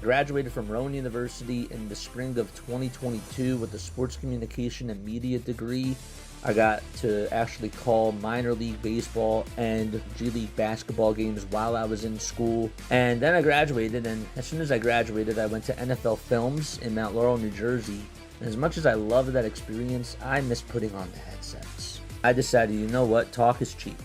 graduated from Rowan University in the spring of 2022 with a sports communication and media degree. I got to actually call minor league baseball and G League basketball games while I was in school. And then I graduated, and as soon as I graduated, I went to NFL Films in Mount Laurel, New Jersey. And as much as I loved that experience, I miss putting on the headsets. I decided, you know what, talk is cheap.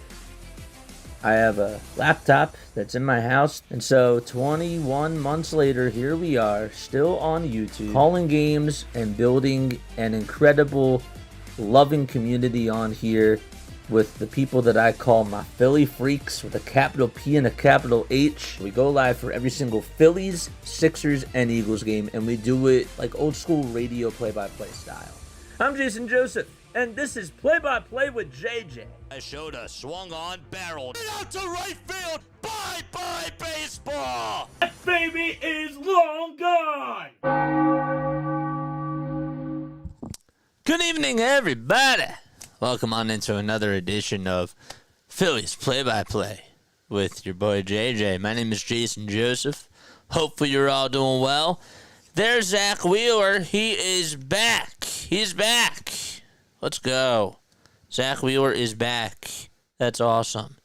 I have a laptop that's in my house, and so 21 months later, here we are, still on YouTube, calling games and building an incredible, loving community on here with the people that I call my Philly freaks with a capital P and a capital H. We go live for every single Phillies, Sixers, and Eagles game, and we do it like old school radio play-by-play style. I'm Jason Joseph, and this is Play-by-Play with JJ. I showed a swung on barrel. Out to right field. Bye-bye baseball. That baby is long gone. Good evening, everybody. Welcome on into another edition of Phillies Play-by-Play with your boy JJ. My name is Jason Joseph. Hopefully you're all doing well. There's Zack Wheeler. He is back. He's back. Let's go. Zack Wheeler is back. That's awesome.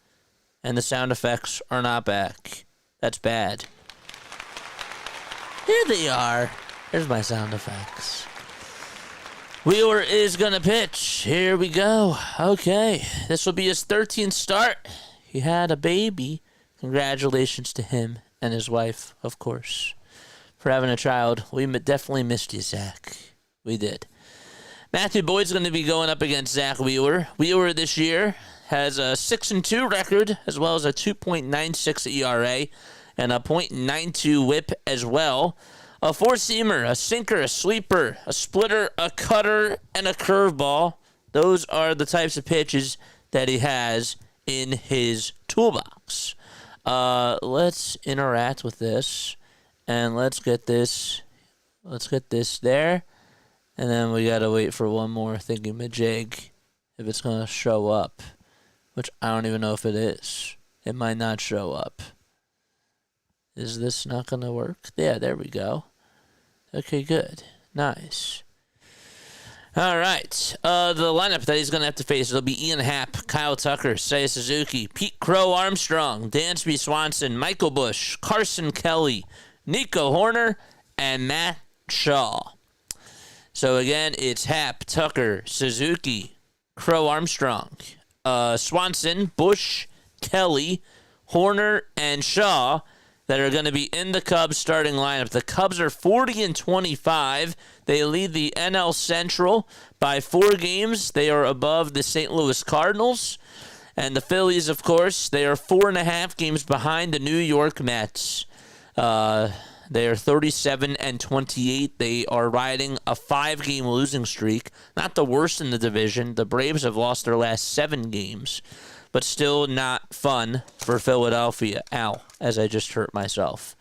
And the sound effects are not back. That's bad. Here they are. There's my sound effects. Wheeler is going to pitch. Here we go. Okay. This will be his 13th start. He had a baby. Congratulations to him and his wife, of course, for having a child. We definitely missed you, Zack. We did. Matthew Boyd's going to be going up against Zack Wheeler. Wheeler this year has a 6-2 record, as well as a 2.96 ERA and a .92 WHIP as well. A four-seamer, a sinker, a sweeper, a splitter, a cutter, and a curveball. Those are the types of pitches that he has in his toolbox. Let's interact with this, and let's get this there. And then we got to wait for one more thingy-majig if it's going to show up, which I don't even know if it is. It might not show up. Is this not going to work? Yeah, there we go. Okay, good. Nice. All right. The lineup that he's going to have to face, it'll be Ian Happ, Kyle Tucker, Seiya Suzuki, Pete Crow Armstrong, Dansby Swanson, Michael Bush, Carson Kelly, Nico Horner, and Matt Shaw. So, again, it's Happ, Tucker, Suzuki, Crow Armstrong, Swanson, Bush, Kelly, Horner, and Shaw that are going to be in the Cubs starting lineup. The Cubs are 40-25. They lead the NL Central by 4 games. They are above the St. Louis Cardinals. And the Phillies, of course, they are 4.5 games behind the New York Mets. They are 37-28. They are riding a 5-game losing streak. Not the worst in the division. The Braves have lost their last 7 games, but still not fun for Philadelphia. Ow, as I just hurt myself.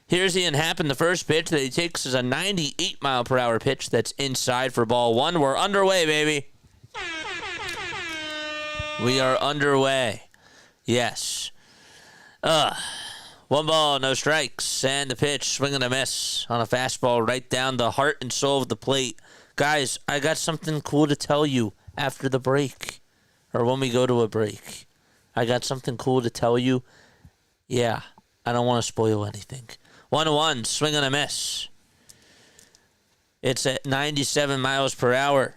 Here's Ian Happ, and the first pitch that he takes is a 98-mile-per-hour pitch that's inside for ball 1. We're underway, baby. We are underway. Yes. 1 ball, no strikes, and the pitch, swing and a miss on a fastball right down the heart and soul of the plate. Guys, I got something cool to tell you after the break, or when we go to a break. I got something cool to tell you. Yeah, I don't want to spoil anything. 1-1, swing and a miss. It's at 97 miles per hour.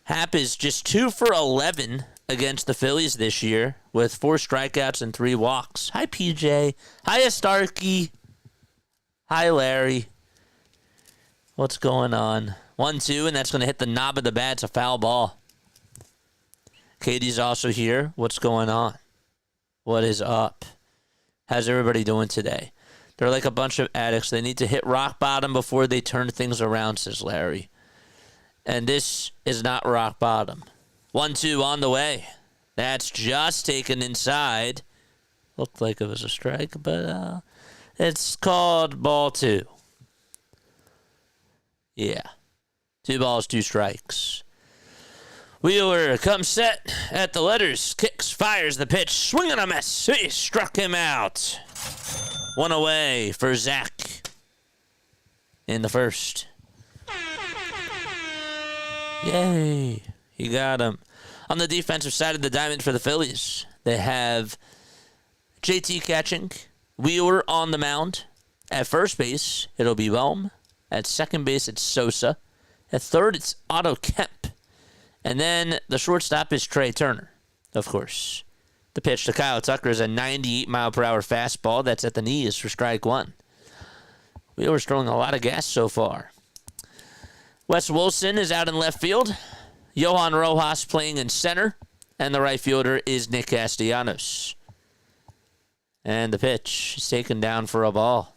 Happ is just 2 for 11 against the Phillies this year with 4 strikeouts and 3 walks. Hi, PJ. Hi, Starkey. Hi, Larry. What's going on? 1-2, and that's going to hit the knob of the bat. It's a foul ball. Katie's also here. What's going on? What is up? How's everybody doing today? They're like a bunch of addicts. They need to hit rock bottom before they turn things around, says Larry. And this is not rock bottom. 1-2 on the way. That's just taken inside. Looked like it was a strike, but it's called ball 2. Yeah. 2 balls, 2 strikes. Wheeler comes set at the letters. Kicks, fires the pitch. Swing and a miss. He struck him out. One away for Zack in the first. Yay. He got him. On the defensive side of the diamond for the Phillies, they have JT catching, Wheeler on the mound. At first base, it'll be Bohm. At second base, it's Sosa. At third, it's Otto Kemp. And then the shortstop is Trey Turner, of course. The pitch to Kyle Tucker is a 98-mile-per-hour fastball. That's at the knees for strike one. Wheeler's throwing a lot of gas so far. Wes Wilson is out in left field. Johan Rojas playing in center. And the right fielder is Nick Castellanos. And the pitch is taken down for a ball.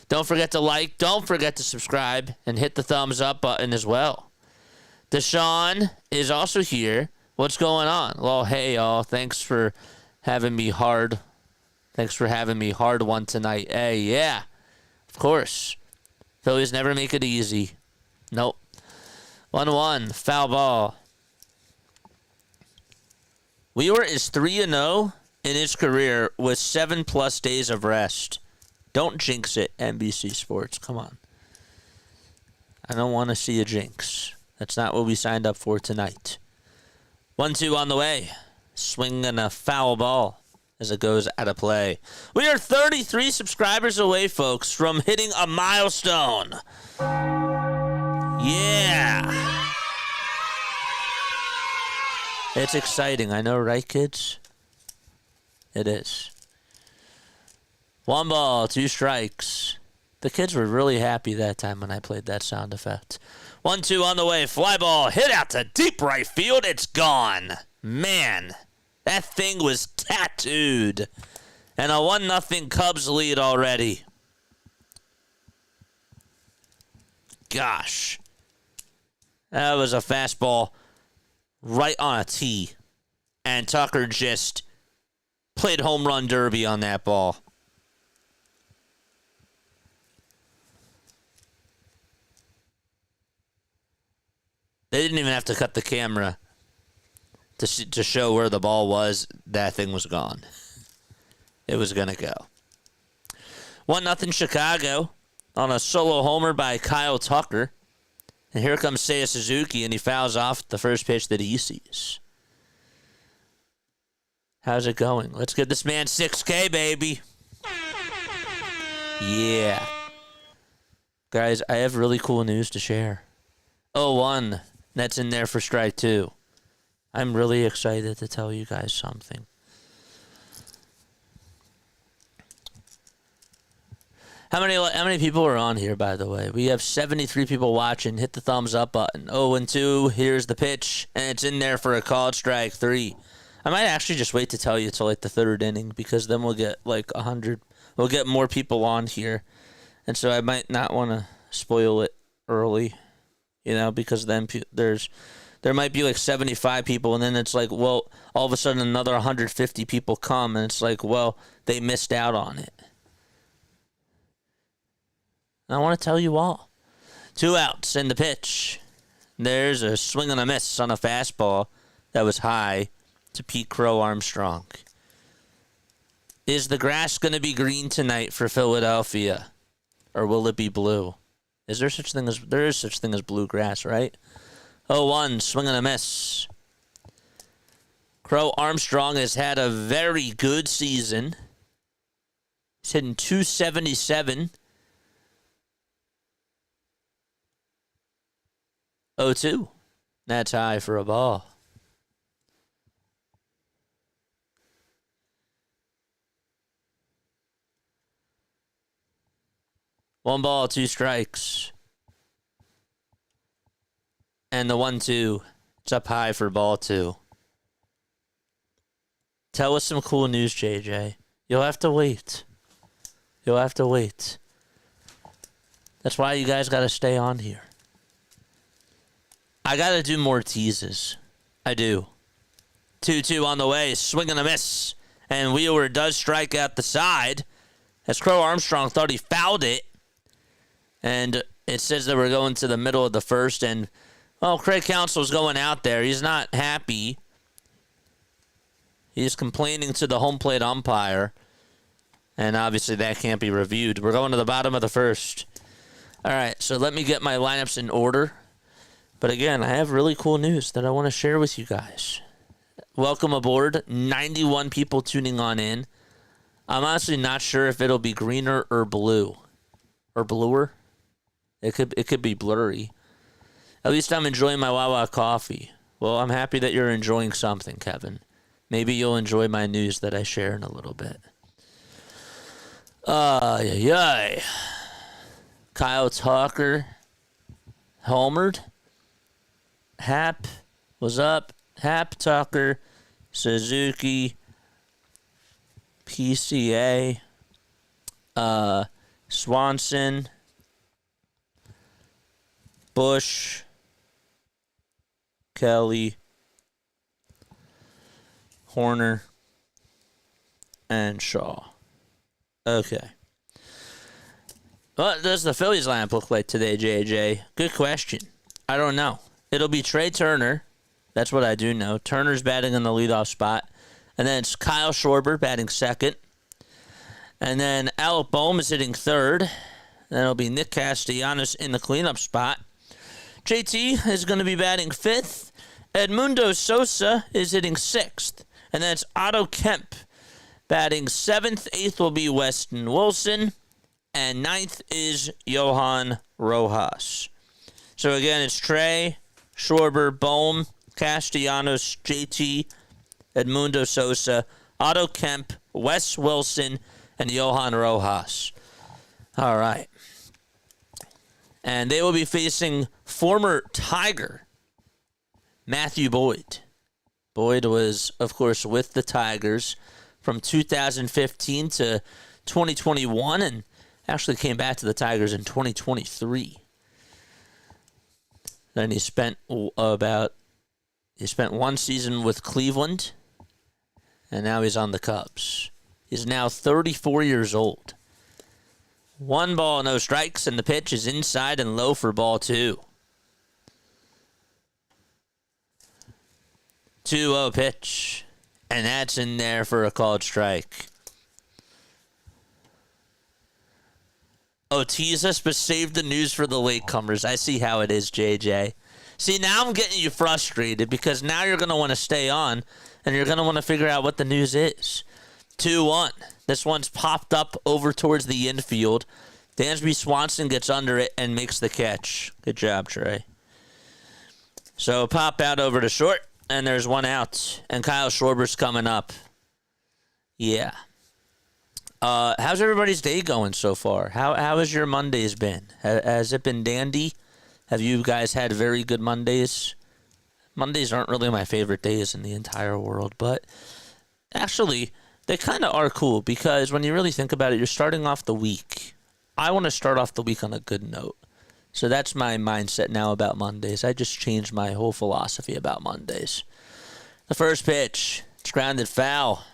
Don't forget to like, don't forget to subscribe, and hit the thumbs up button as well. Deshaun is also here. What's going on? Well, hey, y'all. Thanks for having me hard. Thanks for having me hard one tonight. Hey, yeah. Of course. Phillies never make it easy. Nope. 1-1. Foul ball. Wheeler is 3-0 in his career with 7+ days of rest. Don't jinx it, NBC Sports. Come on. I don't want to see a jinx. That's not what we signed up for tonight. 1-2 on the way. Swing and a foul ball as it goes out of play. We are 33 subscribers away, folks, from hitting a milestone. Yeah. It's exciting. I know, right, kids? It is. 1 ball, 2 strikes. The kids were really happy that time when I played that sound effect. 1-2 on the way. Fly ball hit out to deep right field. It's gone. Man, that thing was tattooed. And a 1-0 Cubs lead already. Gosh. That was a fastball right on a tee. And Tucker just played home run derby on that ball. They didn't even have to cut the camera to show where the ball was. That thing was gone. It was going to go. 1-0 Chicago on a solo homer by Kyle Tucker. And here comes Seiya Suzuki, and he fouls off the first pitch that he sees. How's it going? Let's get this man 6K, baby. Yeah. Guys, I have really cool news to share. 0-1. That's in there for strike 2. I'm really excited to tell you guys something. How many people are on here, by the way? We have 73 people watching. Hit the thumbs up button. 0-2. Here's the pitch, and it's in there for a called strike 3. I might actually just wait to tell you till like the 3rd inning, because then we'll get like 100. We'll get more people on here, and so I might not want to spoil it early, you know, because then there might be like 75 people, and then it's like, well, all of a sudden another 150 people come, and it's like, well, they missed out on it. I want to tell you all. 2 outs in the pitch. There's a swing and a miss on a fastball that was high to Pete Crow Armstrong. Is the grass going to be green tonight for Philadelphia, or will it be blue? Is there such thing as blue grass, right? 0-1, swing and a miss. Crow Armstrong has had a very good season. He's hitting .277. 0-2. That's high for a ball. One ball, 2 strikes. And the 1-2. It's up high for ball 2. Tell us some cool news, JJ. You'll have to wait. You'll have to wait. That's why you guys got to stay on here. I got to do more teases. I do. 2-2 on the way. Swing and a miss. And Wheeler does strike out the side. As Crow Armstrong thought he fouled it. And it says that we're going to the middle of the first. And, well, Craig Counsell's going out there. He's not happy. He's complaining to the home plate umpire. And obviously that can't be reviewed. We're going to the bottom of the first. All right, so let me get my lineups in order. But again, I have really cool news that I want to share with you guys. Welcome aboard. 91 people tuning on in. I'm honestly not sure if it'll be greener or blue. Or bluer. It could be blurry. At least I'm enjoying my Wawa coffee. Well, I'm happy that you're enjoying something, Kevin. Maybe you'll enjoy my news that I share in a little bit. Kyle Tucker homered. Hap was up. Hap Tucker, Suzuki, PCA, Swanson, Bush, Kelly, Horner, and Shaw. Okay. What does the Phillies lineup look like today, JJ? Good question. I don't know. It'll be Trey Turner. That's what I do know. Turner's batting in the leadoff spot. And then it's Kyle Schwarber batting second. And then Alec Bohm is hitting third. Then it'll be Nick Castellanos in the cleanup spot. JT is going to be batting fifth. Edmundo Sosa is hitting sixth. And then it's Otto Kemp batting seventh. Eighth will be Weston Wilson. And ninth is Johan Rojas. So again, it's Trey, Schwarber, Bohm, Castellanos, JT, Edmundo Sosa, Otto Kemp, Wes Wilson, and Johan Rojas. All right. And they will be facing former Tiger, Matthew Boyd. Boyd was, of course, with the Tigers from 2015 to 2021 and actually came back to the Tigers in 2023. Then he spent one season with Cleveland, and now he's on the Cubs. He's now 34 years old. 1 ball, no strikes, and the pitch is inside and low for ball 2. 2-0 pitch, and that's in there for a called strike. Oh, tease us, but save the news for the latecomers. I see how it is, JJ. See, now I'm getting you frustrated because now you're going to want to stay on and you're going to want to figure out what the news is. 2-1. This one's popped up over towards the infield. Dansby Swanson gets under it and makes the catch. Good job, Trey. So pop out over to short, and there's 1 out. And Kyle Schwarber's coming up. Yeah. How's everybody's day going so far? How has your Mondays been? Has it been dandy? Have you guys had very good Mondays? Mondays aren't really my favorite days in the entire world, but actually, they kind of are cool because when you really think about it, you're starting off the week. I want to start off the week on a good note. So that's my mindset now about Mondays. I just changed my whole philosophy about Mondays. The first pitch, it's grounded foul.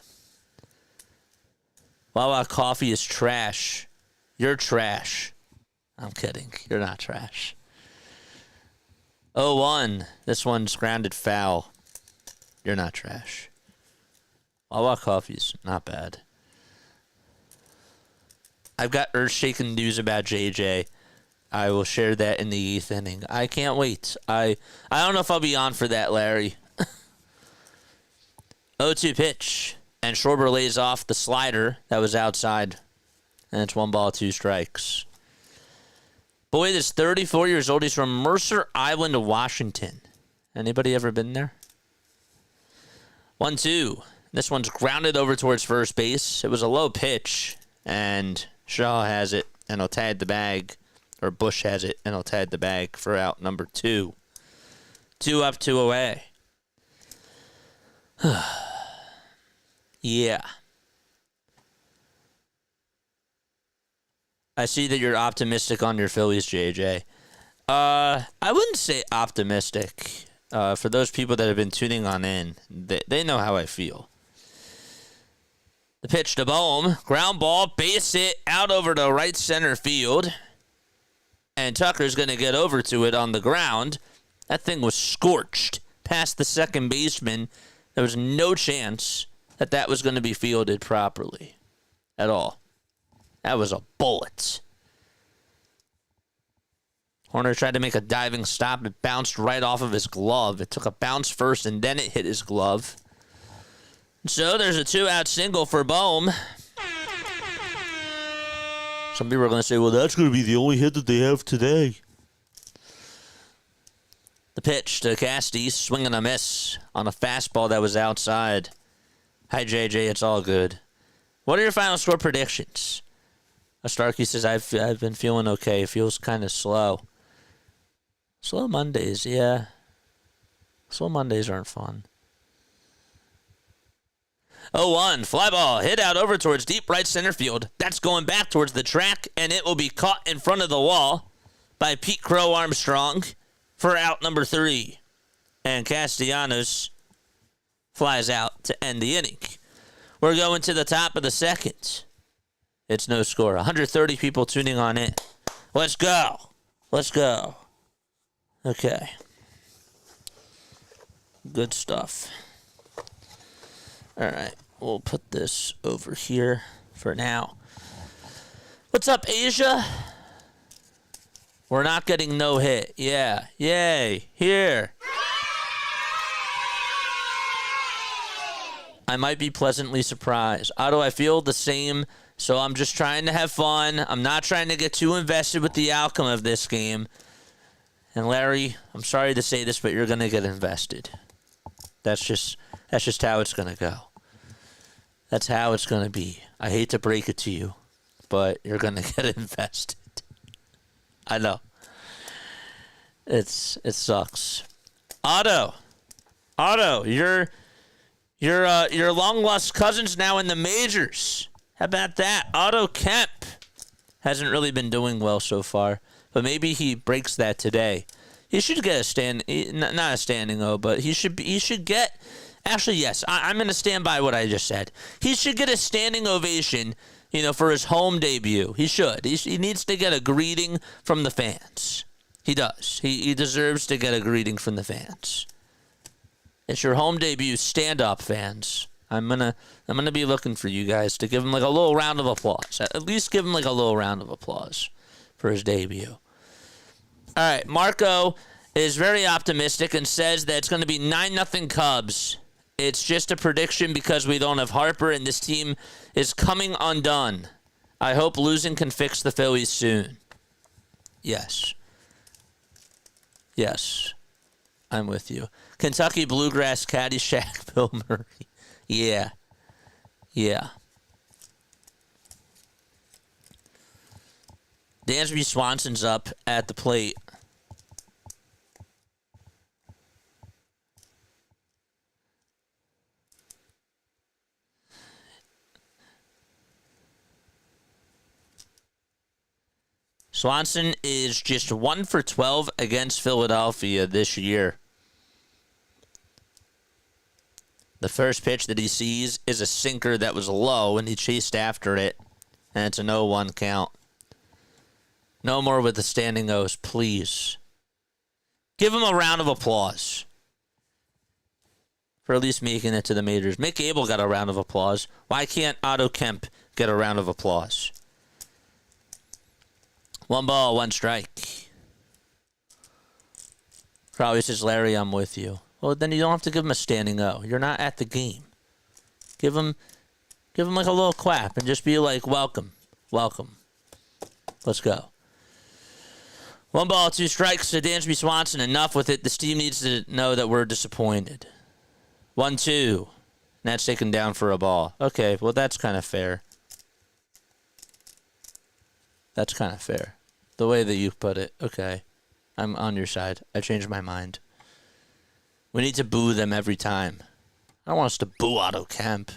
Wawa coffee is trash. You're trash. I'm kidding. You're not trash. 0-1. This one's grounded foul. You're not trash. Wawa coffee's not bad. I've got earth-shaking news about JJ. I will share that in the 8th inning. I can't wait. I don't know if I'll be on for that, Larry. 0-2 pitch. And Schwarber lays off the slider that was outside. And it's 1 ball, 2 strikes. Boyd is 34 years old. He's from Mercer Island, Washington. Anybody ever been there? 1-2. This one's grounded over towards first base. It was a low pitch. And Shaw has it. And he'll tag the bag. Or Bush has it. And he'll tag the bag for out number 2. 2 up, 2 away. Yeah. I see that you're optimistic on your Phillies, JJ. I wouldn't say optimistic. For those people that have been tuning on in, they know how I feel. The pitch to Bohm. Ground ball, base hit, out over to right center field. And Tucker's going to get over to it on the ground. That thing was scorched past the second baseman. There was no chance that was going to be fielded properly at all. That was a bullet. Horner tried to make a diving stop. It bounced right off of his glove. It took a bounce first, and then it hit his glove. So there's a 2-out single for Bohm. Some people are going to say, well, that's going to be the only hit that they have today. The pitch to Casty, swing and a miss on a fastball that was outside. Hi, JJ. It's all good. What are your final score predictions? Starkey says, I've been feeling okay. It feels kind of slow. Slow Mondays, yeah. Slow Mondays aren't fun. 0-1, fly ball, hit out over towards deep right center field. That's going back towards the track, and it will be caught in front of the wall by Pete Crow Armstrong for out number 3. And Castellanos flies out to end the inning. We're going to the top of the second. It's no score. 130 people tuning on in. Let's go. Let's go. Okay. Good stuff. All right. We'll put this over here for now. What's up, Asia? We're not getting no hit. Yeah. Yay. Here. I might be pleasantly surprised. Otto, I feel the same. So I'm just trying to have fun. I'm not trying to get too invested with the outcome of this game. And Larry, I'm sorry to say this, but you're going to get invested. That's just how it's going to go. That's how it's going to be. I hate to break it to you, but you're going to get invested. I know. It sucks. Otto, your long lost cousin's now in the majors. How about that? Otto Kemp hasn't really been doing well so far, but maybe he breaks that today. He should get not a standing O, but he should get. Actually, yes, I'm going to stand by what I just said. He should get a standing ovation, for his home debut. He should. He needs to get a greeting from the fans. He does. He deserves to get a greeting from the fans. It's your home debut. Stand up, fans. I'm gonna be looking for you guys to give him like a little round of applause. At least give him like a little round of applause for his debut. All right, Marco is very optimistic and says that it's going to be 9-0 Cubs. It's just a prediction because we don't have Harper and this team is coming undone. I hope losing can fix the Phillies soon. Yes. Yes. I'm with you. Kentucky Bluegrass Caddyshack Bill Murray. Yeah. Yeah. Dansby Swanson's up at the plate. Swanson is just 1 for 12 against Philadelphia this year. The first pitch that he sees is a sinker that was low, and he chased after it, and it's an 0-1 count. No more with the standing O's, please. Give him a round of applause for at least making it to the majors. Mick Abel got a round of applause. Why can't Otto Kemp get a round of applause? 1 ball, 1 strike. Probably says, Larry, I'm with you. Well, then you don't have to give him a standing O. You're not at the game. Give him like a little clap and just be like, welcome. Welcome. Let's go. 1 ball, 2 strikes to Dansby Swanson. Enough with it. This team needs to know that we're disappointed. 1-2. That's taken down for a ball. Okay, well, that's kind of fair. That's kind of fair. The way that you put it. Okay. I'm on your side. I changed my mind. We need to boo them every time. I don't want us to boo Otto Kemp.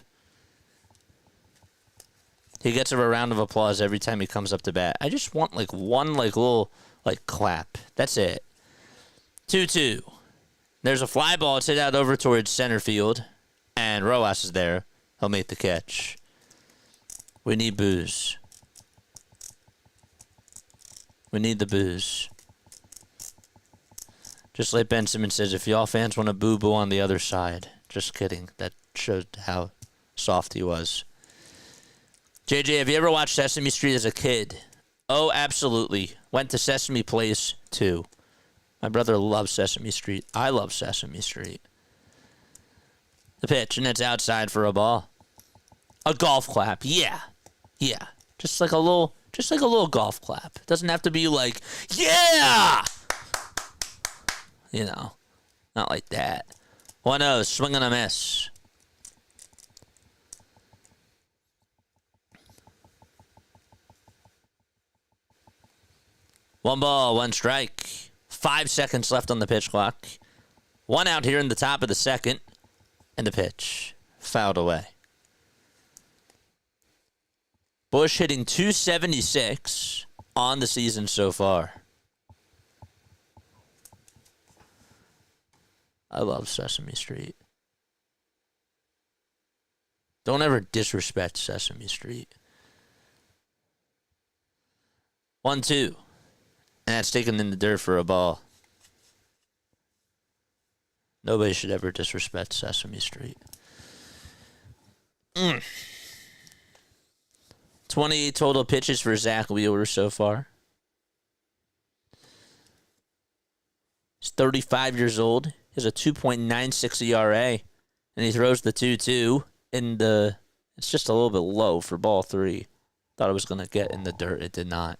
He gets a round of applause every time he comes up to bat. I just want like one like little like clap. That's it. 2-2. There's a fly ball. It's hit out over towards center field. And Rojas is there. He'll make the catch. We need boos. We need the boos. Just like Ben Simmons says, if y'all fans want to boo-boo on the other side. Just kidding. That showed how soft he was. JJ, have you ever watched Sesame Street as a kid? Oh, absolutely. Went to Sesame Place, too. My brother loves Sesame Street. I love Sesame Street. The pitch, and it's outside for a ball. A golf clap. Yeah. Yeah. Just like a little golf clap. It doesn't have to be like, yeah! You know, not like that. 1-0, swing and a miss. One ball, one strike. 5 seconds left on the pitch clock. One out here in the top of the second. And the pitch. Fouled away. Bush hitting .276 on the season so far. I love Sesame Street. Don't ever disrespect Sesame Street. 1-2. And that's taken in the dirt for a ball. Nobody should ever disrespect Sesame Street. 28 total pitches for Zack Wheeler so far. He's 35 years old. He has a 2.96 ERA. And he throws the 2-2 in the... It's just a little bit low for ball 3. Thought it was going to get in the dirt. It did not.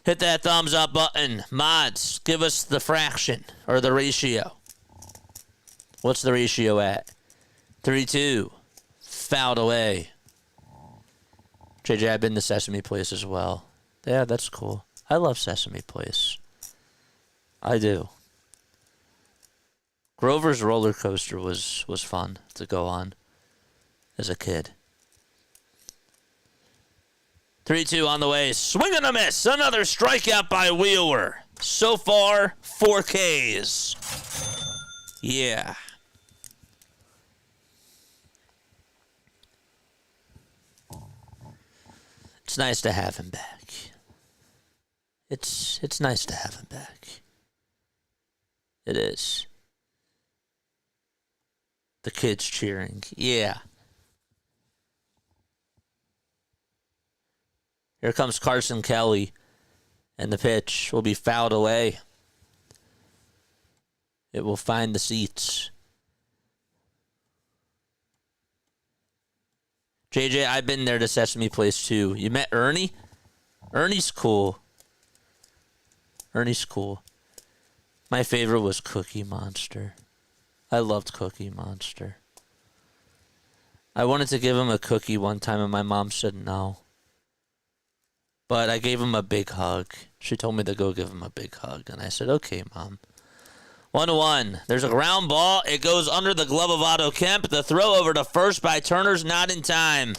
Hit that thumbs up button. Mods, give us the fraction or the ratio. What's the ratio at? 3-2. Fouled away. JJ, I've been to Sesame Place as well. Yeah, that's cool. I love Sesame Place. I do. Grover's roller coaster was fun to go on as a kid. 3-2 on the way. Swing and a miss. Another strikeout by Wheeler. So far, 4 Ks. Yeah. It's nice to have him back. It's nice to have him back. It is. The kids cheering. Yeah. Here comes Carson Kelly, and the pitch will be fouled away. It will find the seats. JJ, I've been there to Sesame Place too. You met Ernie? Ernie's cool. Ernie's cool. My favorite was Cookie Monster. I loved Cookie Monster. I wanted to give him a cookie one time, and my mom said no. But I gave him a big hug. She told me to go give him a big hug, and I said, okay, Mom. 1-1. There's a ground ball. It goes under the glove of Otto Kemp. The throw over to first by Turner's not in time.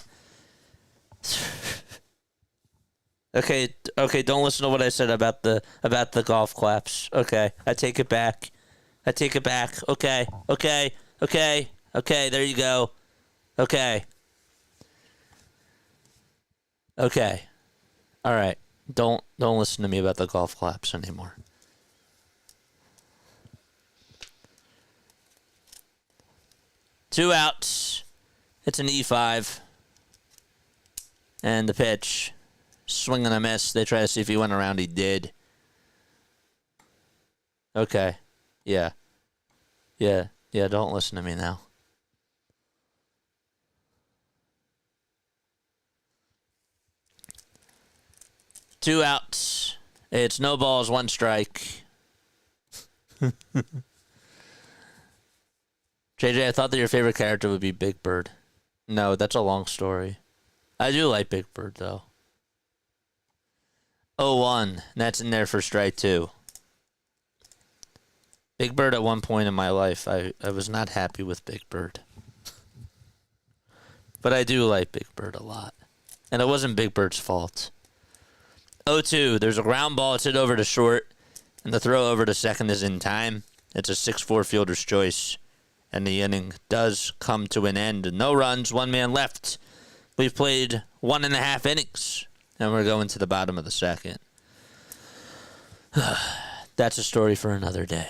Okay, don't listen to what I said about the golf claps. Okay, I take it back. Okay, there you go. Okay. All right. Don't listen to me about the golf claps anymore. Two outs. It's an E5. And the pitch. Swing and a miss. They try to see if he went around. He did. Okay. Yeah. Don't listen to me now. Two outs. It's no balls, one strike. JJ, I thought that your favorite character would be Big Bird. No, that's a long story. I do like Big Bird, though. 0-1. That's in there for strike 2. Big Bird at one point in my life, I was not happy with Big Bird. But I do like Big Bird a lot. And it wasn't Big Bird's fault. 0-2. There's a ground ball. It's hit over to short. And the throw over to second is in time. It's a 6-4 fielder's choice. And the inning does come to an end. No runs, 1 man left. We've played 1.5 innings. And we're going to the bottom of the second. That's a story for another day.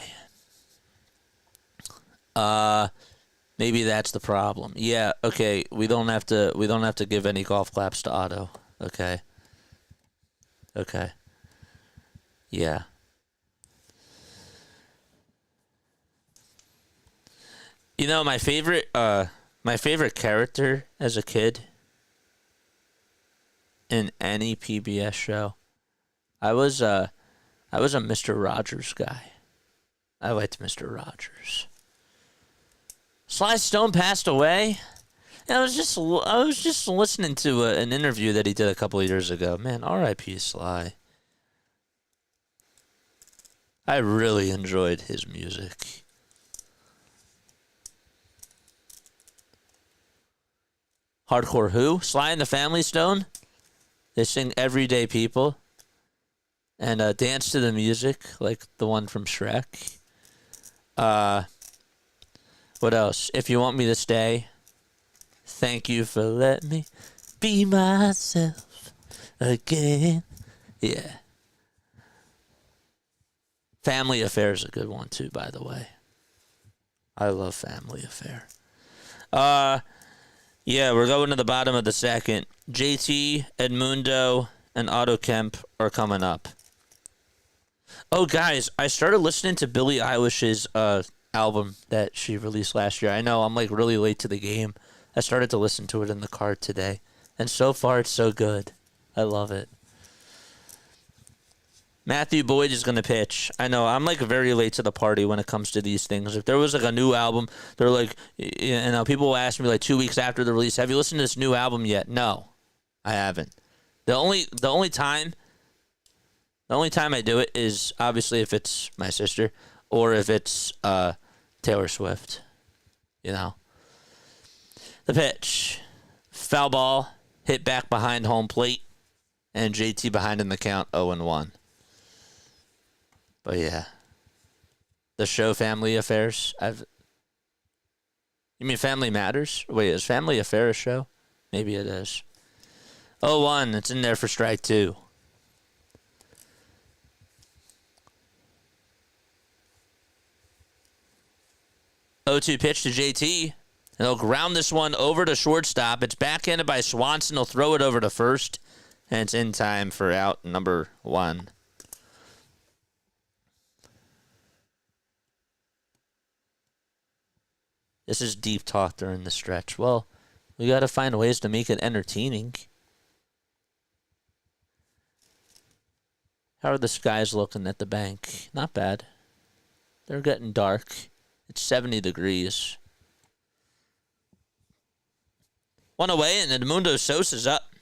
Maybe that's the problem. Yeah, okay. We don't have to give any golf claps to Otto. Okay. Okay. Yeah. You know, my favorite character as a kid in any PBS show, I was a Mr. Rogers guy. I liked Mr. Rogers. Sly Stone passed away. And I was just listening to an interview that he did a couple of years ago. Man, R.I.P. Sly. I really enjoyed his music. Hardcore Who? Sly and the Family Stone? They sing Everyday People and dance to the music like the one from Shrek. What else? If You Want Me to Stay. Thank you for letting me be myself again. Yeah. Family Affair is a good one too, by the way. I love Family Affair. Yeah, we're going to the bottom of the second. JT, Edmundo, and Otto Kemp are coming up. Oh, guys, I started listening to Billie Eilish's album that she released last year. I know, I'm like really late to the game. I started to listen to it in the car today. And so far, it's so good. I love it. Matthew Boyd is going to pitch. I know, I'm like very late to the party when it comes to these things. If there was like a new album, they're like, you know, people will ask me like 2 weeks after the release, have you listened to this new album yet? No, I haven't. The only time I do it is obviously if it's my sister or if it's Taylor Swift, you know. The pitch. Foul ball, hit back behind home plate, and JT behind in the count 0-1. But yeah, the show Family Affairs. You mean Family Matters? Wait, is Family Affair a show? Maybe it is. 0-1, it's in there for strike two. O2 pitch to JT. And he'll ground this one over to shortstop. It's backhanded by Swanson. He'll throw it over to first. And it's in time for out number one. This is deep talk during the stretch. Well, we got to find ways to make it entertaining. How are the skies looking at the bank? Not bad. They're getting dark. It's 70 degrees. One away, and Edmundo Sosa's up.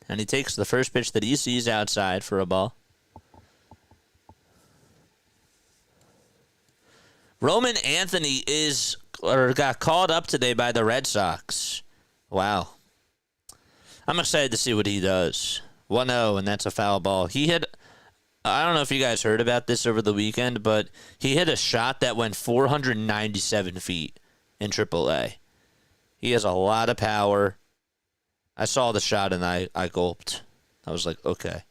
And he takes the first pitch that he sees outside for a ball. Roman Anthony got called up today by the Red Sox. Wow. I'm excited to see what he does. 1-0, and that's a foul ball. I don't know if you guys heard about this over the weekend, but he hit a shot that went 497 feet in AAA. He has a lot of power. I saw the shot, and I gulped. I was like, okay.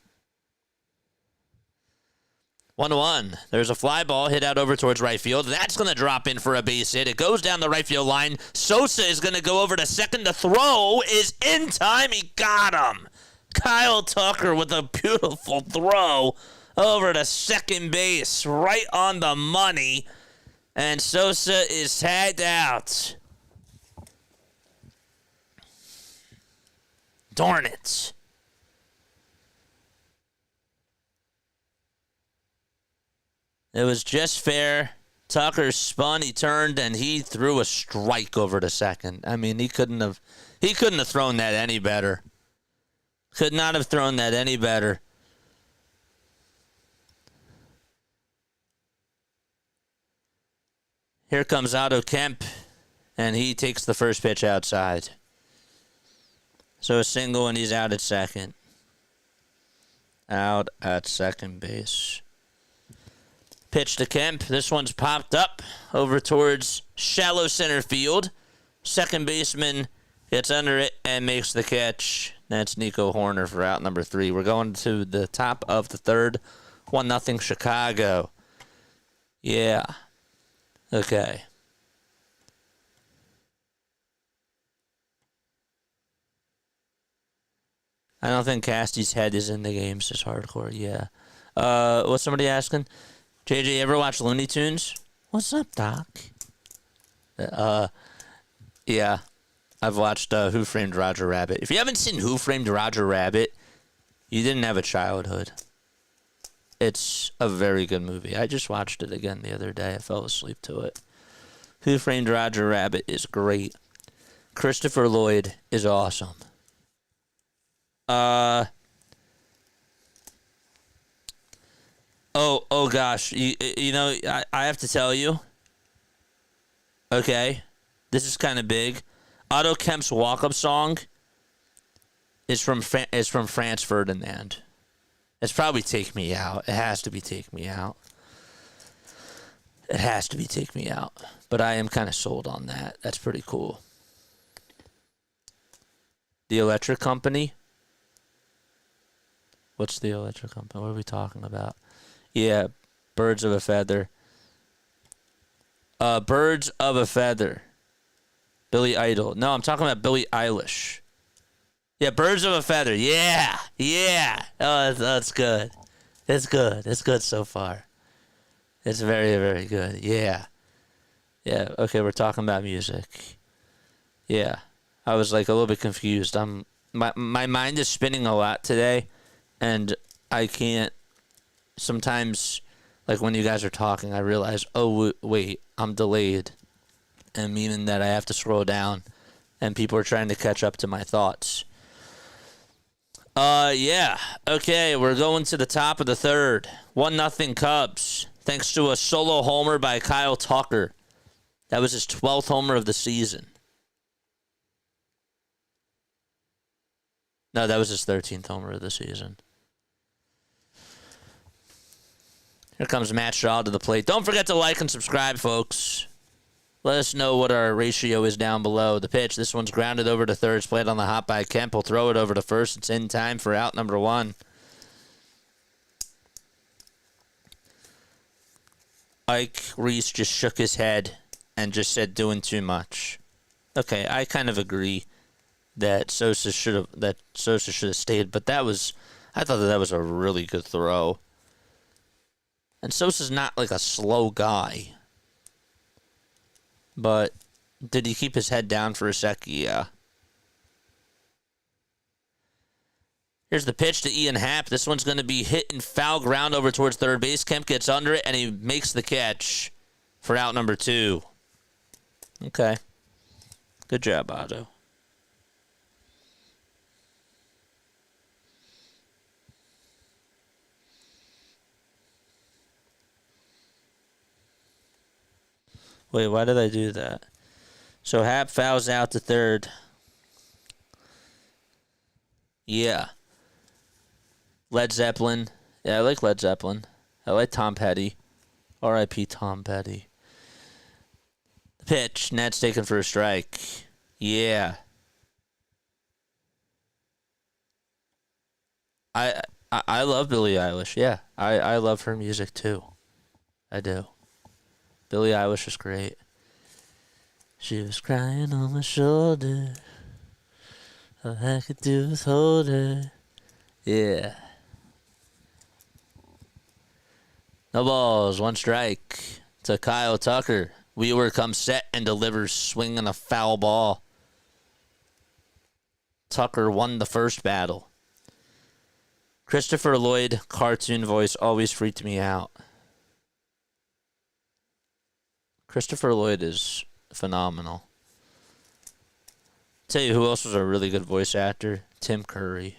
1-1. There's a fly ball hit out over towards right field. That's going to drop in for a base hit. It goes down the right field line. Sosa is going to go over to second. The throw is in time. He got him. Kyle Tucker with a beautiful throw over to second base. Right on the money. And Sosa is tagged out. Darn it. It was just fair. Tucker spun, he turned, and he threw a strike over to second. I mean, he couldn't have thrown that any better. Could not have thrown that any better. Here comes Otto Kemp, and he takes the first pitch outside. So a single, and he's out at second. Out at second base. Pitch to Kemp. This one's popped up over towards shallow center field. Second baseman gets under it and makes the catch. That's Nico Horner for out number 3. We're going to the top of the third. 1-0 Chicago. Yeah. Okay. I don't think Casty's head is in the games as hardcore. Yeah. What's somebody asking? JJ, ever watch Looney Tunes? What's up, Doc? Yeah. I've watched Who Framed Roger Rabbit. If you haven't seen Who Framed Roger Rabbit, you didn't have a childhood. It's a very good movie. I just watched it again the other day. I fell asleep to it. Who Framed Roger Rabbit is great. Christopher Lloyd is awesome. Oh gosh. You know, I have to tell you. Okay. This is kind of big. Otto Kemp's walk-up song is from Franz Ferdinand. It's probably Take Me Out. It has to be Take Me Out. It has to be Take Me Out. But I am kind of sold on that. That's pretty cool. The Electric Company? What's the Electric Company? What are we talking about? Yeah, Birds of a Feather. Birds of a Feather. Billy Idol. No, I'm talking about Billie Eilish. Yeah, Birds of a Feather. Yeah. Yeah. Oh, that's good. It's good. It's good so far. It's very, very good. Yeah. Yeah. Okay, we're talking about music. Yeah. I was like a little bit confused. My mind is spinning a lot today, and I can't. Sometimes, like when you guys are talking, I realize, oh wait, I'm delayed, and meaning that I have to scroll down, and people are trying to catch up to my thoughts. Yeah. Okay, we're going to the top of the third. 1-0 Cubs, thanks to a solo homer by Kyle Tucker. That was his 12th homer of the season. No, that was his 13th homer of the season. Here comes Matt Shaw to the plate. Don't forget to like and subscribe, folks. Let us know what our ratio is down below. The pitch, this one's grounded over to third. It's played on the hop by Kemp. Will throw it over to first. It's in time for out number one. Ike Reese just shook his head and just said doing too much. Okay, I kind of agree that Sosa should have stayed, but I thought that was a really good throw. And Sosa's not like a slow guy. But did he keep his head down for a sec? Yeah. Here's the pitch to Ian Happ. This one's going to be hit and foul ground over towards third base. Kemp gets under it, and he makes the catch for out number two. Okay. Good job, Otto. Wait, why did I do that? So Happ fouls out to third. Yeah. Led Zeppelin. Yeah, I like Led Zeppelin. I like Tom Petty. R.I.P. Tom Petty. The pitch. Nat's taken for a strike. Yeah. I love Billie Eilish. Yeah. I love her music too. I do. Billie Eilish is great. She was crying on my shoulder. All I could do was hold her. Yeah. No balls, one strike to Kyle Tucker. Wheeler comes set and delivers, swinging a foul ball. Tucker won the first battle. Christopher Lloyd, cartoon voice, always freaked me out. Christopher Lloyd is phenomenal. Tell you who else was a really good voice actor? Tim Curry.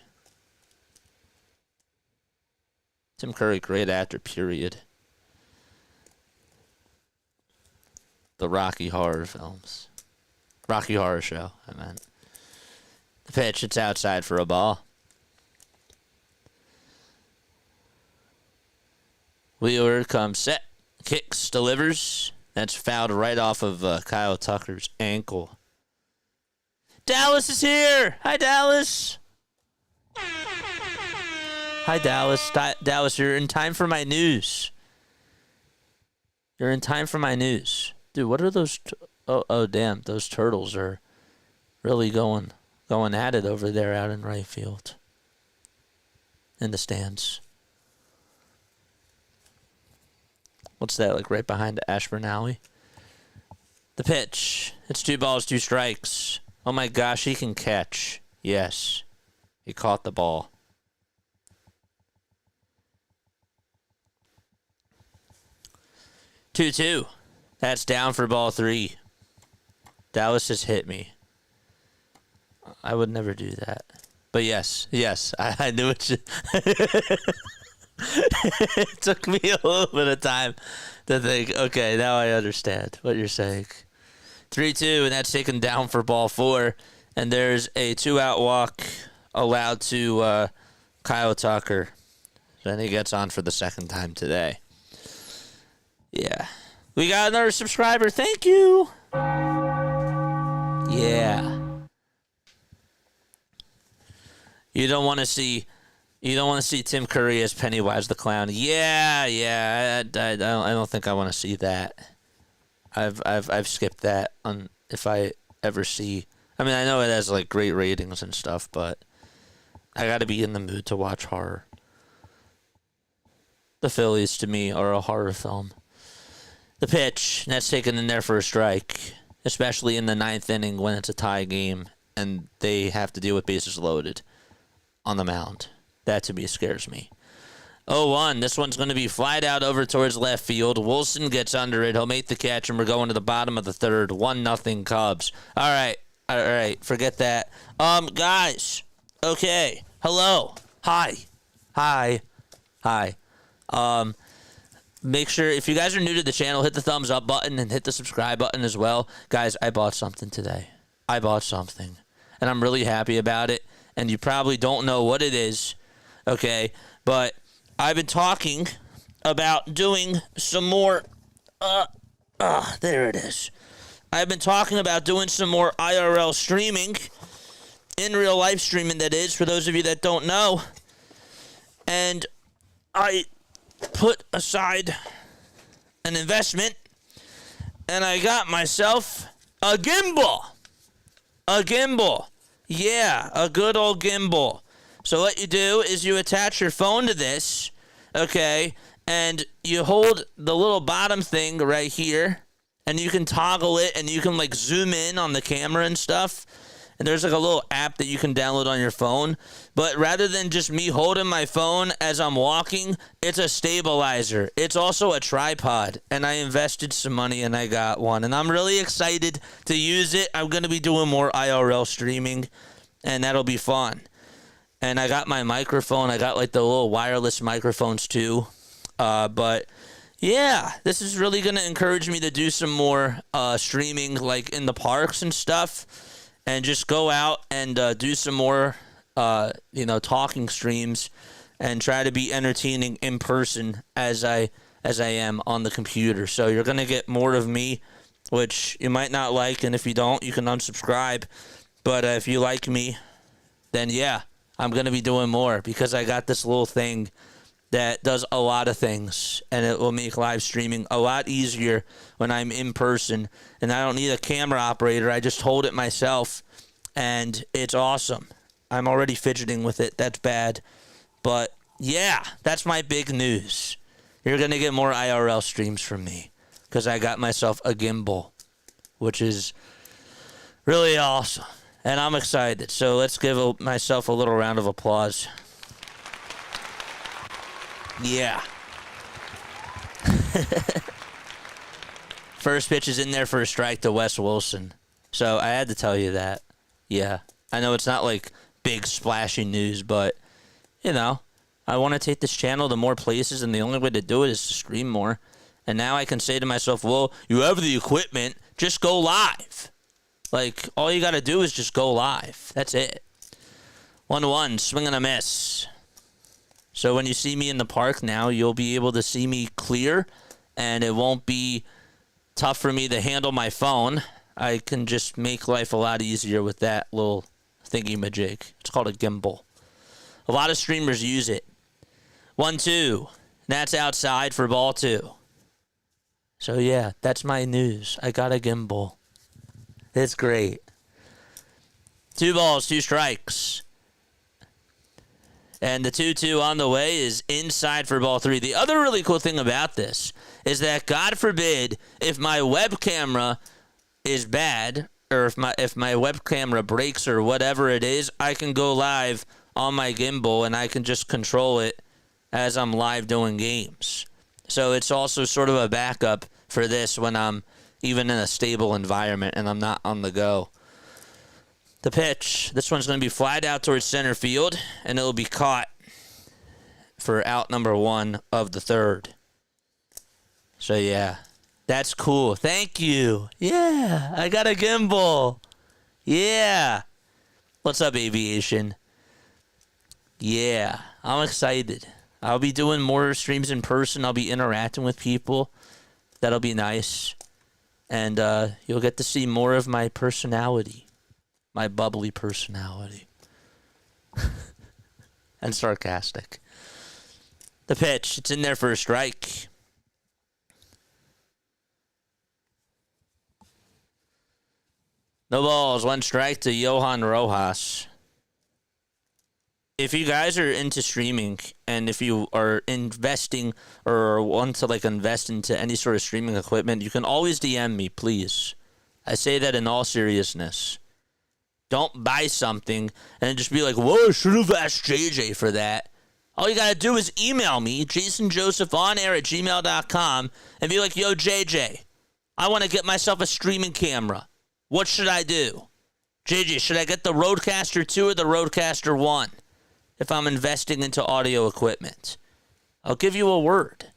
Tim Curry, great actor, period. The Rocky Horror films. Rocky Horror Show, I meant. The pitch, it's outside for a ball. Wheeler comes set, kicks, delivers. That's fouled right off of Kyle Tucker's ankle. Dallas is here. Hi, Dallas. Hi, Dallas. Dallas, you're in time for my news. You're in time for my news. Dude, what are those? Oh, damn. Those turtles are really going at it over there out in right field. in the stands. What's that, like right behind Ashburn Alley? The pitch. It's 2 balls, 2 strikes. Oh my gosh, he can catch. Yes. He caught the ball. Two. That's down for ball 3. Dallas has hit me. I would never do that. But yes, I knew it. It took me a little bit of time to think, okay, now I understand what you're saying. 3-2, and that's taken down for ball 4. And there's a 2-out walk allowed to Kyle Tucker. Then he gets on for the second time today. Yeah. We got another subscriber. Thank you. Yeah. You don't want to see Tim Curry as Pennywise the Clown. Yeah. I don't think I want to see that. I've skipped that on if I ever see. I mean, I know it has like great ratings and stuff, but I got to be in the mood to watch horror. The Phillies to me are a horror film. The pitch, that's taken in there for a strike, especially in the 9th inning when it's a tie game and they have to deal with bases loaded on the mound. That to me scares me. 0-1. This one's going to be flied out over towards left field. Wilson gets under it. He'll make the catch, and we're going to the bottom of the 3rd. 1-0 Cubs. All right. Forget that. Guys. Okay. Hello. Hi. Make sure, if you guys are new to the channel, hit the thumbs up button and hit the subscribe button as well. Guys, I bought something today. And I'm really happy about it. And you probably don't know what it is. Okay. But I've been talking about doing some more. There it is. I've been talking about doing some more IRL streaming. In real life streaming, that is, for those of you that don't know. And I put aside an investment, and I got myself a gimbal. Yeah, a good old gimbal. So what you do is you attach your phone to this, okay, and you hold the little bottom thing right here, and you can toggle it, and you can, like, zoom in on the camera and stuff. And there's like a little app that you can download on your phone. But rather than just me holding my phone as I'm walking, it's a stabilizer. It's also a tripod. And I invested some money and I got one. And I'm really excited to use it. I'm going to be doing more IRL streaming. And that'll be fun. And I got my microphone. I got like the little wireless microphones too. But yeah, this is really going to encourage me to do some more streaming like in the parks and stuff. And just go out and do some more, talking streams, and try to be entertaining in person as I am on the computer. So you're gonna get more of me, which you might not like, and if you don't, you can unsubscribe. But if you like me, then yeah, I'm gonna be doing more because I got this little thing that does a lot of things, and it will make live streaming a lot easier when I'm in person, and I don't need a camera operator. I just hold it myself, and it's awesome. I'm already fidgeting with it. That's bad. But, yeah, that's my big news. You're going to get more IRL streams from me because I got myself a gimbal, which is really awesome, and I'm excited. So let's give myself a little round of applause. Yeah. First pitch is in there for a strike to Wes Wilson. So I had to tell you that. Yeah. I know it's not like big splashy news, but, I want to take this channel to more places, and the only way to do it is to stream more. And now I can say to myself, well, you have the equipment, just go live. Like, all you got to do is just go live. That's it. 1-1, swing and a miss. So when you see me in the park now, you'll be able to see me clear, and it won't be tough for me to handle my phone. I can just make life a lot easier with that little thingy-majig. It's called a gimbal. A lot of streamers use it. 1-2. That's outside for ball 2. So yeah, that's my news. I got a gimbal. It's great. 2 balls, 2 strikes. And the 2-2 on the way is inside for ball 3. The other really cool thing about this is that, God forbid, if my web camera is bad, or if my web camera breaks or whatever it is, I can go live on my gimbal and I can just control it as I'm live doing games. So it's also sort of a backup for this when I'm even in a stable environment and I'm not on the go. The pitch, this one's going to be flied out towards center field, and it'll be caught for out number 1 of the 3rd. So, yeah, that's cool. Thank you. Yeah, I got a gimbal. Yeah. What's up, aviation? Yeah, I'm excited. I'll be doing more streams in person. I'll be interacting with people. That'll be nice. And you'll get to see more of my personality. My bubbly personality. And sarcastic. The pitch. It's in there for a strike. No balls. 1 strike to Johan Rojas. If you guys are into streaming and if you are investing or want to invest into any sort of streaming equipment, you can always DM me, please. I say that in all seriousness. Don't buy something and just be like, whoa, I should have asked JJ for that. All you got to do is email me, jasonjosephonair@gmail.com, and be like, yo, JJ, I want to get myself a streaming camera. What should I do? JJ, should I get the Rodecaster 2 or the Rodecaster 1 if I'm investing into audio equipment? I'll give you a word.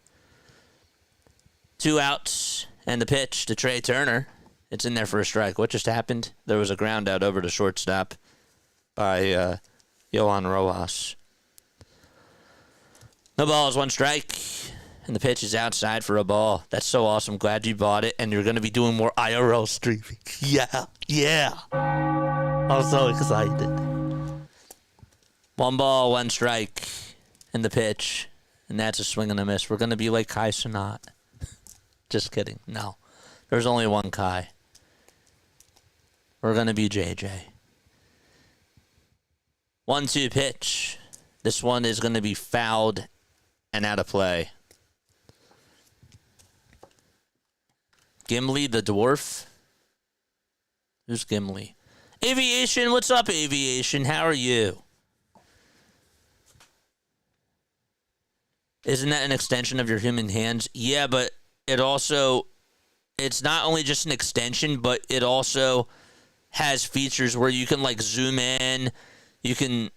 2 outs and the pitch to Trey Turner. It's in there for a strike. What just happened? There was a ground out over to shortstop by Johan Rojas. No balls, 1 strike. And the pitch is outside for a ball. That's so awesome. Glad you bought it. And you're going to be doing more IRL streaming. Yeah. I'm so excited. 1 ball, 1 strike. And the pitch. And that's a swing and a miss. We're going to be like Kai Cenat. Just kidding. No. There's only 1 Kai. We're going to be JJ. 1-2 pitch. This one is going to be fouled and out of play. Gimli the dwarf. Who's Gimli? Aviation, what's up, Aviation? How are you? Isn't that an extension of your human hands? Yeah, but it's not only just an extension, but it also has features where you can zoom in, you can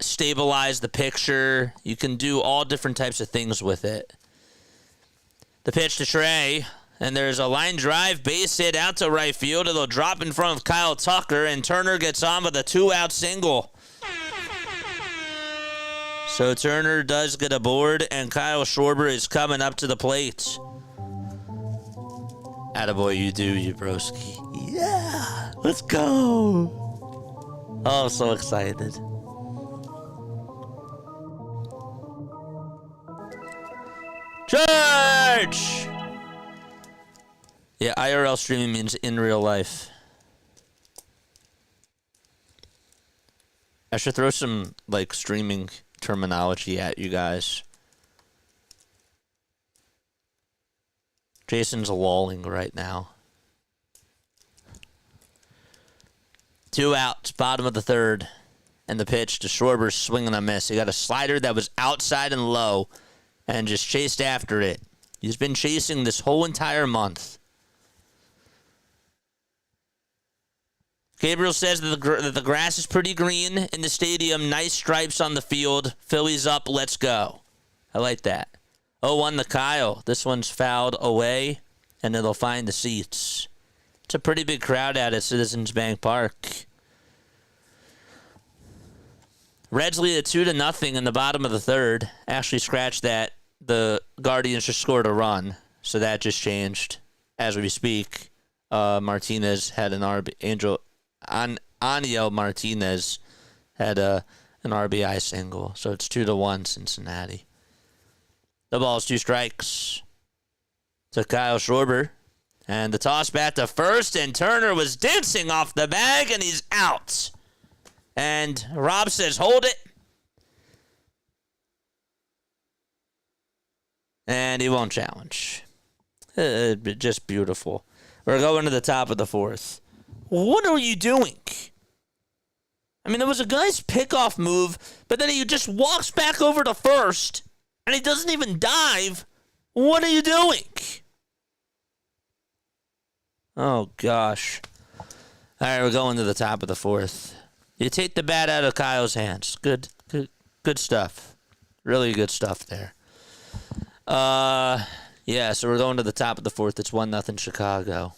stabilize the picture, you can do all different types of things with it. The pitch to Trey, and there's a line drive, base hit out to right field. It'll drop in front of Kyle Tucker, and Turner gets on with a 2-out single. So Turner does get aboard, and Kyle Schwarber is coming up to the plate. Attaboy, you do, you broski. Yeah, let's go. Oh, so excited. Church! Yeah, IRL streaming means in real life. I should throw some, streaming terminology at you guys. Jason's lolling right now. 2 outs, bottom of the 3rd. And the pitch to Schwarber, swing and a miss. He got a slider that was outside and low and just chased after it. He's been chasing this whole entire month. Gabriel says that the grass is pretty green in the stadium. Nice stripes on the field. Phillies up. Let's go. I like that. 0-1 to Kyle. This one's fouled away, and it'll find the seats. It's a pretty big crowd out at Citizens Bank Park. Reds lead at 2-0 in the bottom of the 3rd. Actually, scratch that. The Guardians just scored a run, so that just changed as we speak. Martinez had an RBI. Aniel Martinez had an RBI single, so it's 2-1 Cincinnati. The ball's 2 strikes to Kyle Schwarber. And the toss back to first, and Turner was dancing off the bag, and he's out. And Rob says, hold it. And he won't challenge. Just beautiful. We're going to the top of the fourth. What are you doing? I mean, there was a guy's pickoff move, but then he just walks back over to first, and he doesn't even dive. What are you doing? Oh, gosh. All right, we're going to the top of the fourth. You take the bat out of Kyle's hands. Good stuff. Really good stuff there. Yeah, so we're going to the top of the fourth. It's 1-0 Chicago.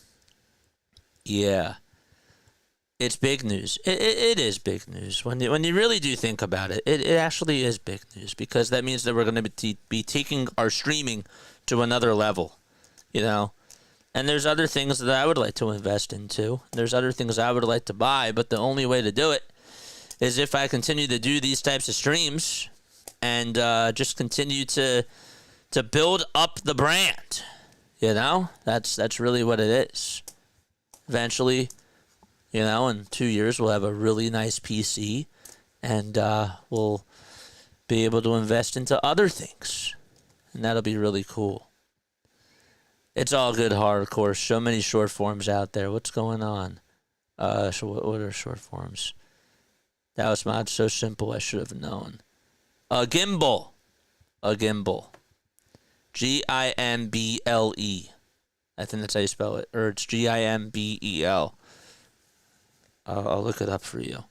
Yeah. It's big news. It is big news. When you really do think about it, it actually is big news, because that means that we're going to be taking our streaming to another level, you know? And there's other things that I would like to invest into. There's other things I would like to buy, but the only way to do it is if I continue to do these types of streams and just continue to build up the brand. You know? That's really what it is. Eventually, you know, in 2 years we'll have a really nice PC, and we'll be able to invest into other things. And that'll be really cool. It's all good hardcore. So many short forms out there. What's going on? So what are short forms? That was mod so simple, I should have known. A gimbal. Gimble. I think that's how you spell it. Or it's Gimbel. I'll look it up for you.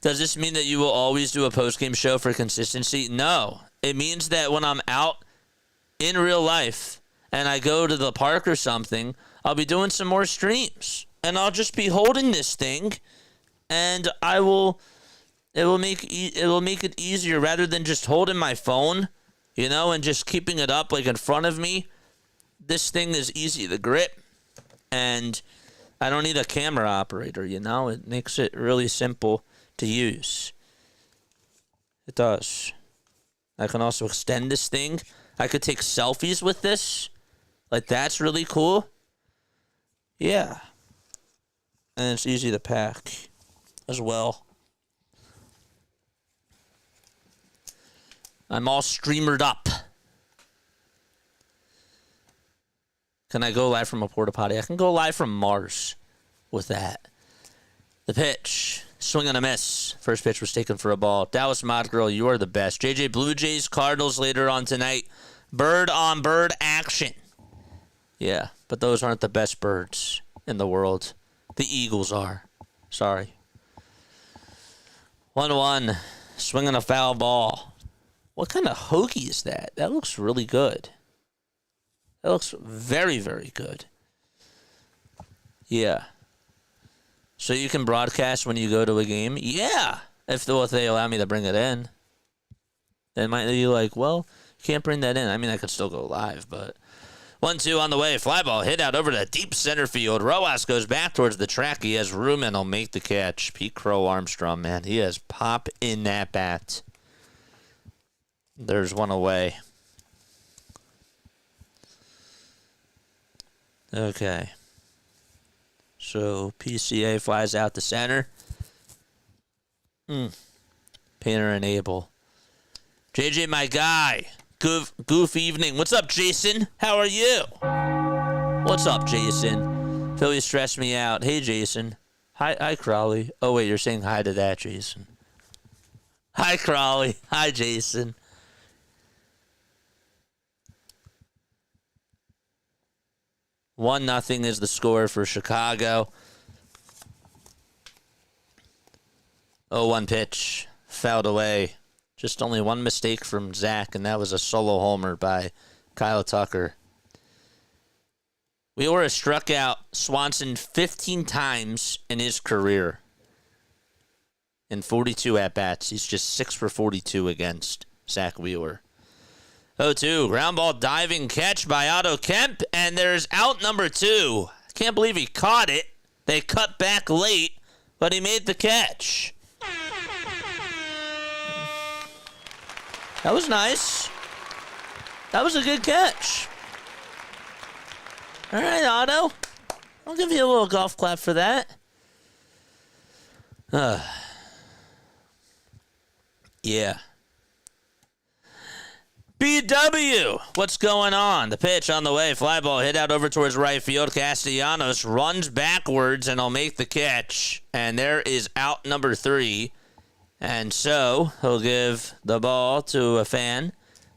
Does this mean that you will always do a post-game show for consistency? No. It means that when I'm out in real life and I go to the park or something, I'll be doing some more streams. And I'll just be holding this thing, and it will make it easier rather than just holding my phone, you know, and just keeping it up like in front of me. This thing is easy to grip, and I don't need a camera operator, you know? It makes it really simple to use. It does. I can also extend this thing. I could take selfies with this. Like, that's really cool. Yeah. And it's easy to pack as well. I'm all streamered up. Can I go live from a porta potty? I can go live from Mars with that. The pitch. Swing and a miss. First pitch was taken for a ball. Dallas Mod Girl, you are the best. JJ, Blue Jays, Cardinals later on tonight. Bird on bird action. Yeah, but those aren't the best birds in the world. The Eagles are. Sorry. 1-1. Swinging a foul ball. What kind of hoagie is that? That looks really good. That looks very, very good. Yeah. So you can broadcast when you go to a game? Yeah. If they allow me to bring it in. They might be like, well, you can't bring that in. I mean, I could still go live, but... 1-2 on the way. Fly ball hit out over to deep center field. Rojas goes back towards the track. He has room and he'll make the catch. Pete Crow Armstrong, man. He has pop in that bat. There's one away. Okay. So PCA flies out to center. Painter and Abel. JJ, my guy. Goof evening. What's up, Jason? How are you? What's up, Jason? Philly stressed me out. Hey, Jason. Hi, Crawley. Oh, wait, you're saying hi to that, Jason. Hi, Crawley. Hi, Jason. One nothing is the score for Chicago. 0-1 pitch. Fouled away. Just only one mistake from Zach, and that was a solo homer by Kyle Tucker. Wheeler has struck out Swanson 15 times in his career. In 42 at-bats. He's just 6 for 42 against Zack Wheeler. 0-2. Ground ball diving catch by Otto Kemp, and there's out number 2. I can't believe he caught it. They cut back late, but he made the catch. That was nice. That was a good catch. All right, Otto. I'll give you a little golf clap for that. Yeah. BW, what's going on? The pitch on the way. Fly ball hit out over towards right field. Castellanos runs backwards and he'll make the catch. And there is out number 3. And so he'll give the ball to a fan.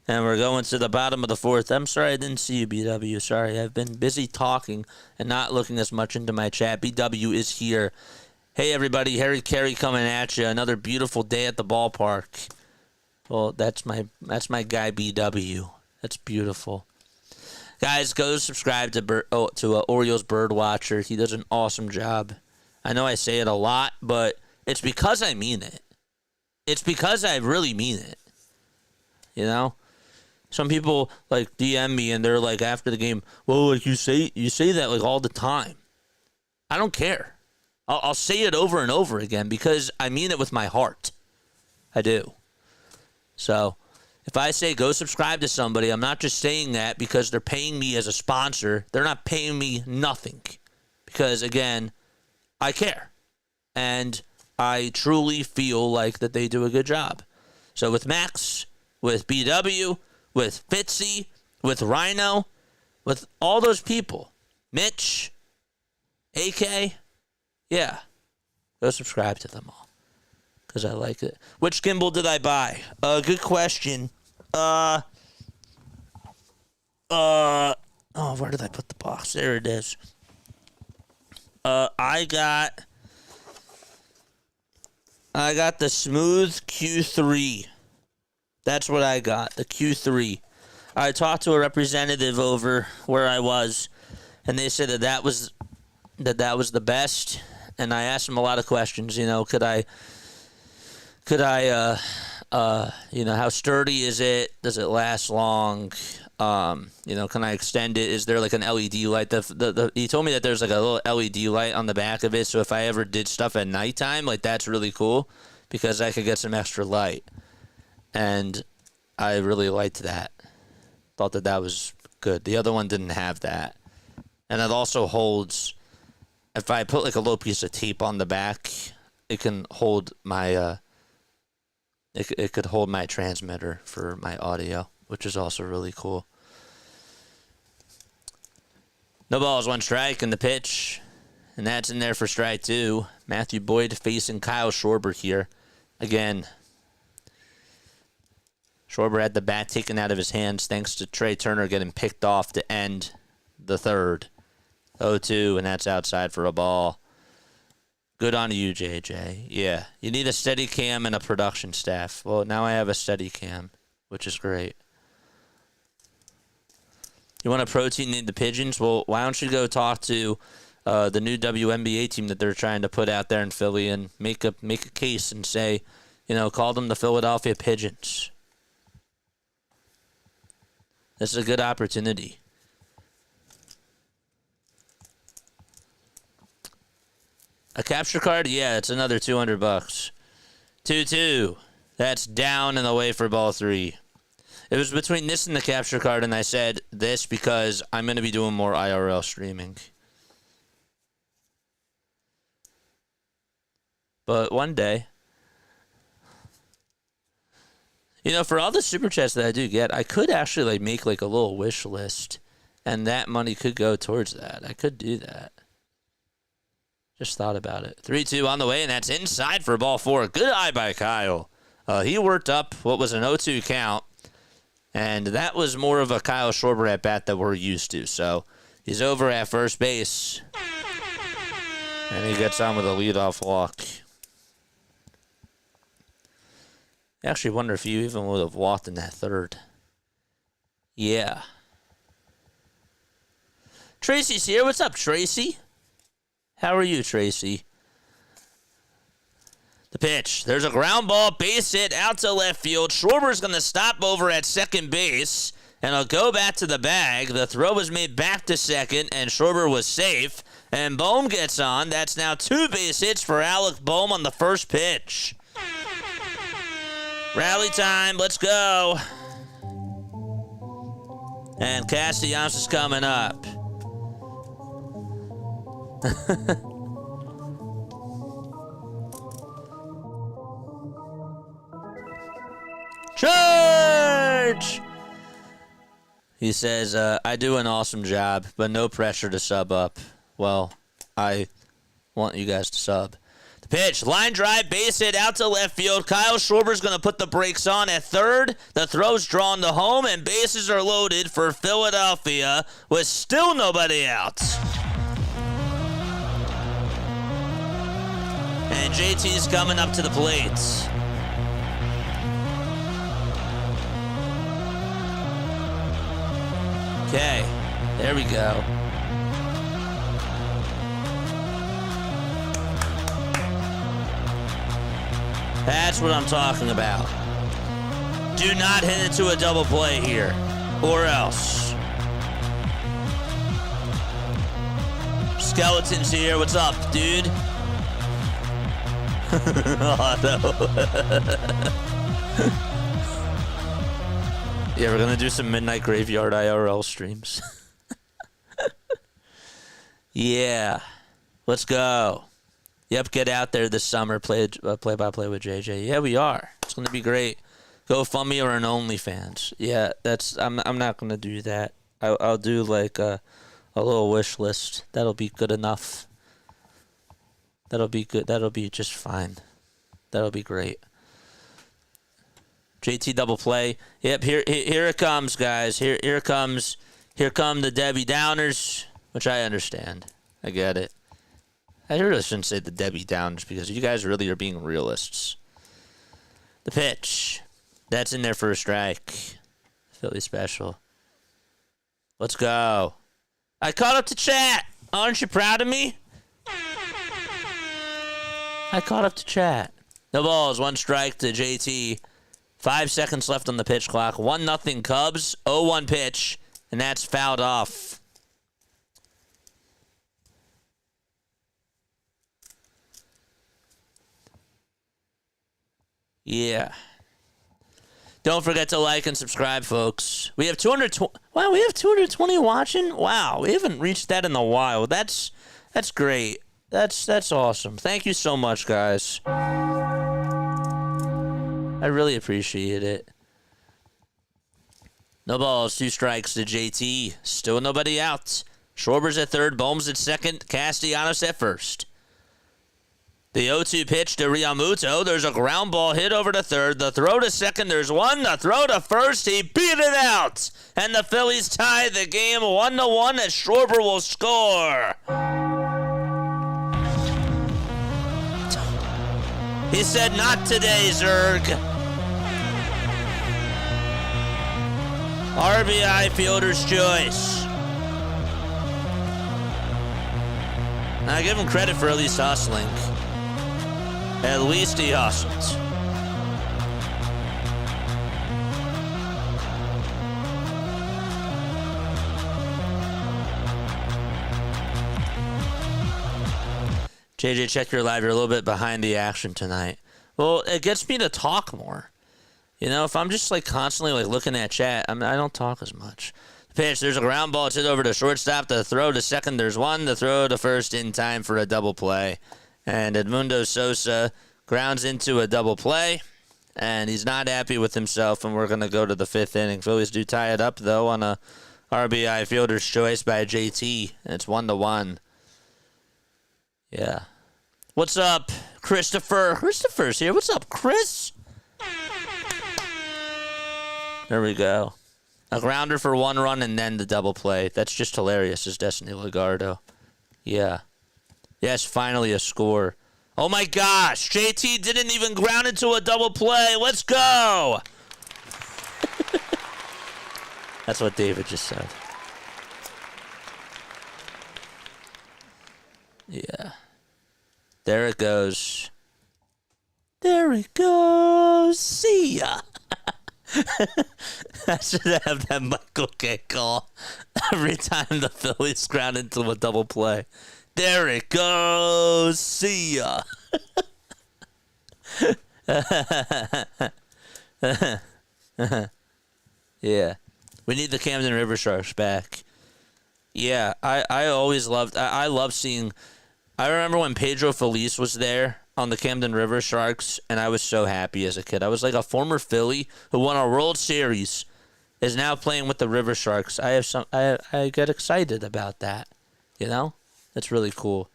And we're going to the bottom of the 4th. I'm sorry I didn't see you, BW. Sorry, I've been busy talking and not looking as much into my chat. BW is here. Hey, everybody. Harry Carey coming at you. Another beautiful day at the ballpark. Well, that's my guy, BW. That's beautiful. Guys, go subscribe to Orioles Birdwatcher. He does an awesome job. I know I say it a lot, but it's because I mean it. It's because I really mean it. You know? Some people like DM me and they're like after the game, well, like you say that like all the time. I don't care. I'll say it over and over again because I mean it with my heart. I do. So if I say go subscribe to somebody, I'm not just saying that because they're paying me as a sponsor. They're not paying me nothing because, again, I care. And I truly feel like that they do a good job. So with Max, with BW, with Fitzy, with Rhino, with all those people, Mitch, AK, yeah, go subscribe to them all. Because I like it. Which gimbal did I buy? Good question. Where did I put the box? There it is. I got the Smooth Q3. That's what I got, the Q3. I talked to a representative over where I was, and they said that was the best. And I asked them a lot of questions. You know, could I, how sturdy is it? Does it last long? Can I extend it? Is there like an LED light? He told me that there's like a little LED light on the back of it. So if I ever did stuff at nighttime, like that's really cool because I could get some extra light. And I really liked that. Thought that was good. The other one didn't have that. And it also holds, if I put like a little piece of tape on the back, it can hold my, It could hold my transmitter for my audio, which is also really cool. No balls, 1 strike in the pitch. And that's in there for strike 2. Matthew Boyd facing Kyle Schwarber here. Again, Schwarber had the bat taken out of his hands thanks to Trey Turner getting picked off to end the 3rd. 0-2, and that's outside for a ball. Good on you, JJ. Yeah, you need a steady cam and a production staff. Well, now I have a steady cam, which is great. You want to protein need the pigeons? Well, why don't you go talk to the new WNBA team that they're trying to put out there in Philly and make a case and say, call them the Philadelphia Pigeons. This is a good opportunity. A capture card? Yeah, it's another $200. 2-2. That's down and away for ball 3. It was between this and the capture card, and I said this because I'm going to be doing more IRL streaming. But one day, for all the super chats that I do get, I could actually make a little wish list, and that money could go towards that. I could do that. Just thought about it. 3-2 on the way, and that's inside for ball 4. Good eye by Kyle. He worked up what was an 0-2 count, and that was more of a Kyle Schwarber at bat that we're used to. So he's over at first base, and he gets on with a leadoff walk. I actually wonder if you even would have walked in that 3rd. Yeah. Tracy's here. What's up, Tracy? How are you, Tracy? The pitch. There's a ground ball, base hit, out to left field. Schwarber's going to stop over at second base, and he'll go back to the bag. The throw was made back to second, and Schwarber was safe. And Bohm gets on. That's now 2 base hits for Alec Bohm on the first pitch. Rally time. Let's go. And Castellanos is coming up. Charge! He says, I do an awesome job, but no pressure to sub up. Well, I want you guys to sub. The pitch, line drive, base hit out to left field. Kyle Schwarber's going to put the brakes on at third. The throw's drawn to home, and bases are loaded for Philadelphia with still nobody out. And JT's coming up to the plate. Okay, there we go. That's what I'm talking about. Do not hit into a double play here, or else. Skeleton's here. What's up, dude? Oh, no. Yeah, we're going to do some Midnight Graveyard IRL streams. Yeah. Let's go. Yep, get out there this summer, play-by-play with JJ. Yeah, we are. It's going to be great. GoFundMe or an OnlyFans. Yeah, I'm not going to do that. I'll do like a little wish list. That'll be good enough. That'll be good. That'll be just fine. That'll be great. JT double play. Yep, here it comes, guys. Here come the Debbie Downers, which I understand. I get it. I really shouldn't say the Debbie Downers because you guys really are being realists. The pitch. That's in there for a strike. Philly special. Let's go. I caught up to chat. Aren't you proud of me? I caught up to chat. No balls, 1 strike to JT. 5 seconds left on the pitch clock. 1-0 Cubs. 0-1 pitch. And that's fouled off. Yeah. Don't forget to like and subscribe, folks. We have 220. Wow, we have 220 watching. Wow, we haven't reached that in a while. That's great. That's awesome. Thank you so much, guys. I really appreciate it. No balls, 2 strikes to JT. Still nobody out. Schwarber's at third, Bohm's at second, Castellanos at first. The 0-2 pitch to Realmuto. There's a ground ball hit over to third. The throw to second. There's one. The throw to first. He beat it out. And the Phillies tie the game 1-1 as Schwarber will score. He said, not today, Zerg. RBI fielder's choice. I give him credit for at least hustling. At least he hustled. JJ, check your live. You're a little bit behind the action tonight. Well, it gets me to talk more. You know, if I'm just like constantly like looking at chat, I don't talk as much. The pitch, there's a ground ball. It's hit over to shortstop. The throw to second, there's one. The throw to first in time for a double play. And Edmundo Sosa grounds into a double play. And he's not happy with himself, and we're going to go to the 5th inning. Phillies do tie it up, though, on a RBI fielder's choice by JT. And it's 1-1. Yeah. What's up, Christopher? Christopher's here. What's up, Chris? There we go. A grounder for 1 run and then the double play. That's just hilarious, is Destiny Legardo. Yeah. Yes, finally a score. Oh my gosh, JT didn't even ground into a double play. Let's go. That's what David just said. Yeah. There it goes. There it goes. See ya. I should have that Michael K call every time the Phillies ground into a double play. There it goes. See ya. Yeah. We need the Camden River Sharks back. Yeah, I always loved... I love seeing... I remember when Pedro Feliz was there on the Camden River Sharks, and I was so happy as a kid. I was like a former Philly who won a World Series, is now playing with the River Sharks. I get excited about that. You know? That's really cool.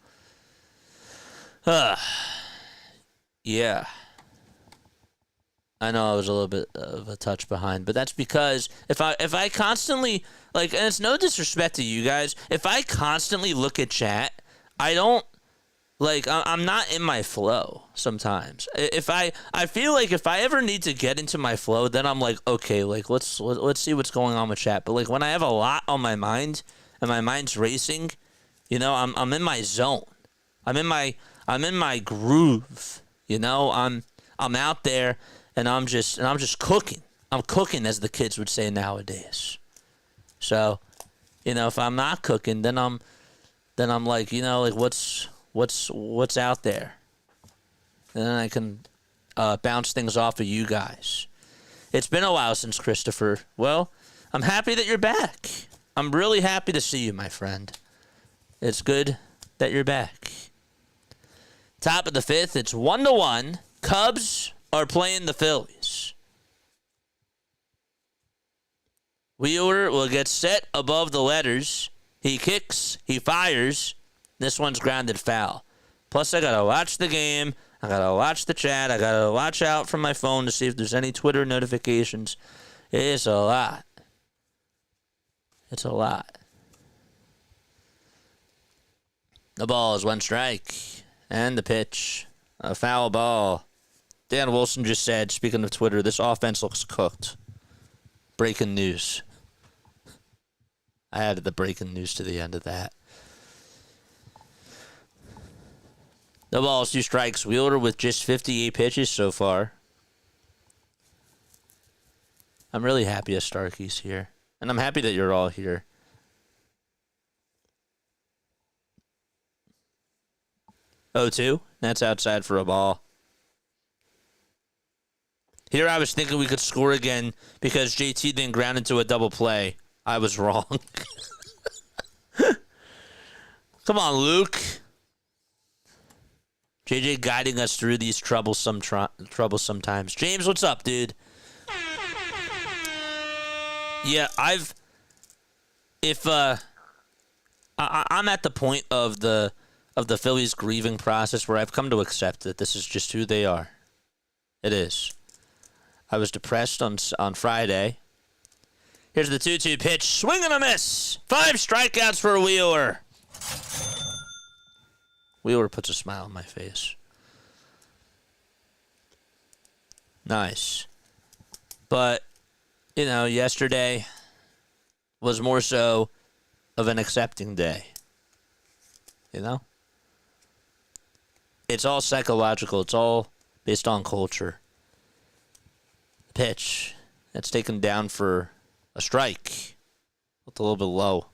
Yeah. I know I was a little bit of a touch behind, but that's because if I constantly, like, and it's no disrespect to you guys, if I constantly look at chat, I don't, like, I'm not in my flow sometimes. I feel like if I ever need to get into my flow, then I'm like, okay, like, let's see what's going on with chat. But, like, when I have a lot on my mind and my mind's racing, you know, I'm in my zone. I'm in my groove, you know? I'm out there. And I'm just cooking. I'm cooking, as the kids would say nowadays. So, you know, if I'm not cooking, then I'm like, you know, like what's out there, and then I can bounce things off of you guys. It's been a while since Christopher. Well, I'm happy that you're back. I'm really happy to see you, my friend. It's good that you're back. Top of the fifth. It's 1-1. Cubs are playing the Phillies. Wheeler will get set above the letters. He kicks. He fires. This one's grounded foul. Plus, I got to watch the game. I got to watch the chat. I got to watch out from my phone to see if there's any Twitter notifications. It's a lot. It's a lot. The ball is one strike. And the pitch. A foul ball. Dan Wilson just said, speaking of Twitter, this offense looks cooked. Breaking news. I added the breaking news to the end of that. The ball is 2 strikes. Wheeler with just 58 pitches so far. I'm really happy that Starkey's here. And I'm happy that you're all here. Oh, 2? That's outside for a ball. Here I was thinking we could score again because JT then ground into a double play. I was wrong. Come on, Luke. JJ guiding us through these troublesome times. James, what's up, dude? Yeah, I'm at the point of the Phillies grieving process where I've come to accept that this is just who they are. It is. I was depressed on Friday. Here's the 2-2 pitch. Swing and a miss. 5 strikeouts for Wheeler. Wheeler puts a smile on my face. Nice. But, you know, yesterday was more so of an accepting day. You know? It's all psychological. It's all based on culture. Pitch. That's taken down for a strike. Looked a little bit low.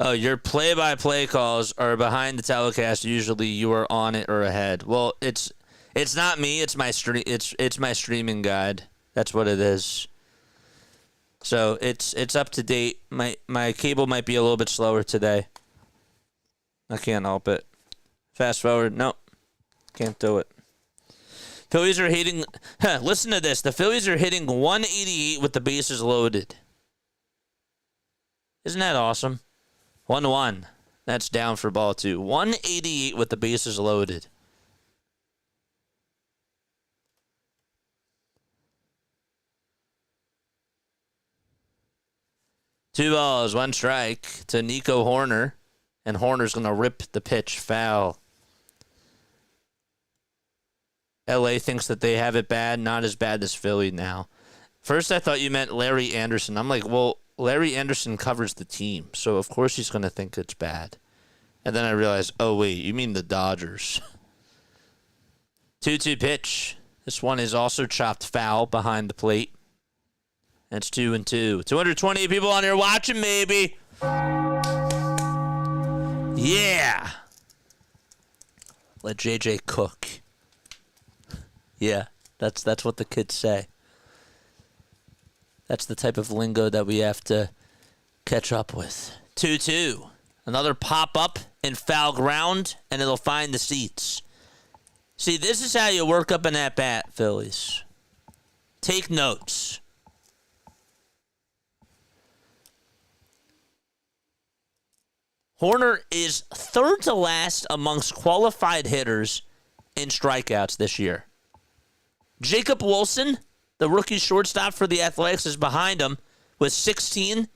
Oh, your play-by-play calls are behind the telecast. Usually, you are on it or ahead. Well, it's not me. It's my It's my streaming guide. That's what it is. So it's up to date. My cable might be a little bit slower today. I can't help it. Fast forward. Nope. Can't do it. Phillies are hitting. Listen to this. The Phillies are hitting 188 with the bases loaded. Isn't that awesome? 1-1. That's down for ball 2. 188 with the bases loaded. Two balls, 1 strike to Nico Hoerner. And Horner's going to rip the pitch foul. LA thinks that they have it bad. Not as bad as Philly now. First, I thought you meant Larry Anderson. I'm like, well, Larry Anderson covers the team, so of course he's going to think it's bad. And then I realized, oh, wait, you mean the Dodgers. 2-2 pitch. This one is also chopped foul behind the plate. That's 2-2. 220 people on here watching, maybe. Yeah. Let JJ cook. Yeah, that's what the kids say. That's the type of lingo that we have to catch up with. 2-2. Another pop-up in foul ground, and it'll find the seats. See, this is how you work up an at-bat, Phillies. Take notes. Hoerner is third to last amongst qualified hitters in strikeouts this year. Jacob Wilson, the rookie shortstop for the Athletics, is behind him with 16.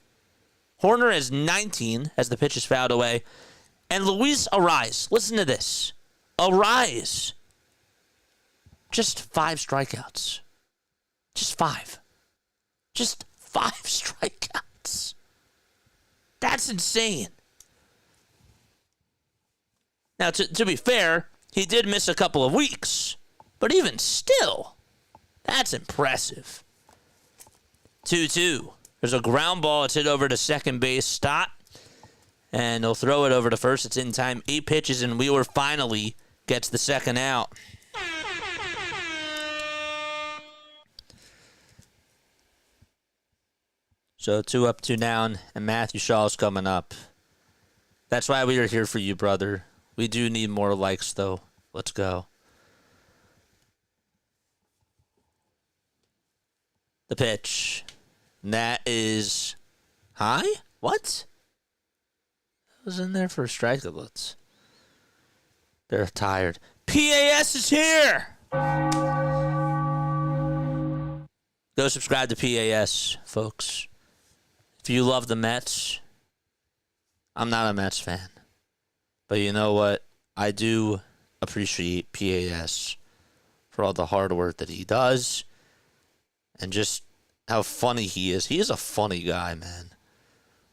Hoerner has 19 as the pitch is fouled away. And Luis Arraez, listen to this. Arraez, just 5 strikeouts. Just 5. Just 5 strikeouts. That's insane. Now, to be fair, he did miss a couple of weeks. But even still, that's impressive. 2-2. There's a ground ball. It's hit over to second base. Stott. And they'll throw it over to first. It's in time. 8 pitches, and Wheeler finally gets the second out. So 2 up, 2 down, and Matthew Shaw's coming up. That's why we are here for you, brother. We do need more likes, though. Let's go. The pitch. And that is high? What? I was in there for a strike. Let's. They're tired. PAS is here! Go subscribe to PAS, folks. If you love the Mets, I'm not a Mets fan. But you know what? I do appreciate PAS for all the hard work that he does and just how funny he is. He is a funny guy, man.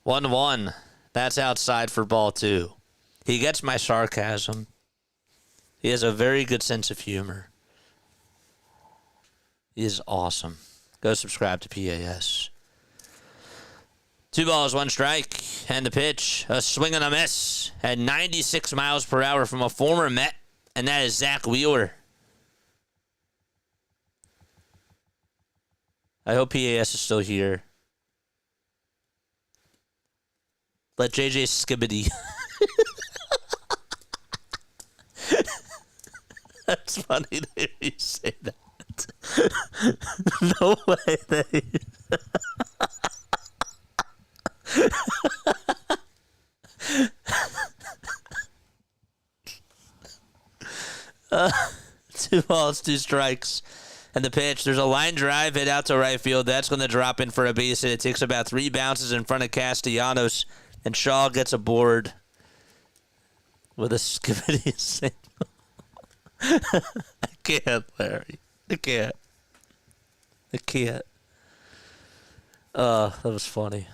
1-1. That's outside for ball 2. He gets my sarcasm. He has a very good sense of humor. He is awesome. Go subscribe to PAS. 2 balls, 1 strike, and the pitch, a swing and a miss at 96 miles per hour from a former Met, and that is Zack Wheeler. I hope PAS is still here. Let JJ Skibbity. That's funny to hear you say that. No way they... 2 balls, 2 strikes. And the pitch, there's a line drive hit out to right field. That's going to drop in for a base hit. It takes about 3 bounces in front of Castellanos. And Shaw gets aboard with a Skibbity single. I can't, Larry. I can't. That was funny.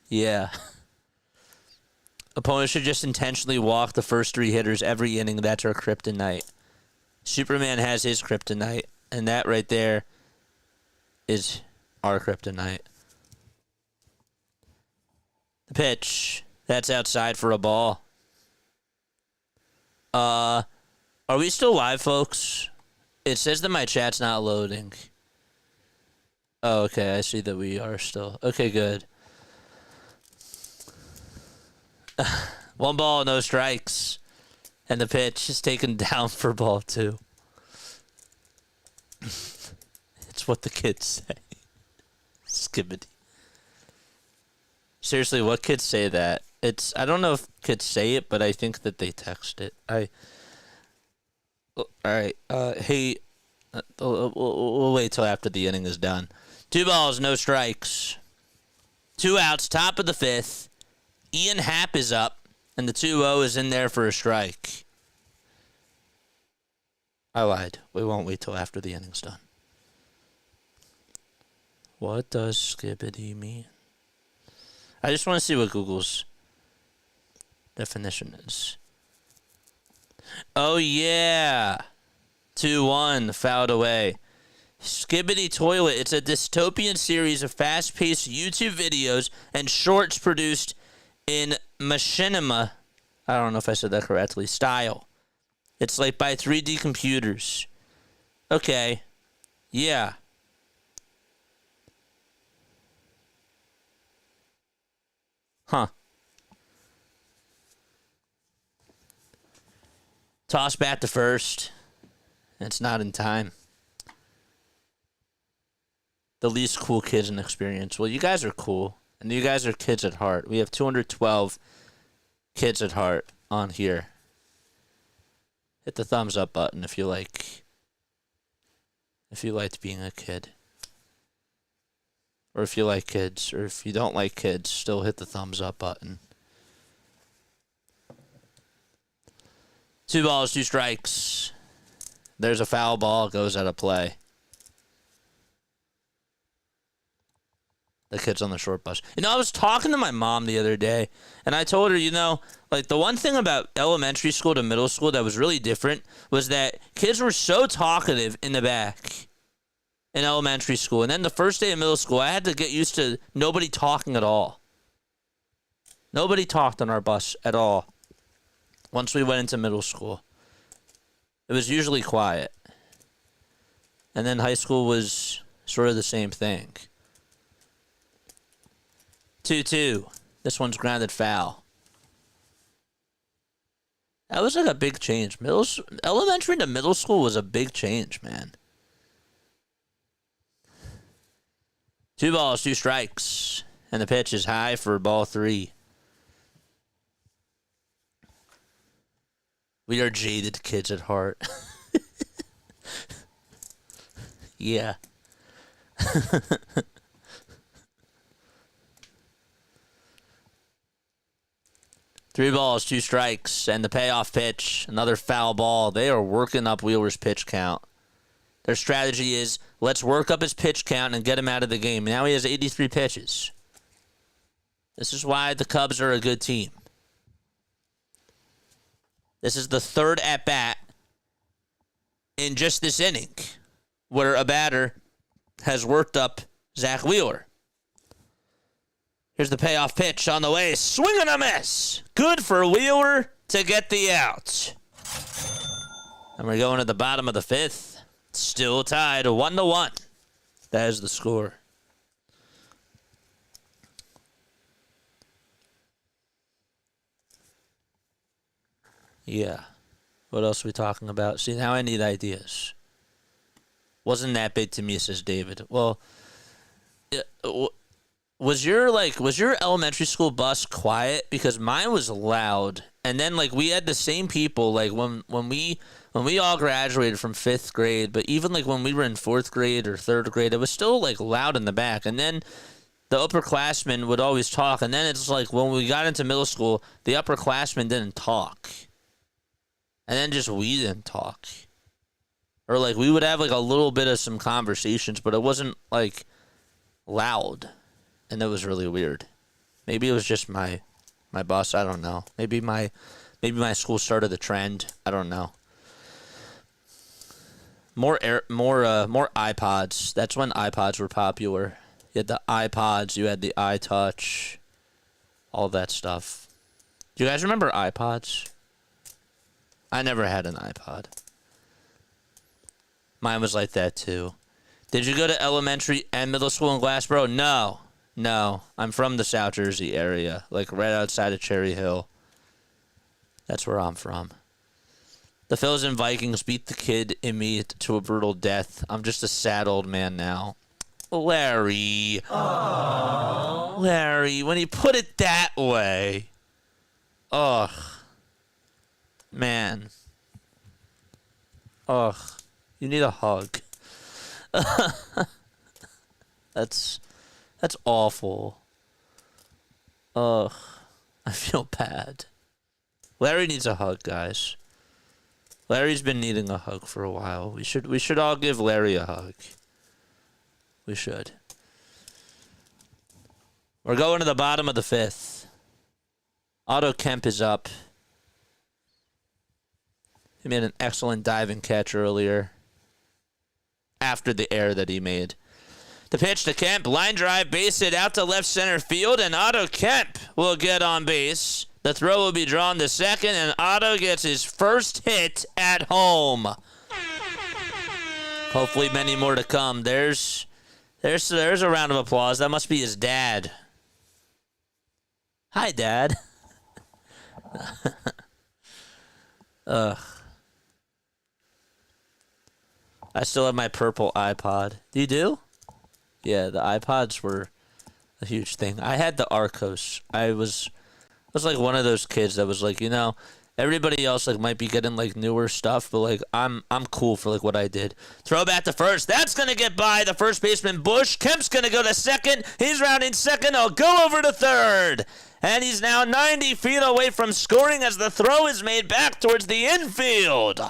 Yeah. Opponents should just intentionally walk the first 3 hitters every inning. That's our kryptonite. Superman has his kryptonite, and that right there is our kryptonite. The pitch. That's outside for a ball. Are we still live, folks? It says that my chat's not loading. Oh, okay. I see that we are still. Okay, good. 1 ball, no strikes. And the pitch is taken down for ball 2. It's what the kids say. Skibbity. Seriously, what kids say that? I don't know if kids say it, but I think that they text it. Alright. Hey, we'll wait till after the inning is done. 2 balls, no strikes. 2 outs, top of the 5th. Ian Happ is up, and the 2-0 is in there for a strike. I lied. We won't wait till after the inning's done. What does Skibbity mean? I just want to see what Google's definition is. Oh, yeah. 2-1, fouled away. Skibbity Toilet. It's a dystopian series of fast-paced YouTube videos and shorts produced in machinima, I don't know if I said that correctly, style. It's like by 3D computers. Okay. Yeah. Huh. Toss bat to first. It's not in time. The least cool kids in experience. Well, you guys are cool. And you guys are kids at heart. We have 212 kids at heart on here. Hit the thumbs up button if you liked being a kid. Or if you like kids. Or if you don't like kids, still hit the thumbs up button. 2 balls, 2 strikes. There's a foul ball. Goes out of play. The kid's on the short bus. I was talking to my mom the other day, and I told her, like the one thing about elementary school to middle school that was really different was that kids were so talkative in the back in elementary school. And then the first day of middle school, I had to get used to nobody talking at all. Nobody talked on our bus at all once we went into middle school. It was usually quiet. And then high school was sort of the same thing. 2-2. This one's grounded foul. That was like a big change. Elementary to middle school was a big change, man. 2 balls, 2 strikes. And the pitch is high for ball 3. We are jaded kids at heart. Yeah. 3 balls, 2 strikes, and the payoff pitch, another foul ball. They are working up Wheeler's pitch count. Their strategy is, let's work up his pitch count and get him out of the game. Now he has 83 pitches. This is why the Cubs are a good team. This is the 3rd at-bat in just this inning where a batter has worked up Zack Wheeler. Here's the payoff pitch on the way. Swing and a miss. Good for Wheeler to get the out. And we're going to the bottom of the 5th. Still tied 1-1. That is the score. Yeah. What else are we talking about? See, now I need ideas. Wasn't that big to me, says David. Well, was your elementary school bus quiet? Because mine was loud. And then we had the same people when we all graduated from 5th grade, but even when we were in 4th grade or 3rd grade, it was still loud in the back. And then the upperclassmen would always talk, and then it's when we got into middle school, the upperclassmen didn't talk. And then just we didn't talk. Or we would have a little bit of some conversations, but it wasn't loud. And that was really weird. Maybe it was just my bus. I don't know. Maybe my school started the trend. I don't know. More iPods. That's when iPods were popular. You had the iPods. You had the iTouch. All that stuff. Do you guys remember iPods? I never had an iPod. Mine was like that too. Did you go to elementary and middle school in Glassboro? No, I'm from the South Jersey area, right outside of Cherry Hill. That's where I'm from. The Phillies and Vikings beat the kid in me to a brutal death. I'm just a sad old man now. Larry. Aww. Larry, when you put it that way. Ugh. Man. Ugh. You need a hug. That's awful. Ugh. I feel bad. Larry needs a hug, guys. Larry's been needing a hug for a while. We should all give Larry a hug. We should. We're going to the bottom of the 5th. Otto Kemp is up. He made an excellent diving catch earlier. After the error that he made. The pitch to Kemp, line drive, base hit out to left center field, and Otto Kemp will get on base. The throw will be drawn to second, and Otto gets his first hit at home. Hopefully many more to come. There's a round of applause. That must be his dad. Hi, Dad. Ugh. I still have my purple iPod. Do you do? Yeah, the iPods were a huge thing. I had the Arcos. I was like one of those kids that was like, everybody else like might be getting like newer stuff, but like I'm cool for like what I did. Throw back to first. That's gonna get by the first baseman Bush. Kemp's gonna go to second. He's rounding second. I'll go over to third. And he's now 90 feet away from scoring as the throw is made back towards the infield.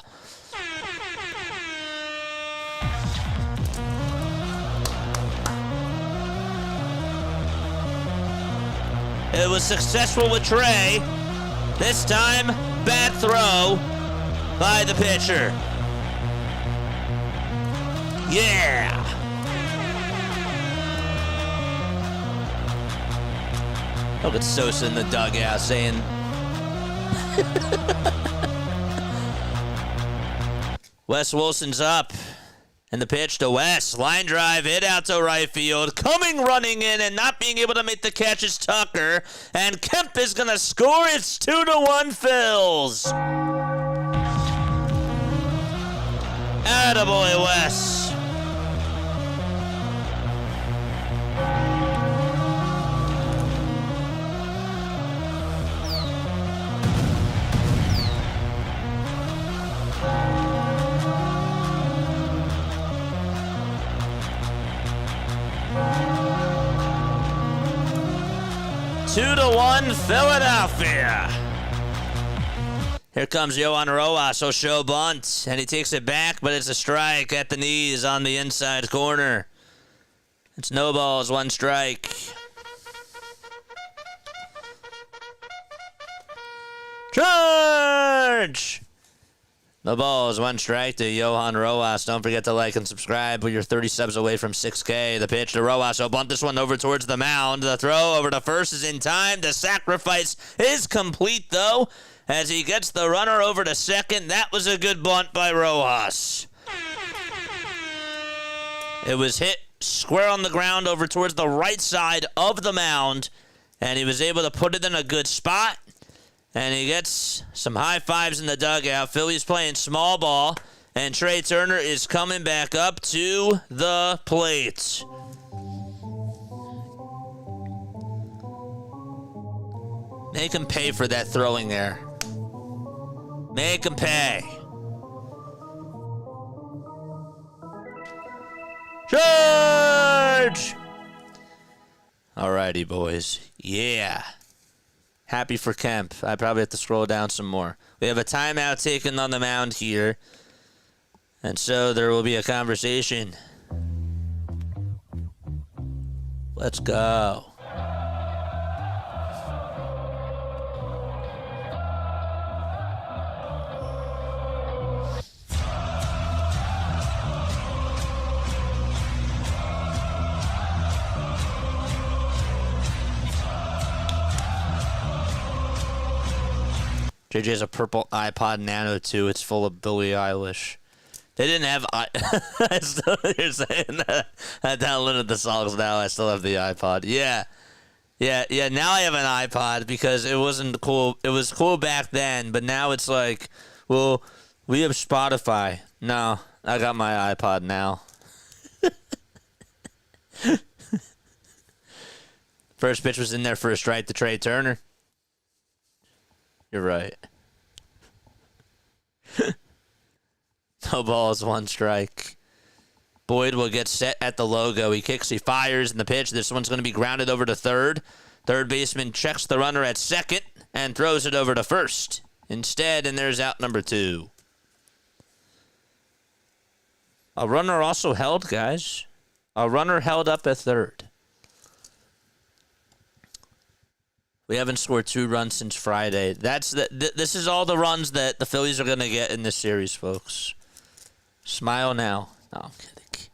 It was successful with Trey. This time, bad throw by the pitcher. Yeah. Look at Sosa in the dugout saying... Wes Wilson's up. And the pitch to Wes. Line drive, hit out to right field. Coming running in and not being able to make the catch is Tucker. And Kemp is going to score. It's 2-1 Phils. Attaboy, Wes. Two to 1 Philadelphia. Here comes Johan Rojas. He'll show bunt, and he takes it back, but it's a strike at the knees on the inside corner. It's no balls, 1 strike. Charge! No balls, 1 strike to Johan Rojas. Don't forget to like and subscribe. We're 30 subs away from 6K. The pitch to Rojas. He'll bunt this one over towards the mound. The throw over to first is in time. The sacrifice is complete, though, as he gets the runner over to second. That was a good bunt by Rojas. It was hit square on the ground over towards the right side of the mound, and he was able to put it in a good spot. And he gets some high fives in the dugout. Phillies playing small ball. And Trey Turner is coming back up to the plate. Make him pay for that throwing there. Make him pay. Charge! Alrighty, boys. Yeah. Happy for Kemp. I probably have to scroll down some more. We have a timeout taken on the mound here. And so there will be a conversation. Let's go. JJ has a purple iPod Nano too. It's full of Billie Eilish. They didn't have you're saying that I downloaded the songs now. I still have the iPod. Yeah. Now I have an iPod because it wasn't cool. It was cool back then, but now it's like, well, we have Spotify. No, I got my iPod now. First pitch was in there for a strike to Trey Turner. You're right. No balls, 1 strike. Boyd will get set at the logo. He kicks, he fires in the pitch. This one's going to be grounded over to third. Third baseman checks the runner at second and throws it over to first instead, and there's out number 2. A runner also held, guys. A runner held up at third. We haven't scored 2 runs since Friday. This is all the runs that the Phillies are going to get in this series, folks. Smile now. No, I'm kidding.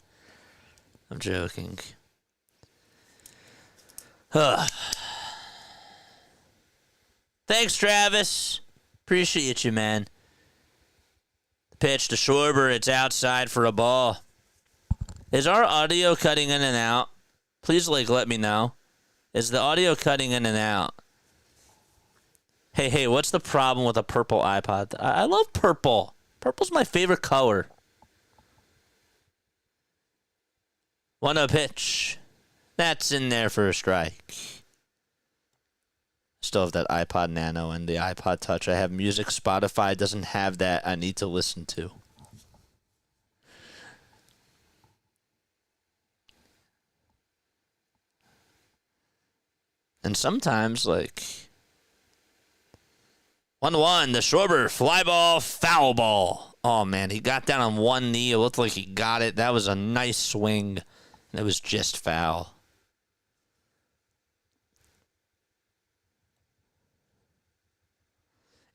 I'm joking. Thanks, Travis. Appreciate you, man. Pitch to Schwarber. It's outside for a ball. Is our audio cutting in and out? Please, let me know. Is the audio cutting in and out? Hey, what's the problem with a purple iPod? I love purple. Purple's my favorite color. 1-0 pitch. That's in there for a strike. Still have that iPod Nano and the iPod Touch. I have music. Spotify doesn't have that. I need to listen to. And sometimes, like, 1-1, the Schwarber, fly ball, foul ball. Oh, man, he got down on one knee. It looked like he got it. That was a nice swing, and it was just foul.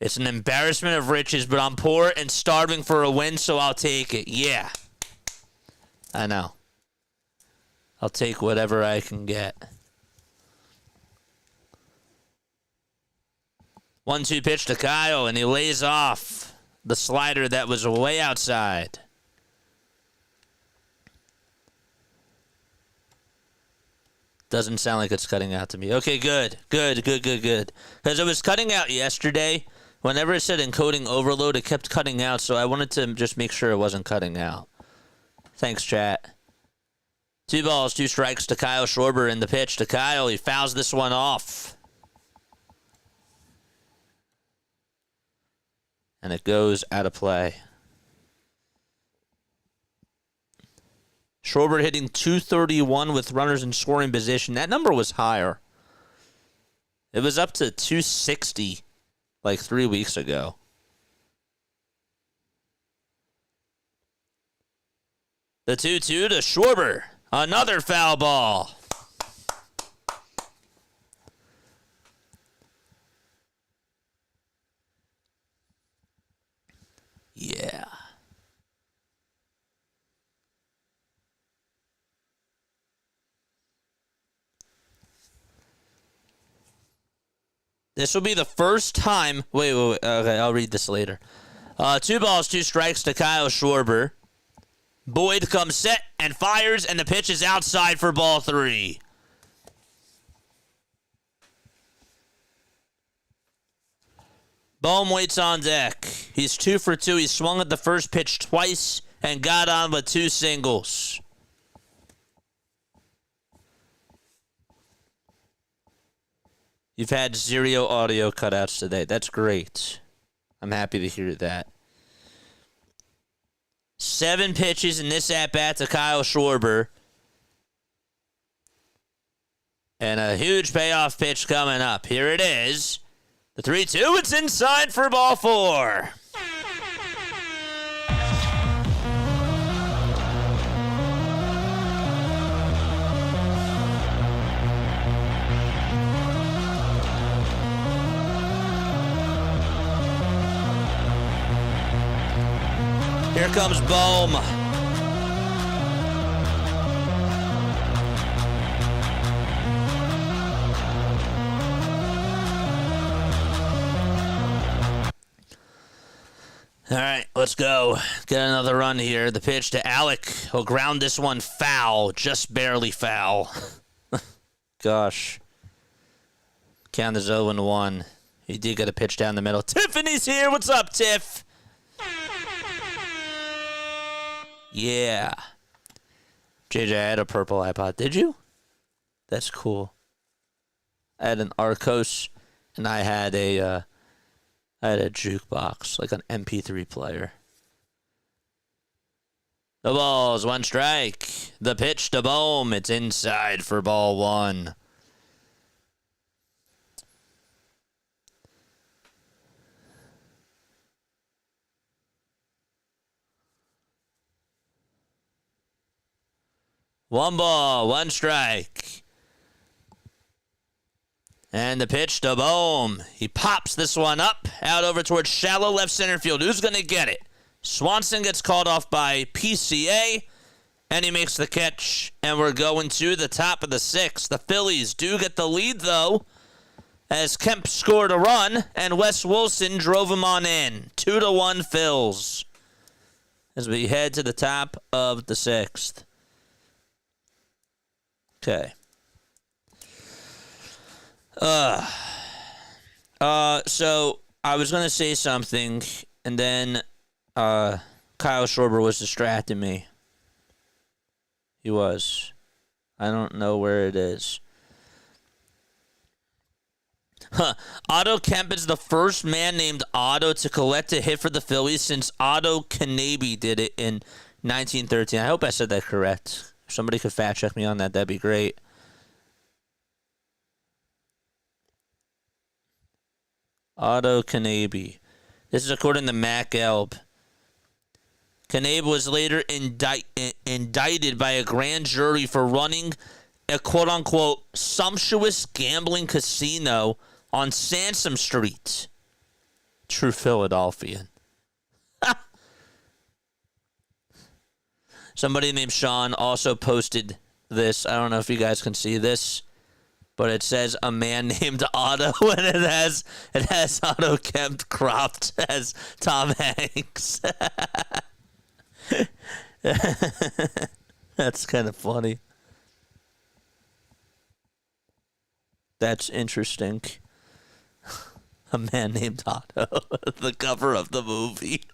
It's an embarrassment of riches, but I'm poor and starving for a win, so I'll take it. Yeah. I know. I'll take whatever I can get. 1-2 pitch to Kyle, and he lays off the slider that was way outside. Doesn't sound like it's cutting out to me. Okay, good. Good. Because it was cutting out yesterday. Whenever it said encoding overload, it kept cutting out, so I wanted to just make sure it wasn't cutting out. Thanks, chat. 2 balls, 2 strikes to Kyle Schwarber in the pitch to Kyle. He fouls this one off. And it goes out of play. Schwarber hitting .231 with runners in scoring position. That number was higher. It was up to .260 like 3 weeks ago. The 2-2 to Schwarber. Another foul ball. Yeah. This will be the first time. Wait. Okay, I'll read this later. 2 balls, 2 strikes to Kyle Schwarber. Boyd comes set and fires, and the pitch is outside for ball 3. Bohm waits on deck. He's 2 for 2. He swung at the first pitch twice and got on with 2 singles. You've had 0 audio cutouts today. That's great. I'm happy to hear that. 7 pitches in this at-bat to Kyle Schwarber. And a huge payoff pitch coming up. Here it is. The 3-2, it's inside for ball 4. Here comes Bohm. All right, let's go. Get another run here. The pitch to Alec. He'll ground this one foul. Just barely foul. Gosh. Count is 0-1. He did get a pitch down the middle. Tiffany's here. What's up, Tiff? Yeah. JJ, I had a purple iPod. Did you? That's cool. I had an Arcos, and I had a jukebox, like an MP3 player. The ball's 1 strike. The pitch to Bohm. It's inside for ball 1. One ball, 1 strike. And the pitch to Bohm. He pops this one up, out over towards shallow left center field. Who's going to get it? Swanson gets called off by PCA, and he makes the catch. And we're going to the top of the 6th. The Phillies do get the lead, though, as Kemp scored a run, and Wes Wilson drove him on in. 2-1 Phils, as we head to the top of the 6th. Okay. So I was gonna say something, and then Kyle Schwarber was distracting me. He was. I don't know where it is. Huh. Otto Kemp is the first man named Otto to collect a hit for the Phillies since Otto Kanabe did it in 1913. I hope I said that correct. If somebody could fact check me on that, that'd be great. Otto Kanabe. This is according to Mac Elb. Kanabe was later indicted by a grand jury for running a quote-unquote sumptuous gambling casino on Sansom Street. True Philadelphian. Somebody named Sean also posted this. I don't know if you guys can see this, but it says a man named Otto, and it has Otto Kemp cropped as Tom Hanks. That's kind of funny. That's interesting. A man named Otto, the cover of the movie.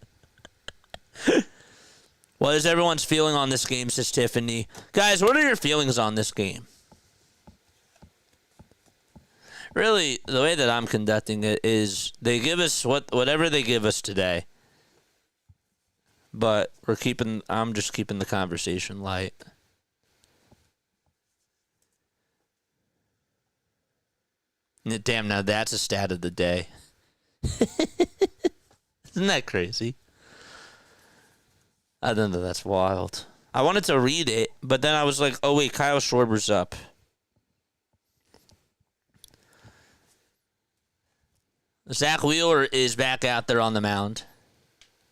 What is everyone's feeling on this game, says Tiffany. Guys, what are your feelings on this game? Really, the way that I'm conducting it is they give us whatever they give us today. But I'm just keeping the conversation light. Damn, now that's a stat of the day. Isn't that crazy? I don't know, that's wild. I wanted to read it, but then I was like, oh wait, Kyle Schwarber's up. Zack Wheeler is back out there on the mound.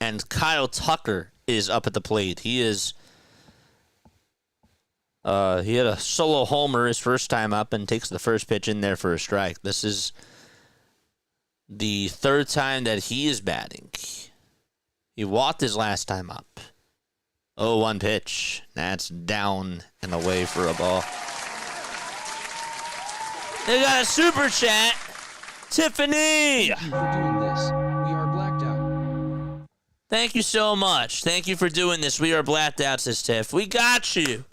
And Kyle Tucker is up at the plate. He had a solo homer his first time up and takes the first pitch in there for a strike. This is the third time that he is batting. He walked his last time up. 0-1 pitch. That's down and away for a ball. They got a super chat. Tiffany! Thank you for doing this. We are blacked out. Thank you so much. Thank you for doing this. We are blacked out, says Tiff. We got you.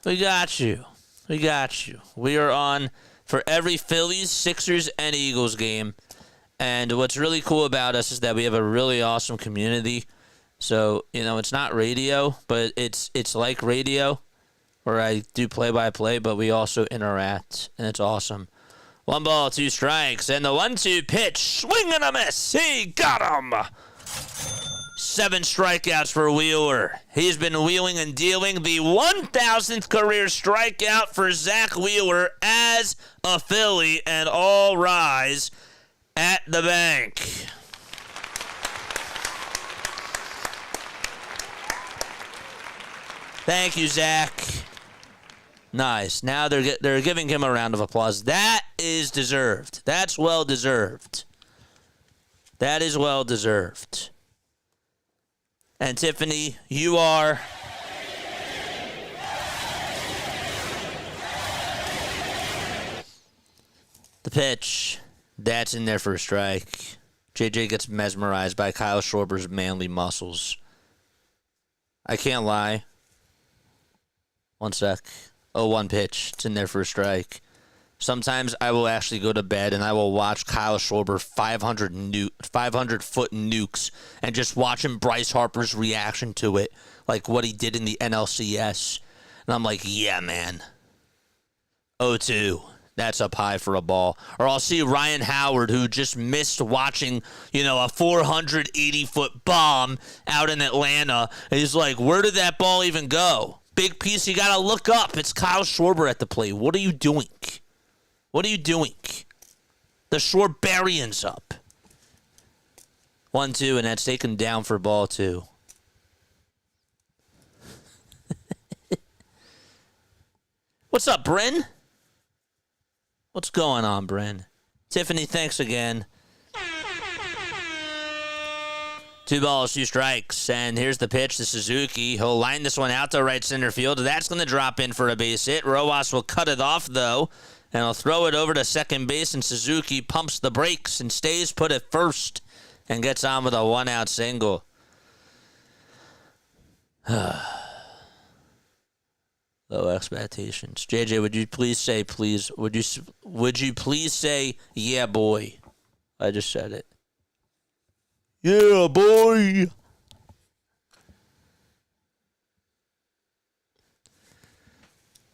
We got you. We got you. We are on for every Phillies, Sixers, and Eagles game. And what's really cool about us is that we have a really awesome community. So, it's not radio, but it's like radio where I do play-by-play, but we also interact, and it's awesome. 1 ball, 2 strikes, and the 1-2 pitch. Swing and a miss. He got him. 7 strikeouts for Wheeler. He's been wheeling and dealing. The 1,000th career strikeout for Zack Wheeler as a Philly, and all rise at the bank. Thank you, Zach. Nice. Now they're giving him a round of applause. That is deserved. That's well deserved. That is well deserved. And Tiffany, you are the pitch. That's in there for a strike. JJ gets mesmerized by Kyle Schwarber's manly muscles. I can't lie. 1 sec. 0-1 pitch. It's in there for a strike. Sometimes I will actually go to bed and I will watch Kyle Schwarber 500-foot nukes and just watching Bryce Harper's reaction to it, like what he did in the NLCS. And I'm like, yeah, man. 0-2. That's up high for a ball. Or I'll see Ryan Howard, who just missed watching, a 480-foot bomb out in Atlanta. And he's like, where did that ball even go? Big piece, you got to look up. It's Kyle Schwarber at the plate. What are you doing? What are you doing? The Schwarberian's up. 1-2, and that's taken down for ball 2. What's up, Bryn? What's going on, Bryn? Tiffany, thanks again. 2 balls, 2 strikes, and here's the pitch to Suzuki. He'll line this one out to right center field. That's going to drop in for a base hit. Rojas will cut it off, though, and he'll throw it over to second base, and Suzuki pumps the brakes and stays put at first and gets on with a 1-out single. Low expectations. JJ, would you please say please? Would you please say yeah, boy? I just said it. Yeah, boy.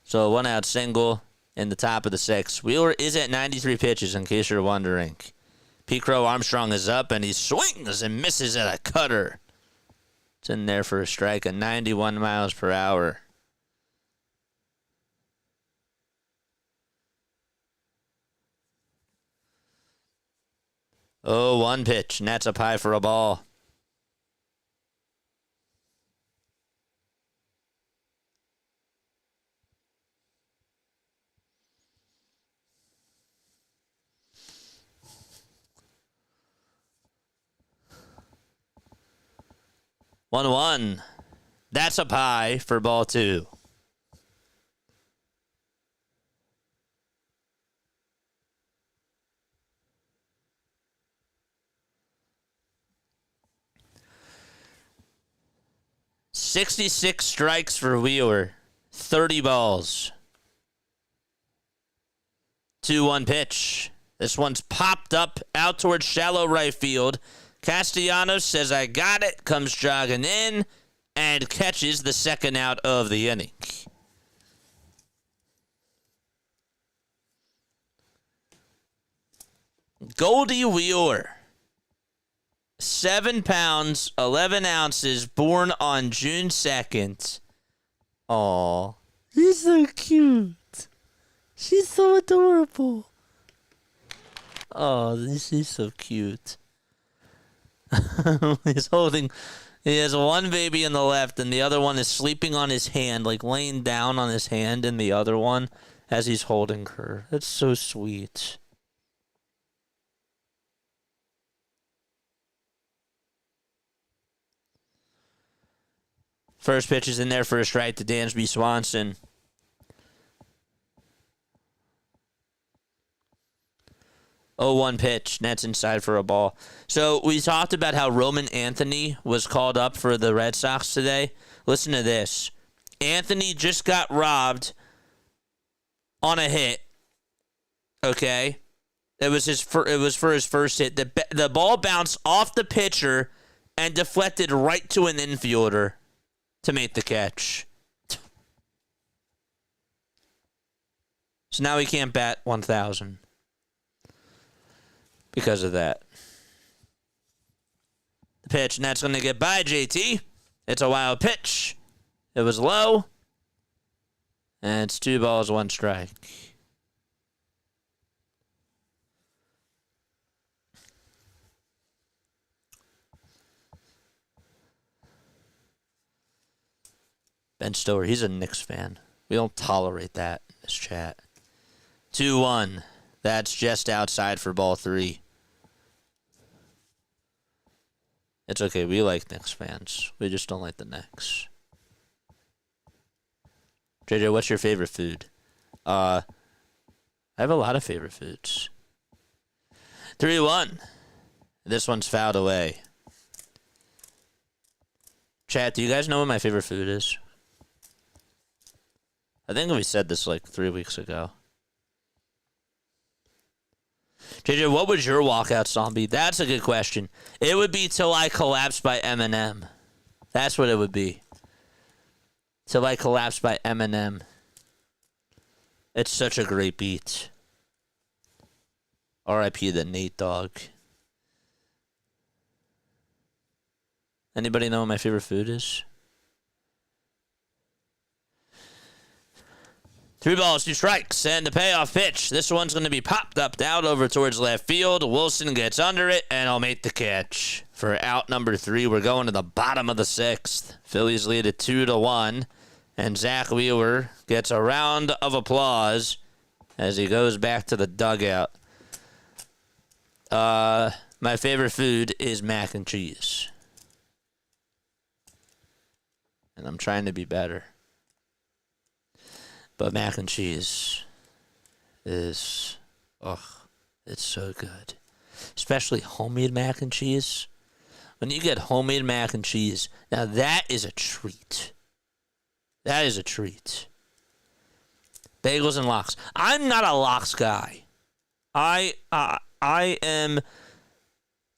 So 1 out single in the top of the 6th. Wheeler is at 93 pitches, in case you're wondering. P. Crow Armstrong is up, and he swings and misses at a cutter. It's in there for a strike at 91 miles per hour. Oh, 1 pitch, and that's up high for a ball. One. That's up high for ball 2. "66 strikes for Wheeler. 30 balls. 2-1 pitch. This one's popped up out towards shallow right field. Castellanos says, I got it, comes jogging in, and catches the 2nd out of the inning. Goldie Wheeler, 7 pounds, 11 ounces, born on June 2nd. Aw, he's so cute. She's so adorable. Oh, this is so cute. He has 1 baby in the left, and the other one is sleeping on his hand, like laying down on his hand in the other one as he's holding her. That's so sweet. First pitch is in there for a strike to Dansby Swanson. 0-1 pitch. That's inside for a ball. So we talked about how Roman Anthony was called up for the Red Sox today. Listen to this. Anthony just got robbed on a hit. Okay? It was for his first hit. The ball bounced off the pitcher and deflected right to an infielder to make the catch. So now he can't bat 1,000 because of that. The pitch, and that's going to get by JT. It's a wild pitch. It was low. And it's 2 balls, 1 strike. Ben Stower, he's a Knicks fan. We don't tolerate that in this chat. 2-1. That's just outside for ball 3. It's okay. We like Knicks fans. We just don't like the Knicks. JJ, what's your favorite food? I have a lot of favorite foods. 3-1. This one's fouled away. Chat, do you guys know what my favorite food is? I think we said this like 3 weeks ago. JJ, what would your walkout song be? That's a good question. It would be Till I Collapse by Eminem. That's what it would be. Till I Collapse by Eminem. It's such a great beat. R.I.P. the Nate Dogg. Anybody know what my favorite food is? 3 balls, 2 strikes, and the payoff pitch. This one's going to be popped up down over towards left field. Wilson gets under it, and I'll make the catch. For out number 3, we're going to the bottom of the 6th. Phillies lead at 2-1, and Zack Wheeler gets a round of applause as he goes back to the dugout. My favorite food is mac and cheese. And I'm trying to be better. But mac and cheese is, it's so good. Especially homemade mac and cheese. When you get homemade mac and cheese, now that is a treat. That is a treat. Bagels and lox. I'm not a lox guy. I am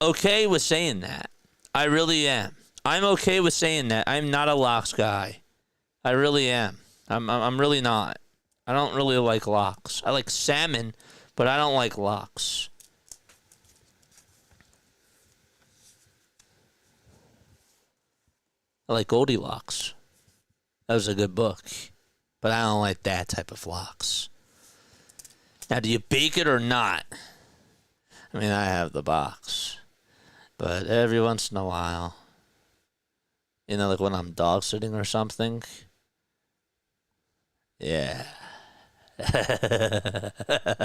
okay with saying that. I really am. I'm okay with saying that. I'm not a lox guy. I really am. I'm really not. I don't really like lox. I like salmon, but I don't like lox. I like Goldilocks. That was a good book. But I don't like that type of lox. Now, do you bake it or not? I mean, I have the box. But every once in a while, you know, like when I'm dog sitting or something. Yeah. That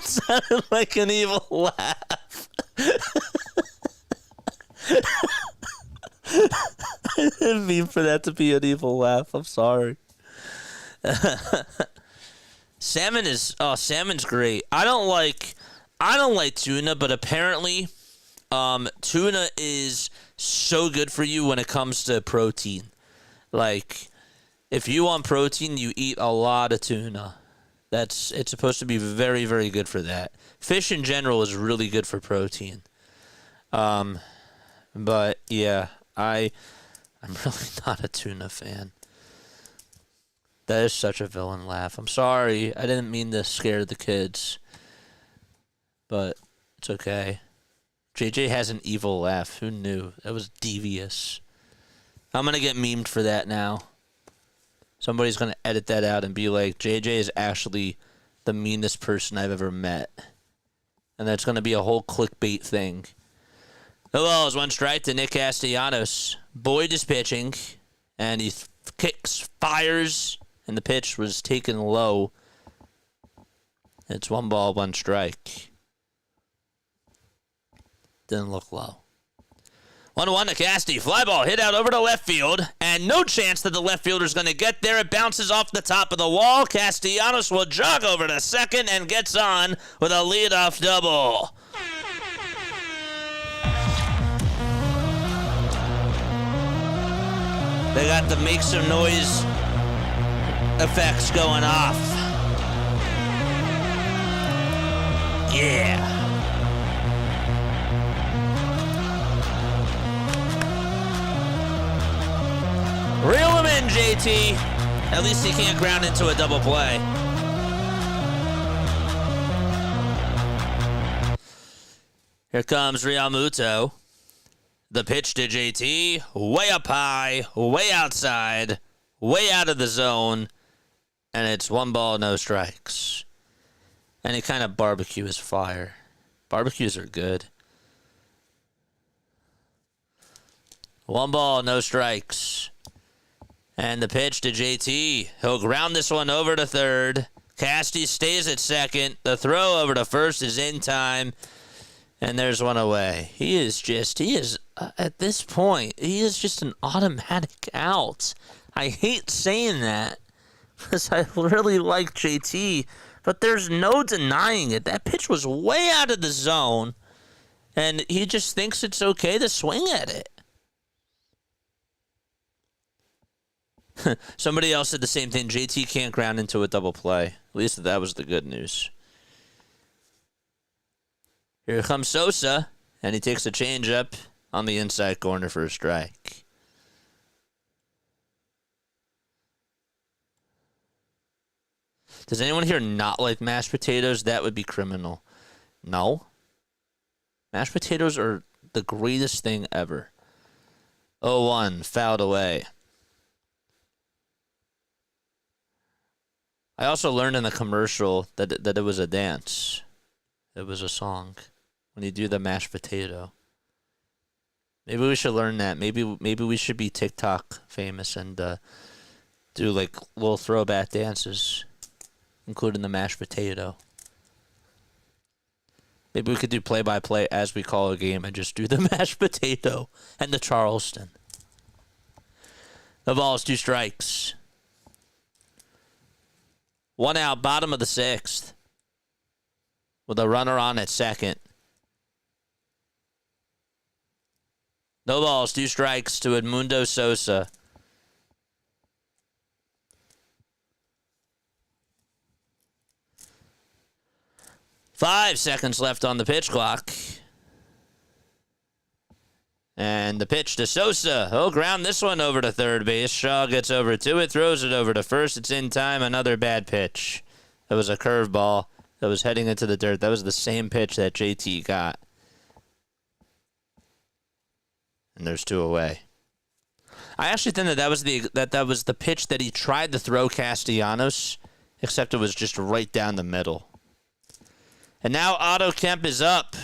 sounded like an evil laugh. I didn't mean for that to be an evil laugh. I'm sorry. Salmon's great. I don't like tuna, but apparently tuna is so good for you when it comes to protein. Like, if you want protein, you eat a lot of tuna. It's supposed to be very, very good for that. Fish in general is really good for protein. But yeah, I'm really not a tuna fan. That is such a villain laugh. I'm sorry. I didn't mean to scare the kids. But it's okay. JJ has an evil laugh. Who knew? That was devious. I'm going to get memed for that now. Somebody's going to edit that out and be like, JJ is actually the meanest person I've ever met. And that's going to be a whole clickbait thing. Hello, is one strike to Nick Castellanos. Boyd is pitching, and he kicks, fires, and the pitch was taken low. It's 1 ball, 1 strike. Didn't look low. 1-1 to Casty. Fly ball hit out over to left field, and no chance that the left fielder's going to get there. It bounces off the top of the wall. Castellanos will jog over to second and gets on with a leadoff double. They got the make some noise effects going off. Yeah. Reel him in, JT. At least he can't ground into a double play. Here comes Real Muto. The pitch to JT. Way up high, way outside, way out of the zone. And it's 1 ball, no strikes. Any kind of barbecue is fire. Barbecues are good. 1 ball, no strikes. And the pitch to JT. He'll ground this one over to third. Casty stays at second. The throw over to first is in time. And there's one away. At this point, he is just an automatic out. I hate saying that because I really like JT, but there's no denying it. That pitch was way out of the zone, and he just thinks it's okay to swing at it. Somebody else said the same thing. JT can't ground into a double play. At least that was the good news. Here comes Sosa, and he takes a changeup on the inside corner for a strike. Does anyone here not like mashed potatoes? That would be criminal. No. Mashed potatoes are the greatest thing ever. 0-1, fouled away. I also learned in the commercial that it was a dance. It was a song. When you do the mashed potato. Maybe we should learn that. Maybe we should be TikTok famous and do like little throwback dances, including the mashed potato. Maybe we could do play-by-play as we call a game and just do the mashed potato and the Charleston. The ball is 2 strikes. 1 out, bottom of the 6th. With a runner on at second. No balls, 2 strikes to Edmundo Sosa. 5 seconds left on the pitch clock. And the pitch to Sosa. He'll ground this one over to third base. Shaw gets over to it, throws it over to first. It's in time. Another bad pitch. It was a curveball that was heading into the dirt. That was the same pitch that JT got. And there's 2 away. I actually think that was the pitch that he tried to throw Castellanos, except it was just right down the middle. And now Otto Kemp is up.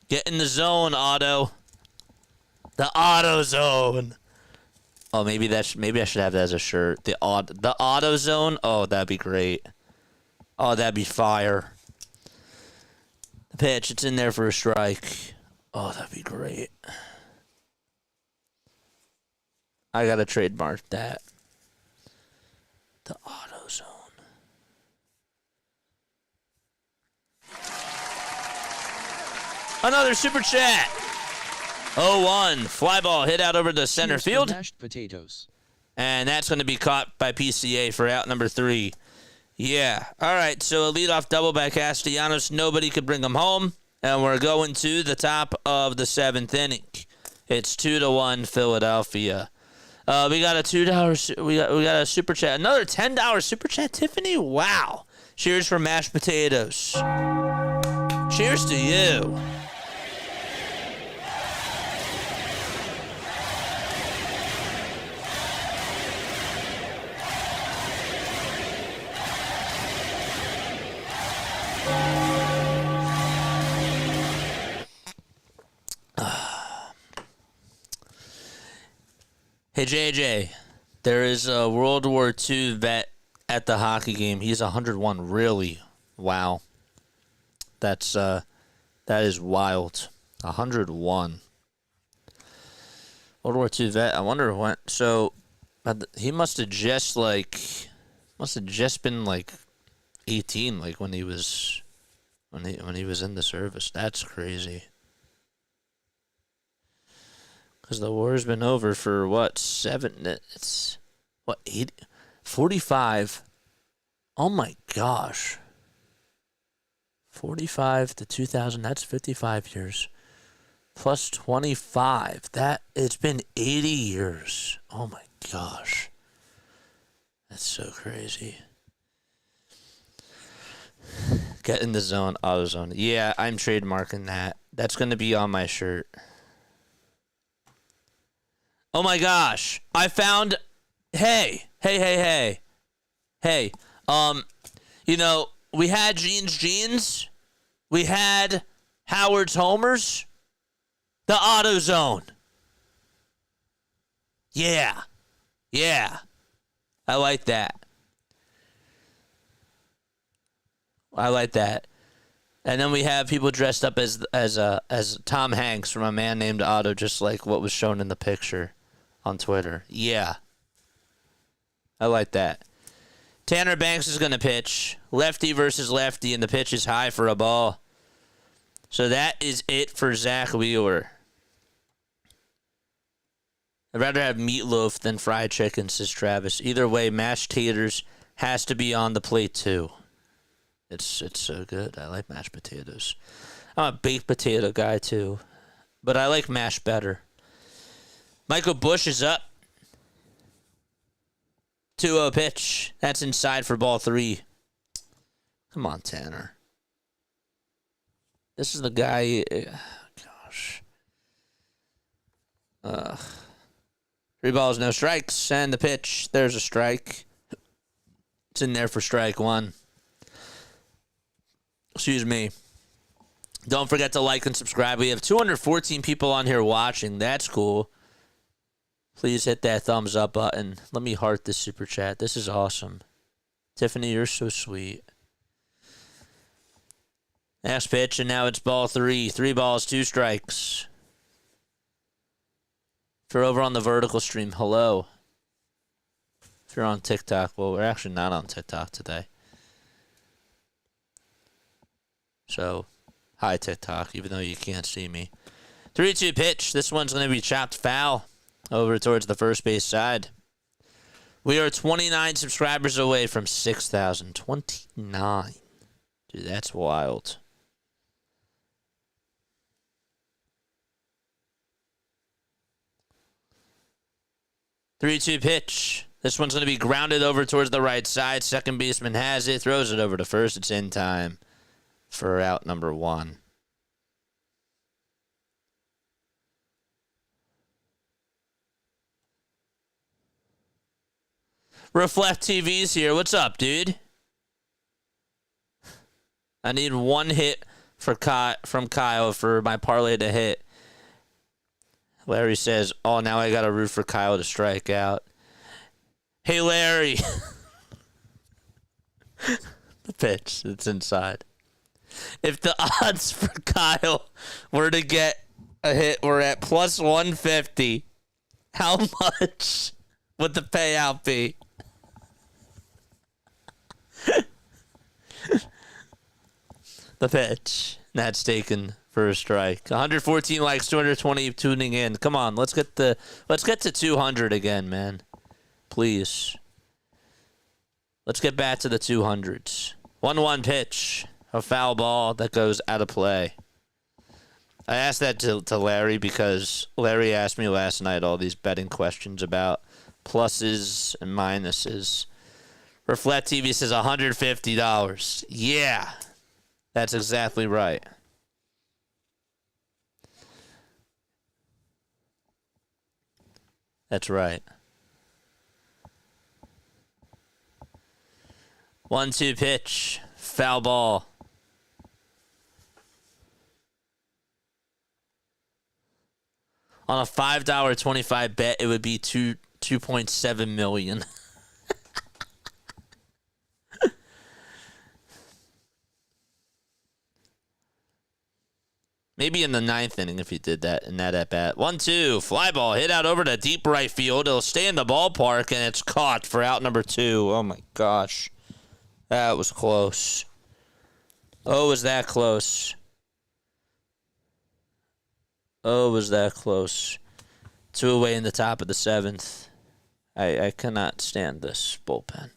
Get in the zone, Otto. The Otto zone. Oh, maybe I should have that as a shirt. The Otto zone. Oh, that'd be great. Oh, that'd be fire. The pitch, it's in there for a strike. Oh, that'd be great. I gotta trademark that. The Otto zone. Another super chat. 0-1. Fly ball hit out over the center Here's field. mashed potatoes. And that's going to be caught by PCA for out number 3. Yeah. All right. So a leadoff double by Castellanos. Nobody could bring him home. And we're going to the top of the 7th inning. It's 2-1 Philadelphia. We got a $2. We got a super chat. Another $10 super chat, Tiffany. Wow. Cheers for mashed potatoes. Cheers to you. Hey, JJ, there is a World War II vet at the hockey game. He's 101. Really? Wow. That is wild. 101. World War II vet. I wonder when. So he must have just been like 18, like when he was in the service. That's crazy. Because the war's been over for what, 45. Oh my gosh. 45 to 2000, that's 55 years. Plus 25, it's been 80 years. Oh my gosh. That's so crazy. Get in the zone, auto zone. Yeah, I'm trademarking that. That's going to be on my shirt. Oh my gosh. I found Hey. You know, we had Gene's Jeans. We had Howard's Homers. The AutoZone. Yeah. I like that. And then we have people dressed up as Tom Hanks from A Man Named Otto, just like what was shown in the picture on Twitter. Yeah. I like that. Tanner Banks is going to pitch. Lefty versus lefty, and the pitch is high for a ball. So that is it for Zack Wheeler. I'd rather have meatloaf than fried chicken, says Travis. Either way, mashed taters has to be on the plate, too. It's so good. I like mashed potatoes. I'm a baked potato guy, too. But I like mashed better. Michael Bush is up. 2-0 pitch. That's inside for ball 3. Come on, Tanner. This is the guy. Gosh. 3 balls, no strikes. And the pitch. There's a strike. It's in there for strike 1. Excuse me. Don't forget to like and subscribe. We have 214 people on here watching. That's cool. Please hit that thumbs up button. Let me heart this super chat. This is awesome. Tiffany, you're so sweet. Next pitch, and now it's ball 3. 3 balls, 2 strikes. If you're over on the vertical stream, hello. If you're on TikTok, well, we're actually not on TikTok today. So, hi TikTok, even though you can't see me. 3-2 pitch. This one's going to be chopped foul over towards the first base side. We are 29 subscribers away from 6,000. 29. Dude, that's wild. Three-two pitch. This one's going to be grounded over towards the right side. Second baseman has it. Throws it over to first. It's in time for out number 1. Reflect TV's here. What's up, dude? I need one hit from Kyle for my parlay to hit. Larry says, oh, now I got to root for Kyle to strike out. Hey, Larry. The pitch. It's inside. If the odds for Kyle were to get a hit were at plus 150, how much would the payout be? The pitch. That's taken for a strike. 114 likes, 220 tuning in. Come on, let's get to 200 again, man. Please. Let's get back to the 200s. 1-1 pitch. A foul ball that goes out of play. I asked that to Larry because Larry asked me last night all these betting questions about pluses and minuses. Reflect TV says $150. Yeah. That's exactly right. That's right. 1-2 pitch. Foul ball. On a $5.25 bet, it would be $2.7 million. Maybe in the 9th inning if he did that in that at bat. 1-2, fly ball hit out over to deep right field. It'll stay in the ballpark and it's caught for out number 2. Oh my gosh, that was close. Oh, was that close? Oh, was that close? 2 away in the top of the 7th. I cannot stand this bullpen.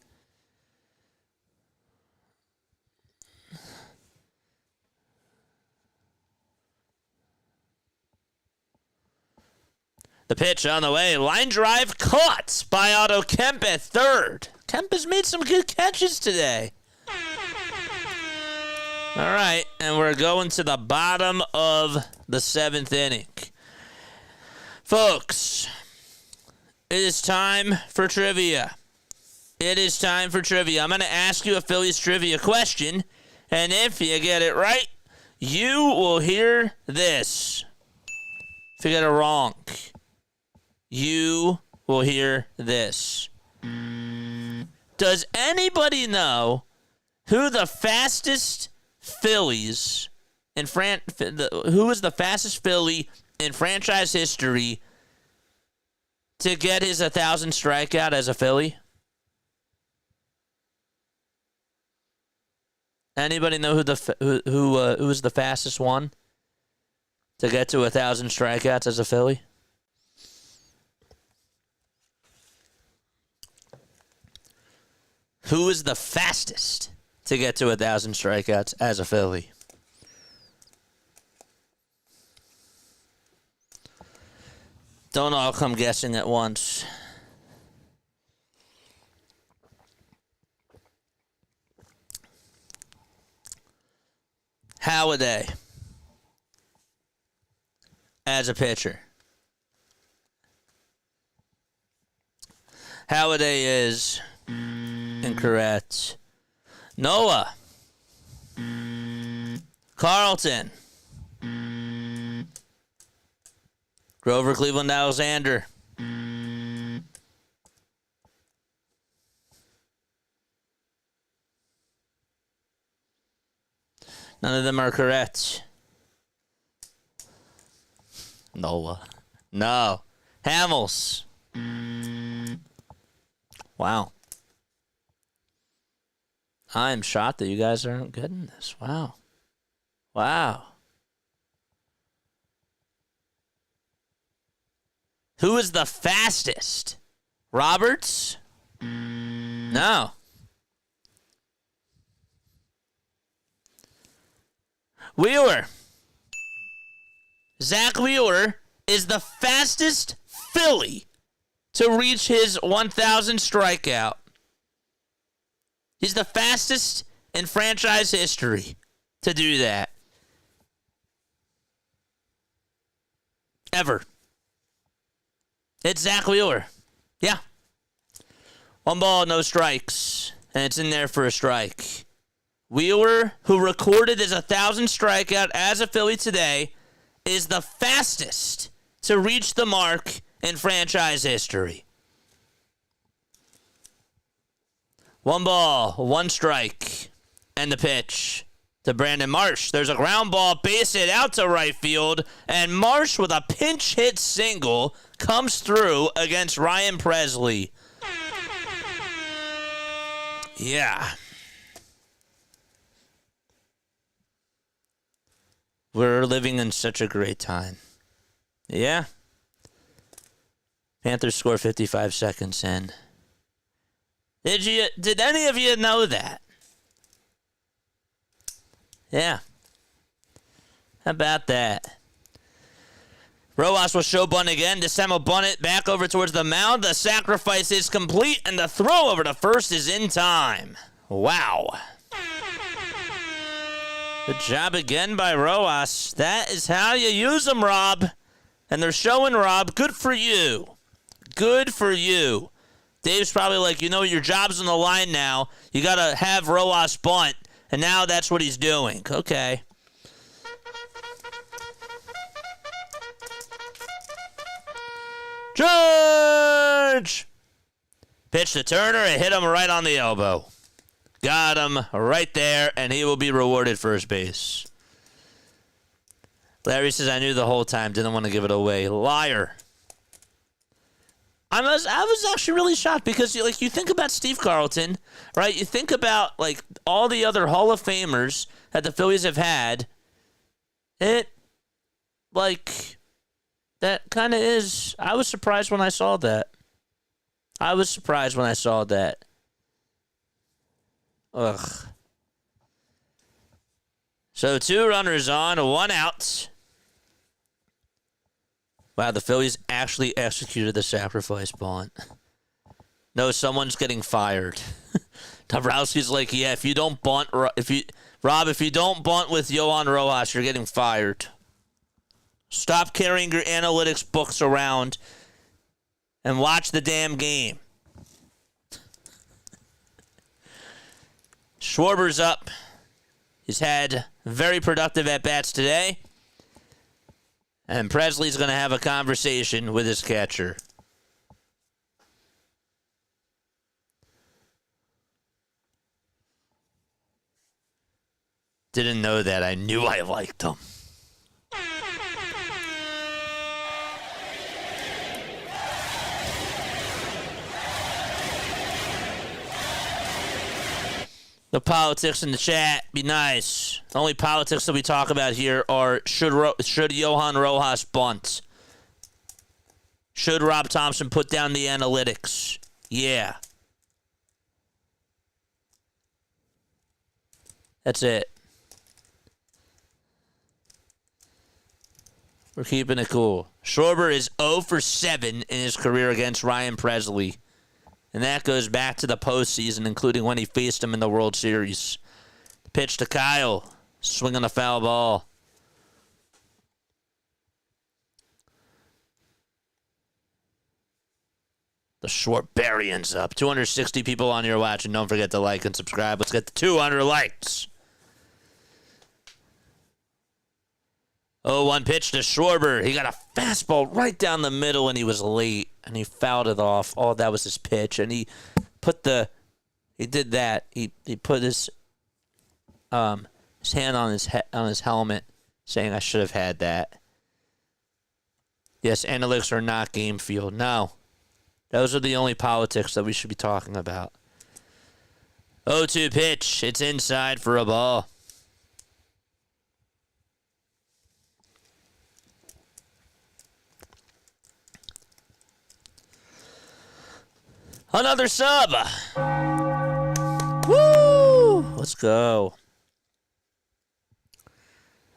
The pitch on the way. Line drive caught by Otto Kemp at third. Kemp has made some good catches today. All right, and we're going to the bottom of the 7th inning. Folks, it is time for trivia. It is time for trivia. I'm going to ask you a Phillies trivia question, and if you get it right, you will hear this. If you get it wrong, you will hear this. Does anybody know who the fastest Phillies in who is the fastest Philly in franchise history to get his 1,000 strikeout as a Philly? Anybody know who was the fastest one to get to 1,000 strikeouts as a Philly? Who is the fastest to get to 1,000 strikeouts as a Philly? Don't all come guessing at once. Halladay as a pitcher. Halladay is incorrect. Noah. Carlton. Grover Cleveland Alexander. None of them are correct. Noah. No. Hamels. Wow. I'm shocked that you guys aren't getting this. Wow. Wow. Who is the fastest? Roberts? No. Wheeler. Zack Wheeler is the fastest Philly to reach his 1,000 strikeout. He's the fastest in franchise history to do that. Ever. It's Zack Wheeler. Yeah. 1 ball, no strikes. And it's in there for a strike. Wheeler, who recorded his 1,000 strikeout as a Philly today, is the fastest to reach the mark in franchise history. 1 ball, 1 strike, and the pitch to Brandon Marsh. There's a ground ball, base hit out to right field, and Marsh with a pinch hit single comes through against Ryan Presley. Yeah. We're living in such a great time. Yeah. Panthers score 55 seconds in. Did any of you know that? Yeah. How about that? Rojas will show bunt again. DeSemo bunt it back over towards the mound. The sacrifice is complete, and the throw over to first is in time. Wow. Good job again by Rojas. That is how you use them, Rob. And they're showing Rob, good for you. Good for you. Dave's probably like, your job's on the line now. You got to have Rojas bunt. And now that's what he's doing. Okay. George! Pitch to Turner and hit him right on the elbow. Got him right there, and he will be rewarded first base. Larry says, I knew the whole time, didn't want to give it away. Liar. I was actually really shocked because, you think about Steve Carlton, right? You think about, all the other Hall of Famers that the Phillies have had. That kind of is. I was surprised when I saw that. Ugh. So 2 runners on, 1 out. Wow, the Phillies actually executed the sacrifice bunt. No, someone's getting fired. Dombrowski's like, yeah, if you don't bunt, if you don't bunt with Johan Rojas, you're getting fired. Stop carrying your analytics books around and watch the damn game. Schwarber's up. He's had very productive at-bats today. And Presley's going to have a conversation with his catcher. Didn't know that. I knew I liked him. The politics in the chat, be nice. The only politics that we talk about here are should Johan Rojas bunt? Should Rob Thompson put down the analytics? Yeah. That's it. We're keeping it cool. Schwarber is 0 for 7 in his career against Ryan Presley. And that goes back to the postseason, including when he faced him in the World Series. Pitch to Kyle. Swing on a foul ball. The Schwarberian's up. 260 people on here watching. Don't forget to like and subscribe. Let's get to 200 likes. 0-1 pitch to Schwarber. He got a fastball right down the middle, and he was late. And he fouled it off. Oh, that was his pitch. And he did that. He put his hand on his helmet, saying, I should have had that. Yes, analytics are not game field. No. Those are the only politics that we should be talking about. 0-2 pitch. It's inside for a ball. Another sub. Woo! Let's go.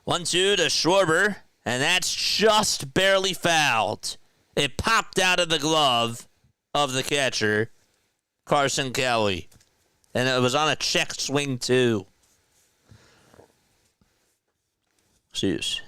1-2 to Schwarber, and that's just barely fouled. It popped out of the glove of the catcher, Carson Kelly. And it was on a checked swing, too. Jeez.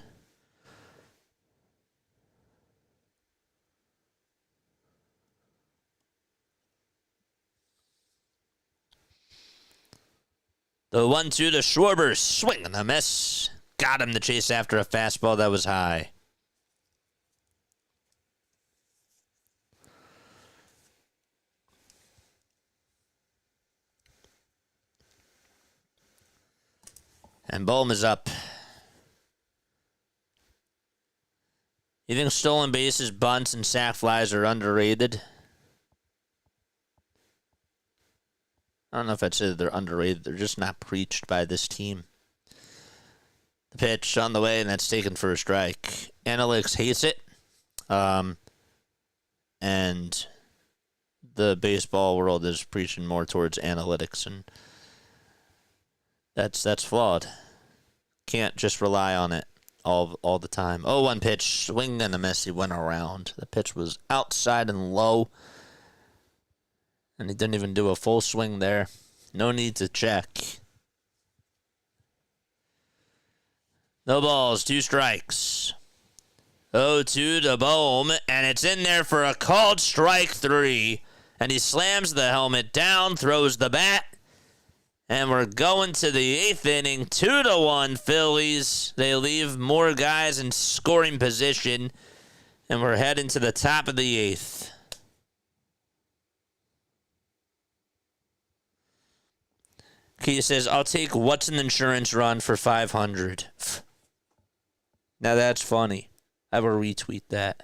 The 1-2 to Schwarber, swing and a miss. Got him to chase after a fastball that was high. And Bohm is up. You think stolen bases, bunts, and sac flies are underrated? I don't know if I'd say that they're underrated. They're just not preached by this team. The pitch on the way, and that's taken for a strike. Analytics hates it. And the baseball world is preaching more towards analytics, and that's flawed. Can't just rely on it all the time. 0-1 pitch, swing and a miss. He went around. The pitch was outside and low, and he didn't even do a full swing there. No need to check. No balls, 2 strikes. 0-2 to Bohm, and it's in there for a called strike 3. And he slams the helmet down, throws the bat, and we're going to the 8th inning. 2-1 Phillies. They leave more guys in scoring position, and we're heading to the top of the 8th. Key says, I'll take what's an insurance run for 500. Now that's funny. I will retweet that.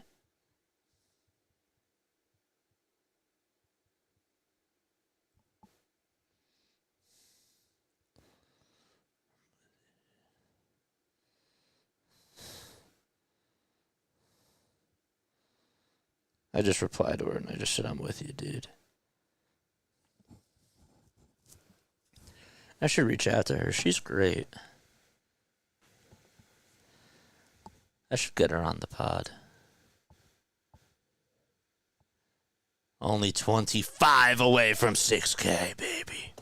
I just replied to her and I just said, I'm with you, dude. I should reach out to her. She's great. I should get her on the pod. Only 25 away from 6K, baby.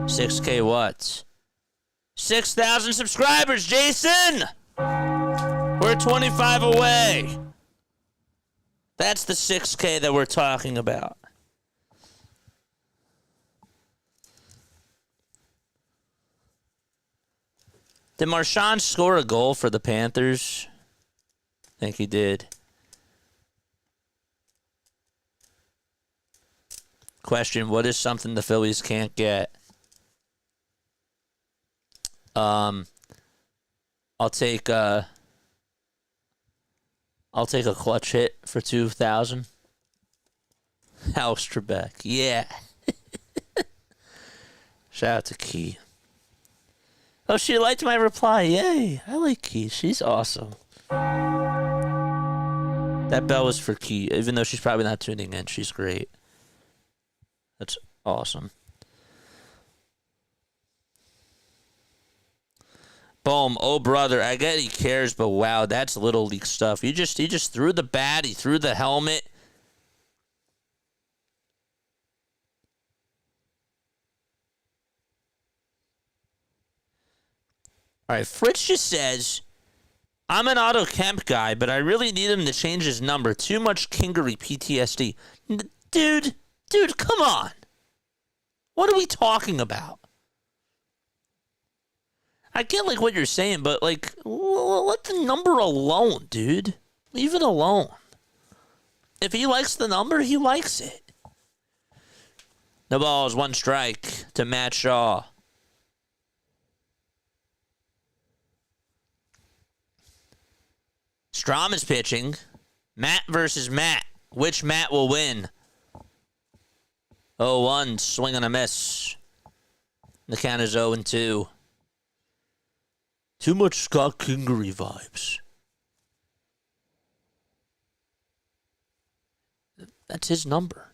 6K what? 6,000 subscribers, Jason! We're 25 away. That's the 6K that we're talking about. Did Marchand score a goal for the Panthers? I think he did. Question, what is something the Phillies can't get? I'll take a clutch hit for 2,000. Alex Trebek. Yeah. Shout out to Key. Oh, she liked my reply. Yay. I like Key. She's awesome. That bell was for Key. Even though she's probably not tuning in, she's great. That's awesome. Boom. Oh, brother. I get he cares, but wow, that's little league stuff. He just threw the bat. He threw the helmet. All right, Fritz just says, I'm an Otto Kemp guy, but I really need him to change his number. Too much Kingery PTSD. Dude, come on. What are we talking about? I get, like, what you're saying, but, like, let the number alone, dude. Leave it alone. If he likes the number, he likes it. No balls, 1 strike to Matt Shaw. Strom is pitching. Matt versus Matt. Which Matt will win? 0-1, swing and a miss. The count is 0-2. Too much Scott Kingery vibes. That's his number.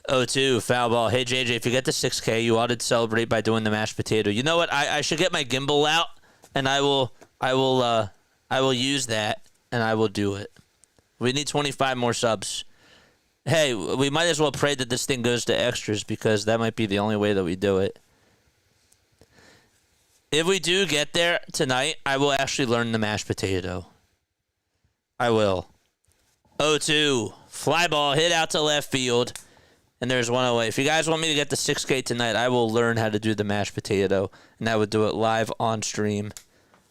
0-2, foul ball. Hey, JJ, if you get the 6K, you ought to celebrate by doing the mashed potato. You know what? I should get my gimbal out, and I will use that, and I will do it. We need 25 more subs. Hey, we might as well pray that this thing goes to extras because that might be the only way that we do it. If we do get there tonight, I will actually learn the mashed potato. I will. 0-2, fly ball, hit out to left field. And there's one away. If you guys want me to get the 6K tonight, I will learn how to do the mashed potato. And I would do it live on stream.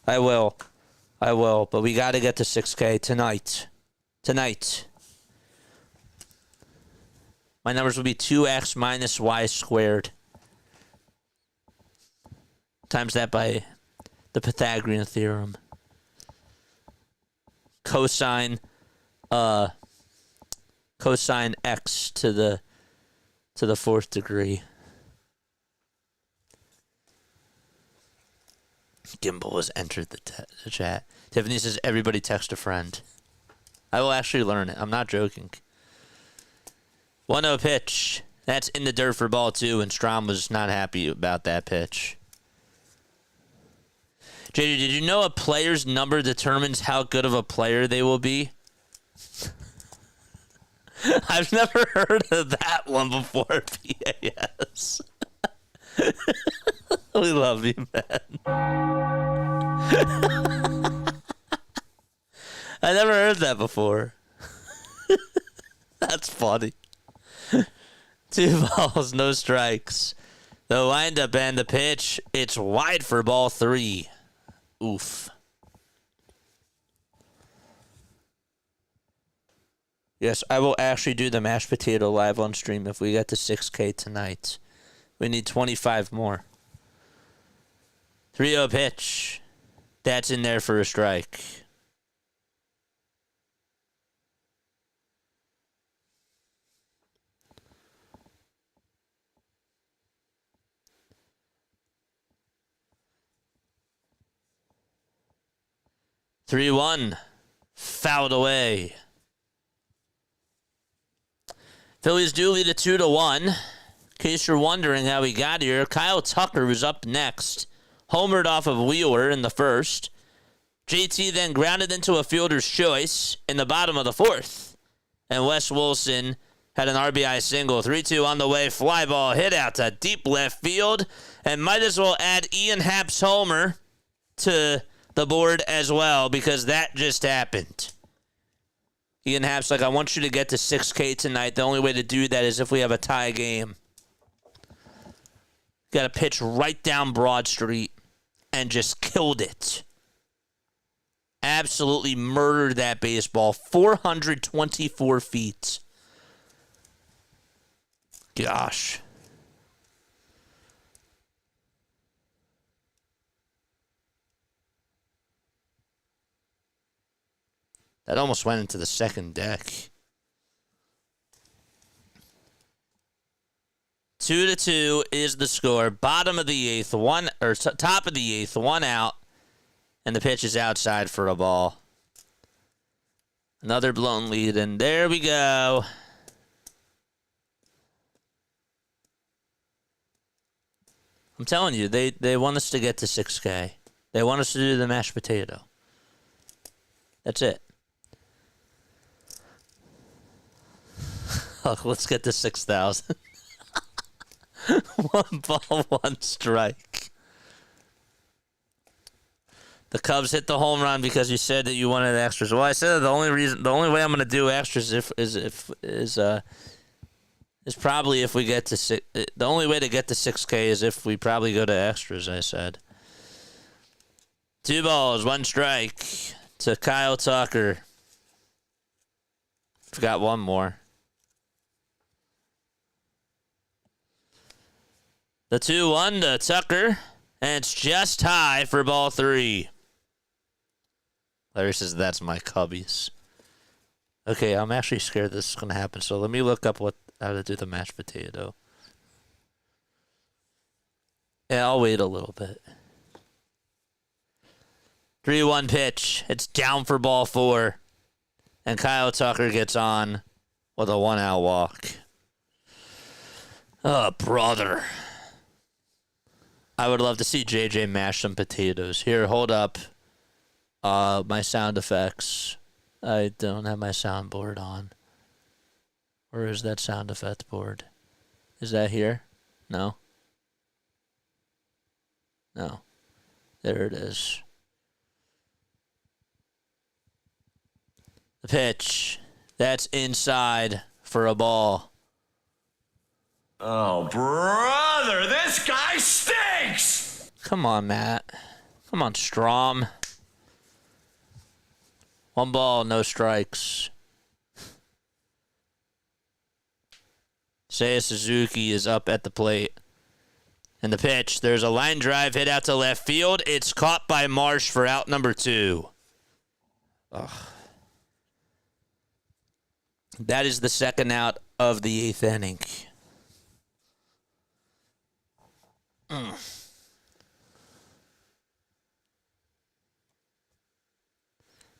I will. But we got to get the 6K tonight. My numbers will be 2x minus y squared. Times that by the Pythagorean theorem. Cosine x to the 4th degree. Gimbal has entered the chat. Tiffany says, everybody text a friend. I will actually learn it. I'm not joking. 1-0 pitch. That's in the dirt for ball 2, and Strom was not happy about that pitch. JJ, did you know a player's number determines how good of a player they will be? I've never heard of that one before, PAS. We love you, man. I never heard that before. That's funny. 2 balls, no strikes. The windup and the pitch. It's wide for ball 3. Oof. Yes, I will actually do the mashed potato live on stream if we get to 6K tonight. We need 25 more. 3-0 pitch. That's in there for a strike. Three 3-1. Fouled away. Phillies do lead it 2-1. In case you're wondering how we got here, Kyle Tucker was up next. Homered off of Wheeler in the first. JT then grounded into a fielder's choice in the bottom of the 4th. And Wes Wilson had an RBI single. 3-2 on the way. Fly ball hit out to deep left field. And might as well add Ian Happ's homer to the board as well because that just happened. Ian Happ's like, I want you to get to 6K tonight. The only way to do that is if we have a tie game. Got a pitch right down Broad Street and just killed it. Absolutely murdered that baseball. 424 feet. Gosh. That almost went into the second deck. 2-2 is the score. Bottom of the 8th, top of the 8th, 1 out, and the pitch is outside for a ball. Another blown lead, and there we go. I'm telling you, they want us to get to 6K. They want us to do the mashed potato. That's it. Oh, let's get to 6,000. 1 ball, 1 strike. The Cubs hit the home run because you said that you wanted extras. Well, I said the only way I'm going to do extras is probably if we get to 6. The only way to get to 6K is if we probably go to extras. I said 2 balls, 1 strike to Kyle Tucker. Forgot one more. The 2-1 to Tucker, and it's just high for ball 3. Larry says that's my Cubbies. Okay, I'm actually scared this is going to happen, so let me look up how to do the mashed potato. Yeah, I'll wait a little bit. 3-1 pitch. It's down for ball 4. And Kyle Tucker gets on with a 1-out walk. Oh, brother. I would love to see JJ mash some potatoes. Here, hold up. My sound effects. I don't have my soundboard on. Where is that sound effect board? Is that here? No. No. There it is. The pitch. That's inside for a ball. Oh, brother, this guy stinks! Come on, Matt. Come on, Strom. 1 ball, no strikes. Seiya Suzuki is up at the plate. And the pitch, there's a line drive hit out to left field. It's caught by Marsh for out number 2. Ugh. That is the second out of the 8th inning.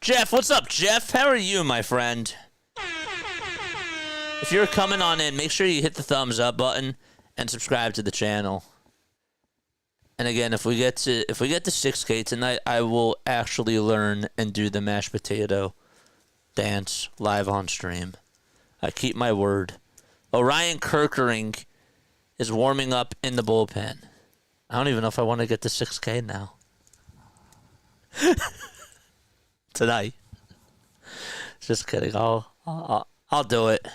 Jeff, what's up, Jeff? How are you, my friend? If you're coming on in, make sure you hit the thumbs up button and subscribe to the channel. And again, if we get to 6K tonight, I will actually learn and do the mashed potato dance live on stream. I keep my word. Orion Kirkering is warming up in the bullpen. I don't even know if I want to get to 6K now. Tonight. Just kidding. I'll do it.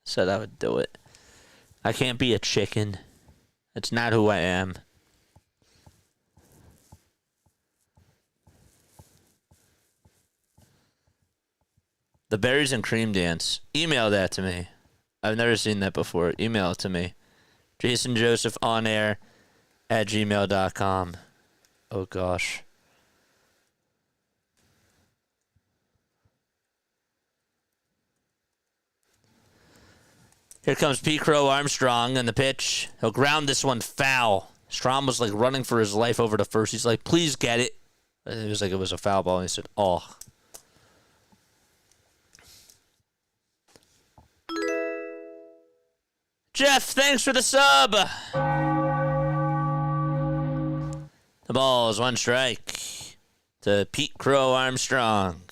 Said I would do it. I can't be a chicken. It's not who I am. The berries and cream dance. Email that to me. I've never seen that before. Email it to me. JasonJosephOnAir@gmail.com. Oh gosh. Here comes P. Crow Armstrong and the pitch. He'll ground this one foul. Strom was like running for his life over to first. He's like, please get it. It was like it was a foul ball. And he said, oh. Jeff, thanks for the sub. The ball is 1 strike to Pete Crow Armstrong.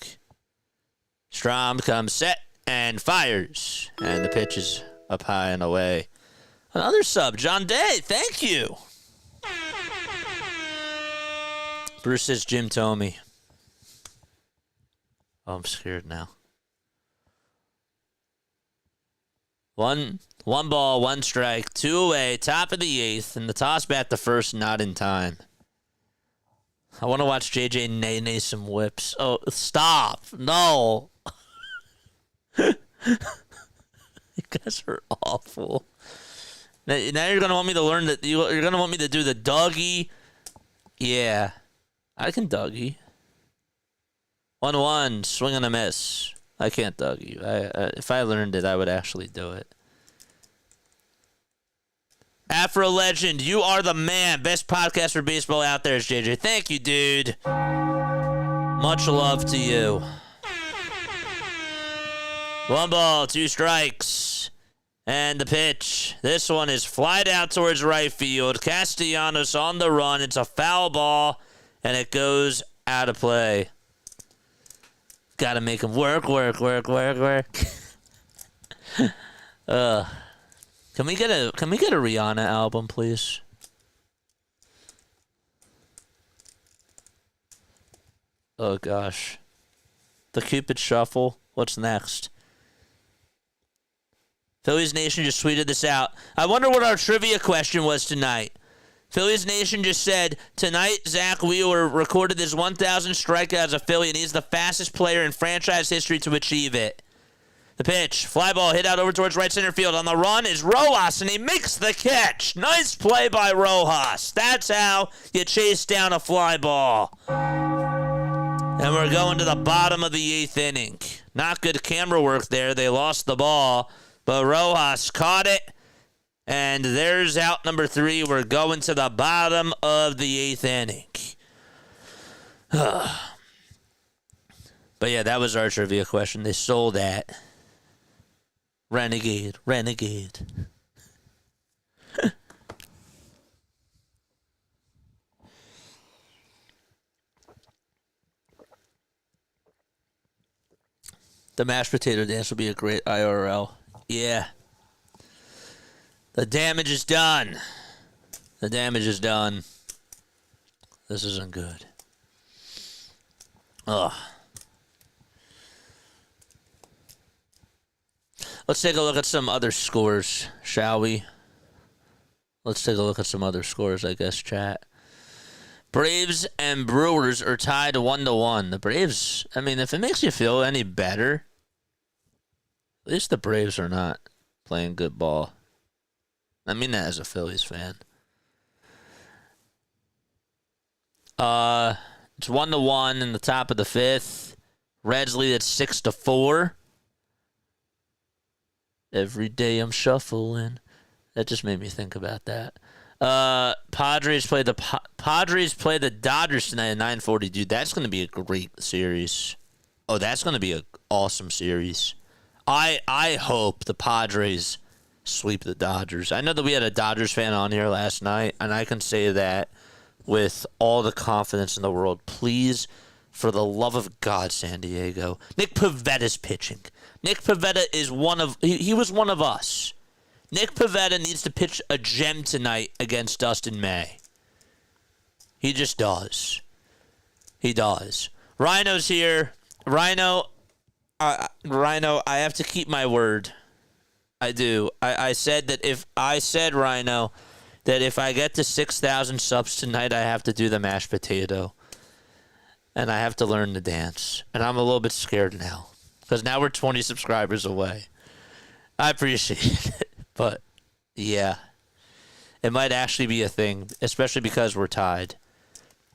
Strom comes set and fires. And the pitch is up high and away. Another sub, John Day. Thank you. Bruce says Jim Tomey. Oh, I'm scared now. One ball, 1 strike, 2 away, top of the 8th, and the toss back to first, not in time. I want to watch JJ nay some whips. Oh, stop. No. You guys are awful. Now you're going to want me to learn that. You're going to want me to do the doggy. Yeah. I can doggy. 1-1, swing and a miss. I can't doggy. If I learned it, I would actually do it. Afro Legend, you are the man. Best podcast for baseball out there is JJ. Thank you, dude. Much love to you. 1 ball, 2 strikes. And the pitch. This one is flied out towards right field. Castellanos on the run. It's a foul ball, and it goes out of play. Got to make him work. Can we get a Rihanna album, please? Oh gosh. The Cupid Shuffle. What's next? Phillies Nation just tweeted this out. I wonder what our trivia question was tonight. Phillies Nation just said, tonight Zack Wheeler recorded his 1,000 strikeout as a Philly, and he's the fastest player in franchise history to achieve it. The pitch, fly ball hit out over towards right center field. On the run is Rojas, and he makes the catch. Nice play by Rojas. That's how you chase down a fly ball. And we're going to the bottom of the 8th inning. Not good camera work there. They lost the ball, but Rojas caught it. And there's out number 3. We're going to the bottom of the 8th inning. But yeah, that was our trivia question. They stole that. Renegade. The mashed potato dance will be a great IRL. Yeah. The damage is done. This isn't good. Ugh. Let's take a look at some other scores, shall we? Let's take a look at some other scores, I guess, chat. Braves and Brewers are tied 1-1. The Braves, I mean, if it makes you feel any better, at least the Braves are not playing good ball. I mean that as a Phillies fan. It's 1-1 in the top of the fifth. Reds lead at 6-4. Every day I'm shuffling. That just made me think about that. Padres play the Dodgers tonight at 9:40. Dude, that's going to be a great series. Oh, that's going to be an awesome series. I hope the Padres sweep the Dodgers. I know that we had a Dodgers fan on here last night, and I can say that with all the confidence in the world. Please, for the love of God, San Diego. Nick Pavetta's pitching. Nick Pivetta is he was one of us. Nick Pivetta needs to pitch a gem tonight against Dustin May. He just does. He does. Rhino's here. Rhino, I have to keep my word. I do. I said that Rhino, that if I get to 6,000 subs tonight, I have to do the mashed potato. And I have to learn the dance. And I'm a little bit scared now. Because now we're 20 subscribers away. I appreciate it. But, yeah. It might actually be a thing. Especially because we're tied.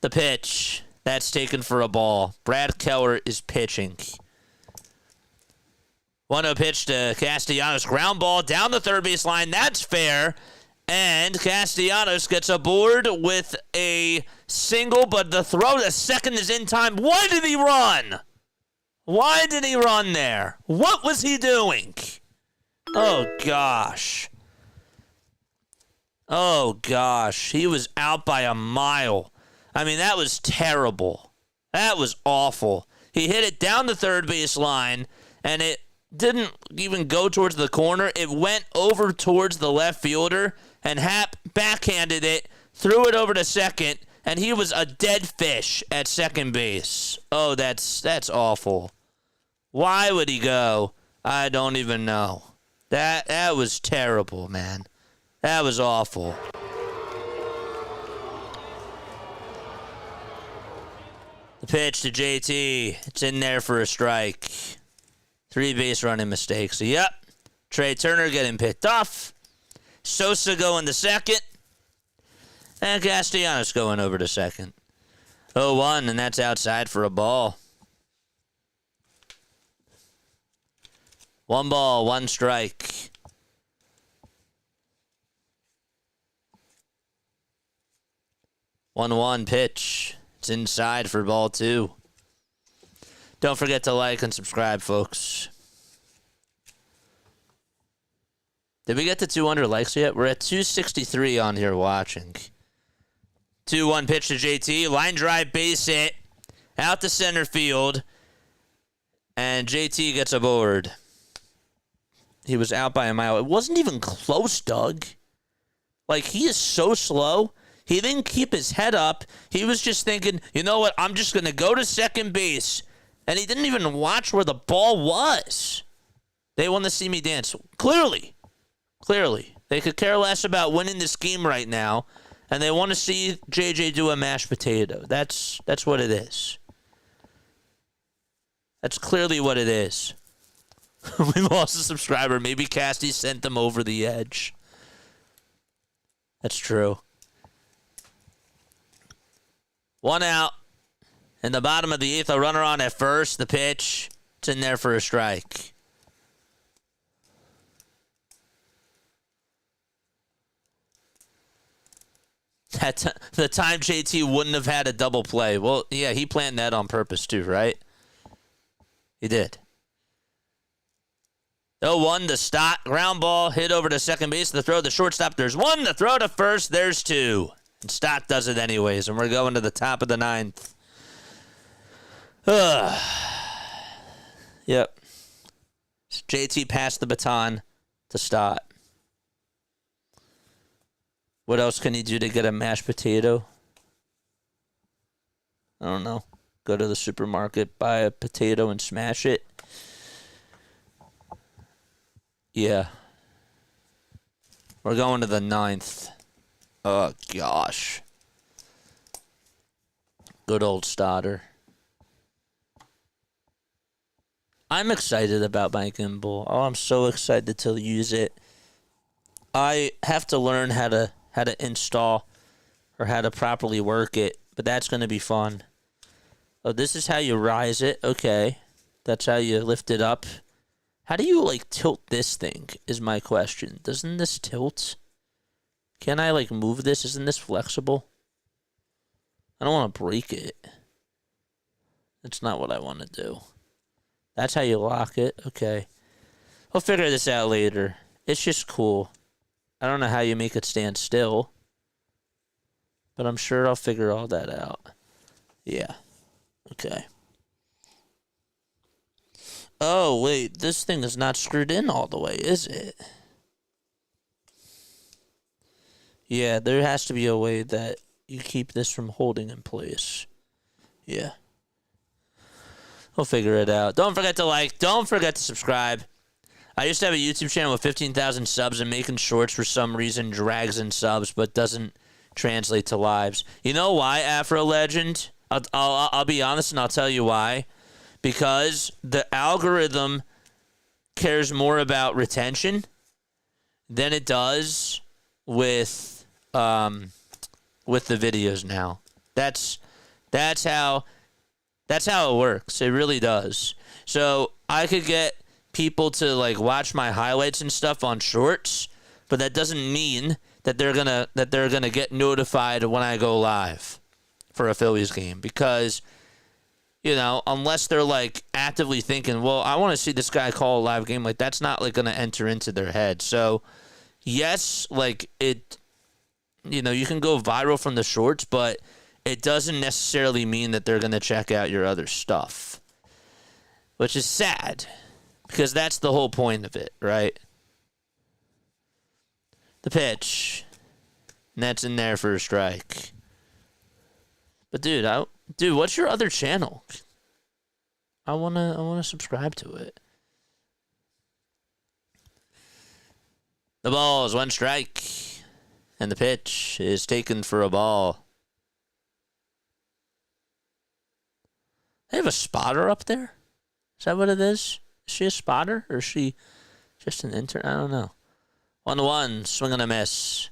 The pitch. That's taken for a ball. Brad Keller is pitching. 1-0 pitch to Castellanos. Ground ball down the third base line. That's fair. And Castellanos gets aboard with a single, but the throw to second is in time. Why did he run? Why did he run there? What was he doing? Oh, gosh. Oh, gosh. He was out by a mile. I mean, that was terrible. That was awful. He hit it down the third base line, and it didn't even go towards the corner. It went over towards the left fielder, and Happ backhanded it, threw it over to second, and he was a dead fish at second base. Oh, that's awful. Why would he go? I don't even know. That was terrible, man. That was awful. The pitch to JT. It's in there for a strike. 3 base running mistakes. So, yep. Trey Turner getting picked off. Sosa going to second. And Castellanos going over to second. 0-1, and that's outside for a ball. 1 ball, 1 strike. One pitch. It's inside for ball 2. Don't forget to like and subscribe, folks. Did we get to 200 likes yet? We're at 263 on here watching. 2-1 pitch to JT. Line drive, base hit. Out to center field. And JT gets aboard. He was out by a mile. It wasn't even close, Doug. Like, he is so slow. He didn't keep his head up. He was just thinking, you know what? I'm just going to go to second base. And he didn't even watch where the ball was. They want to see me dance. Clearly. They could care less about winning this game right now. And they want to see JJ do a mashed potato. That's what it is. That's clearly what it is. We lost a subscriber. Maybe Casty sent them over the edge. That's true. 1 out. In the bottom of the 8th, a runner on at first. The pitch. It's in there for a strike. The time JT wouldn't have had a double play. Well, yeah, he planned that on purpose too, right? He did. 0-1 to Stott. Ground ball hit over to second base. The throw to shortstop. There's one. The throw to first. There's two. And Stott does it anyways. And we're going to the top of the ninth. Yep. JT passed the baton to Stott. What else can you do to get a mashed potato? I don't know. Go to the supermarket, buy a potato, and smash it. Yeah. We're going to the ninth. Oh, gosh. Good old Stoddard. I'm excited about my gimbal. Oh, I'm so excited to use it. I have to learn how to install or how to properly work it, but that's going to be fun. Oh, this is how you rise it. Okay. That's how you lift it up. How do you, like, tilt this thing is my question. Doesn't this tilt? Can I, like, move this? Isn't this flexible? I don't want to break it. That's not what I want to do. That's how you lock it. Okay. I'll figure this out later. It's just cool. I don't know how you make it stand still, but I'm sure I'll figure all that out. Yeah. Okay. Oh, wait. This thing is not screwed in all the way, is it? Yeah, there has to be a way that you keep this from holding in place. Yeah. We'll figure it out. Don't forget to like. Don't forget to subscribe. I used to have a YouTube channel with 15,000 subs, and making shorts for some reason drags in subs but doesn't translate to lives. You know why, Afro Legend? I'll be honest and I'll tell you why. Because the algorithm cares more about retention than it does with the videos now. That's how it works. It really does. So I could get people to like watch my highlights and stuff on shorts, but that doesn't mean that they're gonna get notified when I go live for a Phillies game, because unless they're like actively thinking, well, I want to see this guy call a live game, like that's not like gonna enter into their head. So yes, like it, you can go viral from the shorts, but it doesn't necessarily mean that they're gonna check out your other stuff, which is sad. Because that's the whole point of it, right? The pitch. And that's in there for a strike. But dude, what's your other channel? I wanna subscribe to it. The ball is one strike. And the pitch is taken for a ball. They have a spotter up there? Is that what it is? Is she a spotter or is she just an intern? I don't know. 1-1, swing and a miss.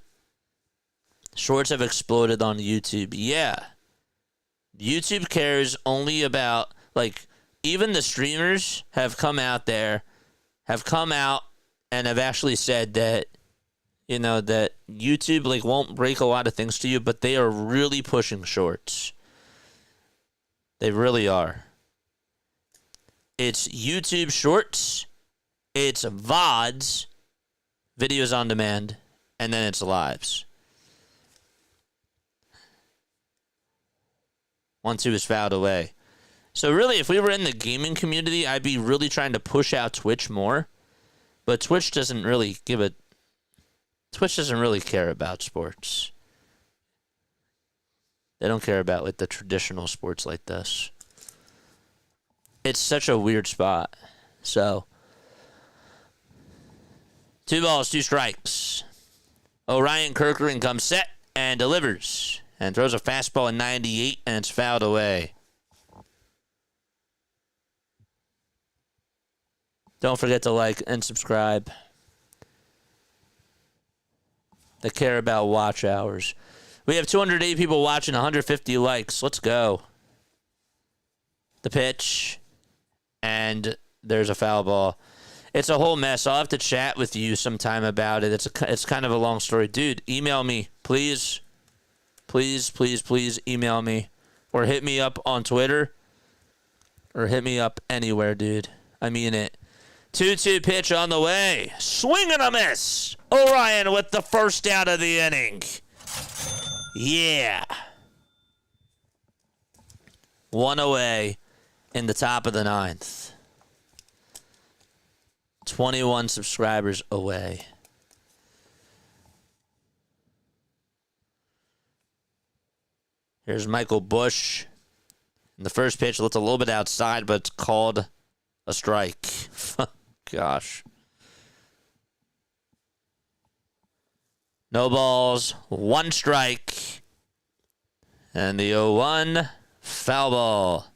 Shorts have exploded on YouTube. Yeah. YouTube cares only about, like, even the streamers have come out and have actually said that, that YouTube, like, won't break a lot of things to you, but they are really pushing shorts. They really are. It's YouTube Shorts, it's VODs, videos on demand, and then it's lives. 1-2 is fouled away. So really, if we were in the gaming community, I'd be really trying to push out Twitch more. But Twitch doesn't really care about sports. They don't care about like the traditional sports like this. It's such a weird spot. So, 2 balls, 2 strikes. Orion Kirkering comes set and delivers. And throws a fastball in 98, and it's fouled away. Don't forget to like and subscribe. They care about watch hours. We have 280 people watching, 150 likes. Let's go. The pitch. And there's a foul ball. It's a whole mess. I'll have to chat with you sometime about it. It's kind of a long story. Dude, email me. Please. Please, please, please email me. Or hit me up on Twitter. or hit me up anywhere, dude. I mean it. 2-2 pitch on the way. Swing and a miss. Orion with the first out of the inning. Yeah. 1 away in the top of the 9th. 21 subscribers away. Here's Michael Bush. And the first pitch looked a little bit outside, but it's called a strike. Gosh. No balls, 1 strike. And the 0-1, foul ball.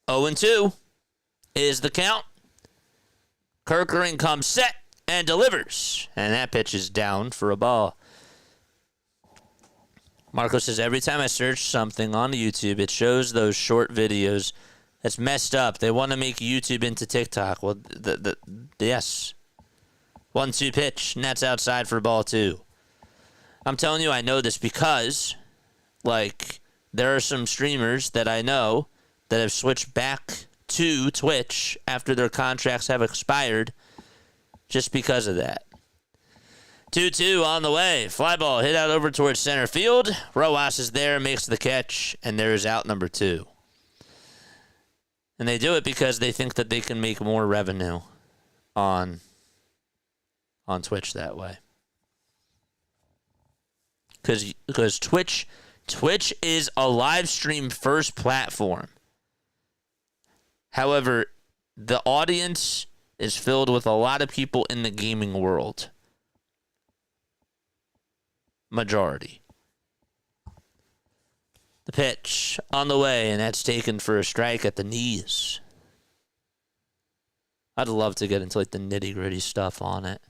Oh and 2 is the count. Kirkering comes set and delivers. And that pitch is down for a ball. Marco says, every time I search something on YouTube, it shows those short videos. That's messed up. They want to make YouTube into TikTok. Well, yes. 1-2 pitch, and that's outside for ball 2. I'm telling you, I know this because, like, there are some streamers that I know that have switched back to Twitch after their contracts have expired just because of that. 2-2 on the way. Fly ball hit out over towards center field. Rojas is there, makes the catch, and there is out number 2. And they do it because they think that they can make more revenue on Twitch that way. Because Twitch is a live stream first platform. However, the audience is filled with a lot of people in the gaming world. Majority. The pitch on the way, and that's taken for a strike at the knees. I'd love to get into like the nitty-gritty stuff on it.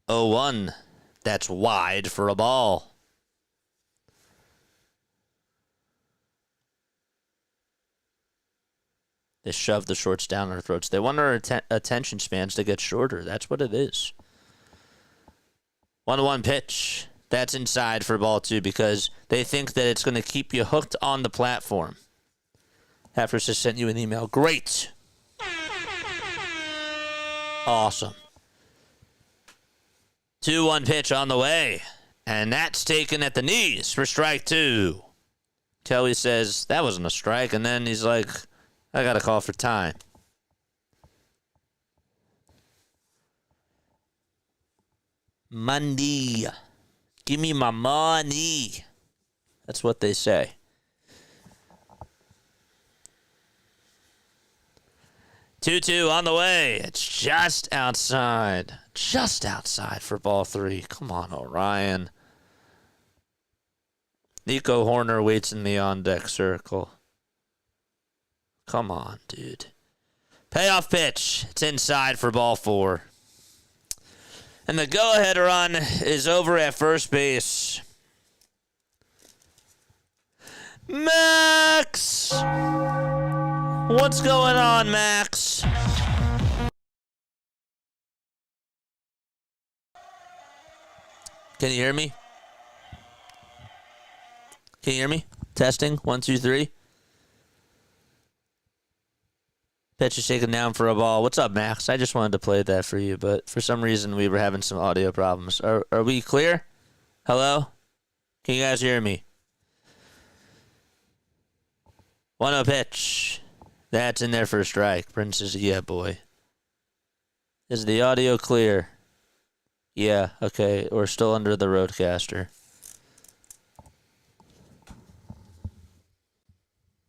0-1. That's wide for a ball. They shove the shorts down our throats. They want our attention spans to get shorter. That's what it is. 1-1 pitch. That's inside for ball 2 because they think that it's going to keep you hooked on the platform. Haffers just sent you an email. Great. Awesome. 2-1 pitch on the way. And that's taken at the knees for strike 2. Kelly says, that wasn't a strike. And then he's like, I got a call for time. Money. Give me my money. That's what they say. Two on the way. It's just outside. Just outside for ball 3. Come on, Orion. Nico Horner waits in the on-deck circle. Come on, dude. Payoff pitch. It's inside for ball 4. And the go-ahead run is over at first base. Max! What's going on, Max? Can you hear me? Can you hear me? Testing. 1, 2, 3. Pitch is shaken down for a ball. What's up, Max? I just wanted to play that for you, but for some reason we were having some audio problems. Are we clear? Hello? Can you guys hear me? 1-0 pitch. That's in there for a strike. Prince says, yeah, boy. Is the audio clear? Yeah, okay. We're still under the roadcaster.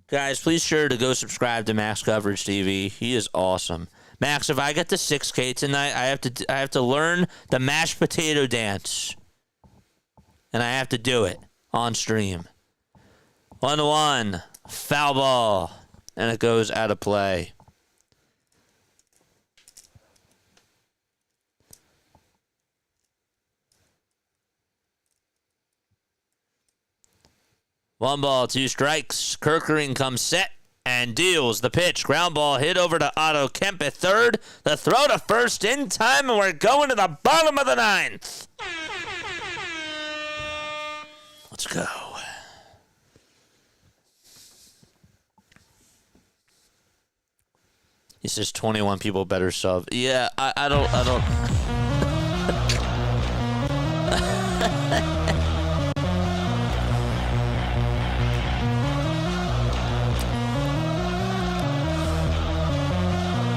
Guys, please sure to go subscribe to Max Coverage TV. He is awesome. Max, if I get to 6K tonight, I have to learn the mashed potato dance. And I have to do it on stream. 1-1. Foul ball. And it goes out of play. One ball, 2 strikes. Kirkering comes set and deals. The pitch, ground ball hit over to Otto Kemp at third. The throw to first in time, and we're going to the bottom of the ninth. Let's go. He says 21 people better sub. Yeah, I don't.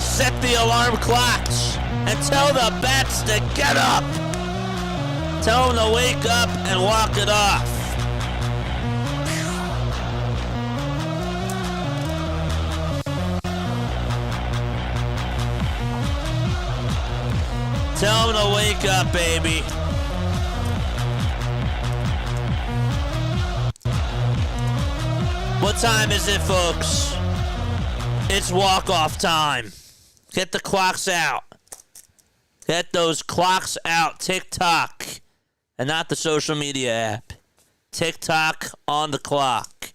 Set the alarm clocks and tell the bats to get up. Tell them to wake up and walk it off. Tell them to wake up, baby. What time is it, folks? It's walk-off time. Get the clocks out. Get those clocks out. TikTok. And not the social media app. TikTok on the clock.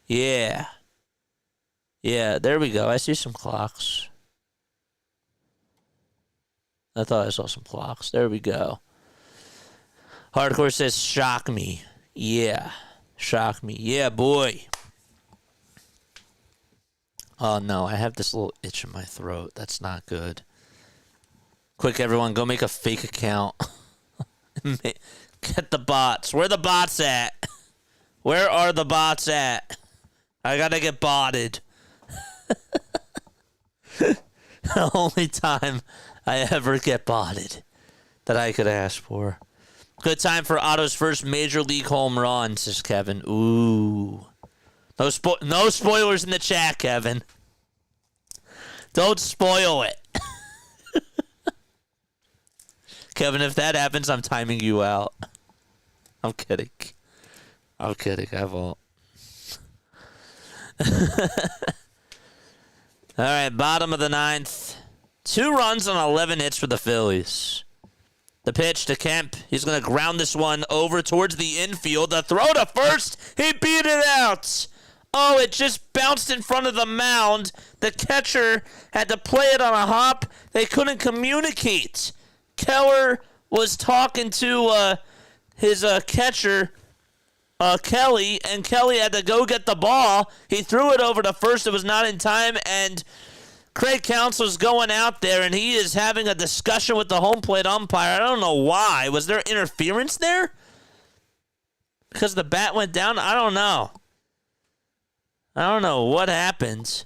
Yeah. Yeah, there we go. I see some clocks. I thought I saw some clocks. There we go. Hardcore says, shock me. Yeah. Shock me. Yeah, boy. Oh, no. I have this little itch in my throat. That's not good. Quick, everyone. Go make a fake account. Get the bots. Where are the bots at? Where are the bots at? I gotta get botted. The only time I ever get botted that I could ask for. Good time for Otto's first major league home run, says Kevin. Ooh. No spoilers in the chat, Kevin. Don't spoil it. Kevin, if that happens, I'm timing you out. I'm kidding. I won't. All right, bottom of the ninth. 2 runs on 11 hits for the Phillies. The pitch to Kemp. He's going to ground this one over towards the infield. The throw to first. He beat it out. Oh, it just bounced in front of the mound. The catcher had to play it on a hop. They couldn't communicate. Keller was talking to his catcher, Kelly, and Kelly had to go get the ball. He threw it over to first. It was not in time, and Craig Counsell's going out there, and he is having a discussion with the home plate umpire. I don't know why. Was there interference there? Because the bat went down? I don't know. I don't know what happened.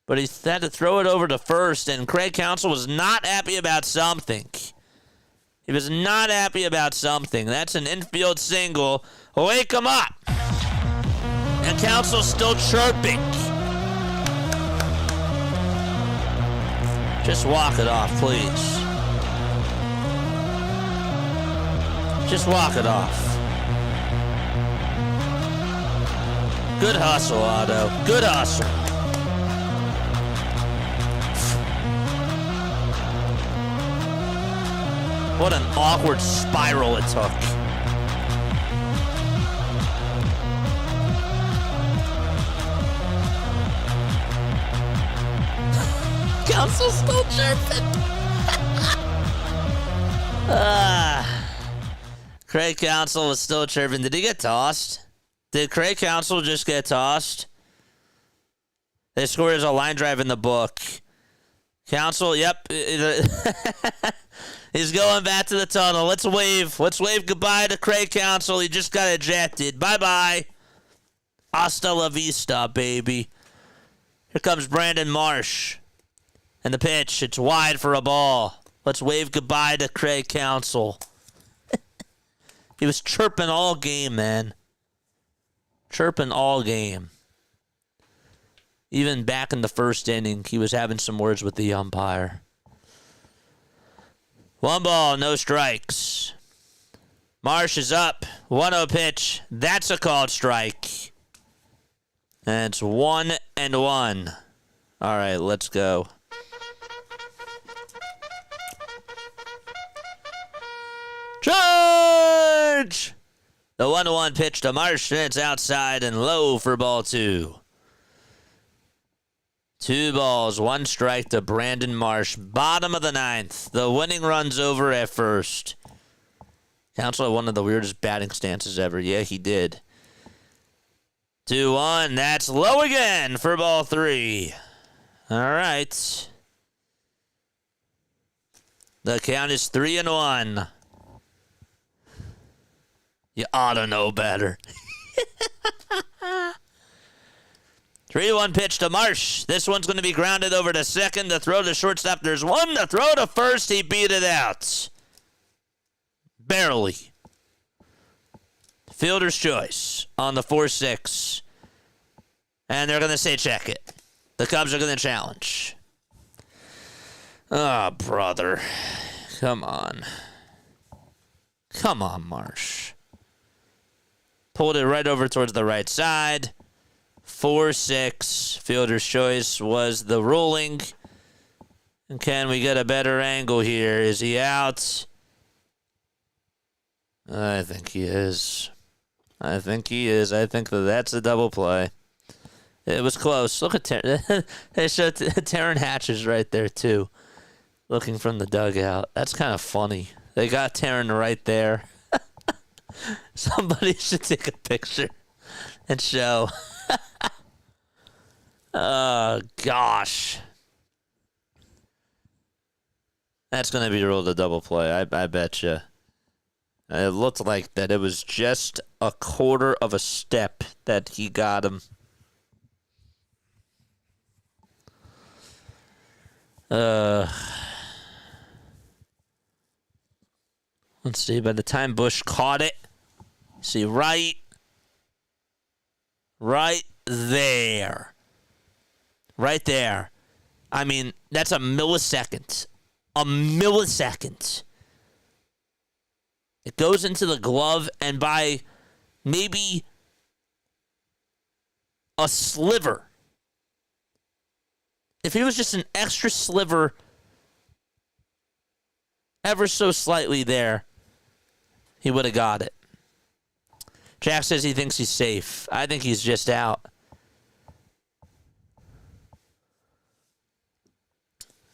But he had to throw it over to first, and Craig Counsell was not happy about something. He was not happy about something. That's an infield single. Wake him up! And Counsell's still chirping. Just walk it off, please. Just walk it off. Good hustle, Otto. Good hustle. What an awkward spiral it took. Counsell's still chirping. Craig Counsell was still chirping. Did he get tossed? Did Craig Counsell just get tossed? They scored as a line drive in the book. Counsell, yep. He's going back to the tunnel. Let's wave. Let's wave goodbye to Craig Counsell. He just got ejected. Bye-bye. Hasta la vista, baby. Here comes Brandon Marsh. And the pitch. It's wide for a ball. Let's wave goodbye to Craig Counsell. He was chirping all game, man. Chirping all game. Even back in the first inning, he was having some words with the umpire. 1 ball, no strikes. Marsh is up. 1-0 pitch. That's a called strike. And it's 1-1. All right, let's go. Charge! The 1-1 pitch to Marsh, and it's outside and low for ball 2. 2 balls, 1 strike to Brandon Marsh. Bottom of the 9th. The winning run's over at first. Counsell had one of the weirdest batting stances ever. Yeah, he did. 2-1. That's low again for ball 3. All right. The count is 3-1. You ought to know better. 3-1 pitch to Marsh. This one's going to be grounded over to second. The throw to shortstop. There's one. The throw to first. He beat it out. Barely. Fielder's choice on the 4-6. And they're going to say check it. The Cubs are going to challenge. Oh, brother. Come on. Come on, Marsh. Pulled it right over towards the right side. 4-6. Fielder's choice was the ruling. And can we get a better angle here? Is he out? I think he is. I think that that's a double play. It was close. Look at they showed Taryn Hatcher's right there, too. Looking from the dugout. That's kind of funny. They got Taryn right there. Somebody should take a picture and show. Oh, gosh. That's going to be ruled a double play, I bet you. It looked like that it was just a quarter of a step that he got him. Let's see, by the time Bush caught it, see, right there. Right there. I mean, that's a millisecond. A millisecond. It goes into the glove, and by maybe a sliver, if he was just an extra sliver ever so slightly there, he would have got it. Jack says he thinks he's safe. I think he's just out.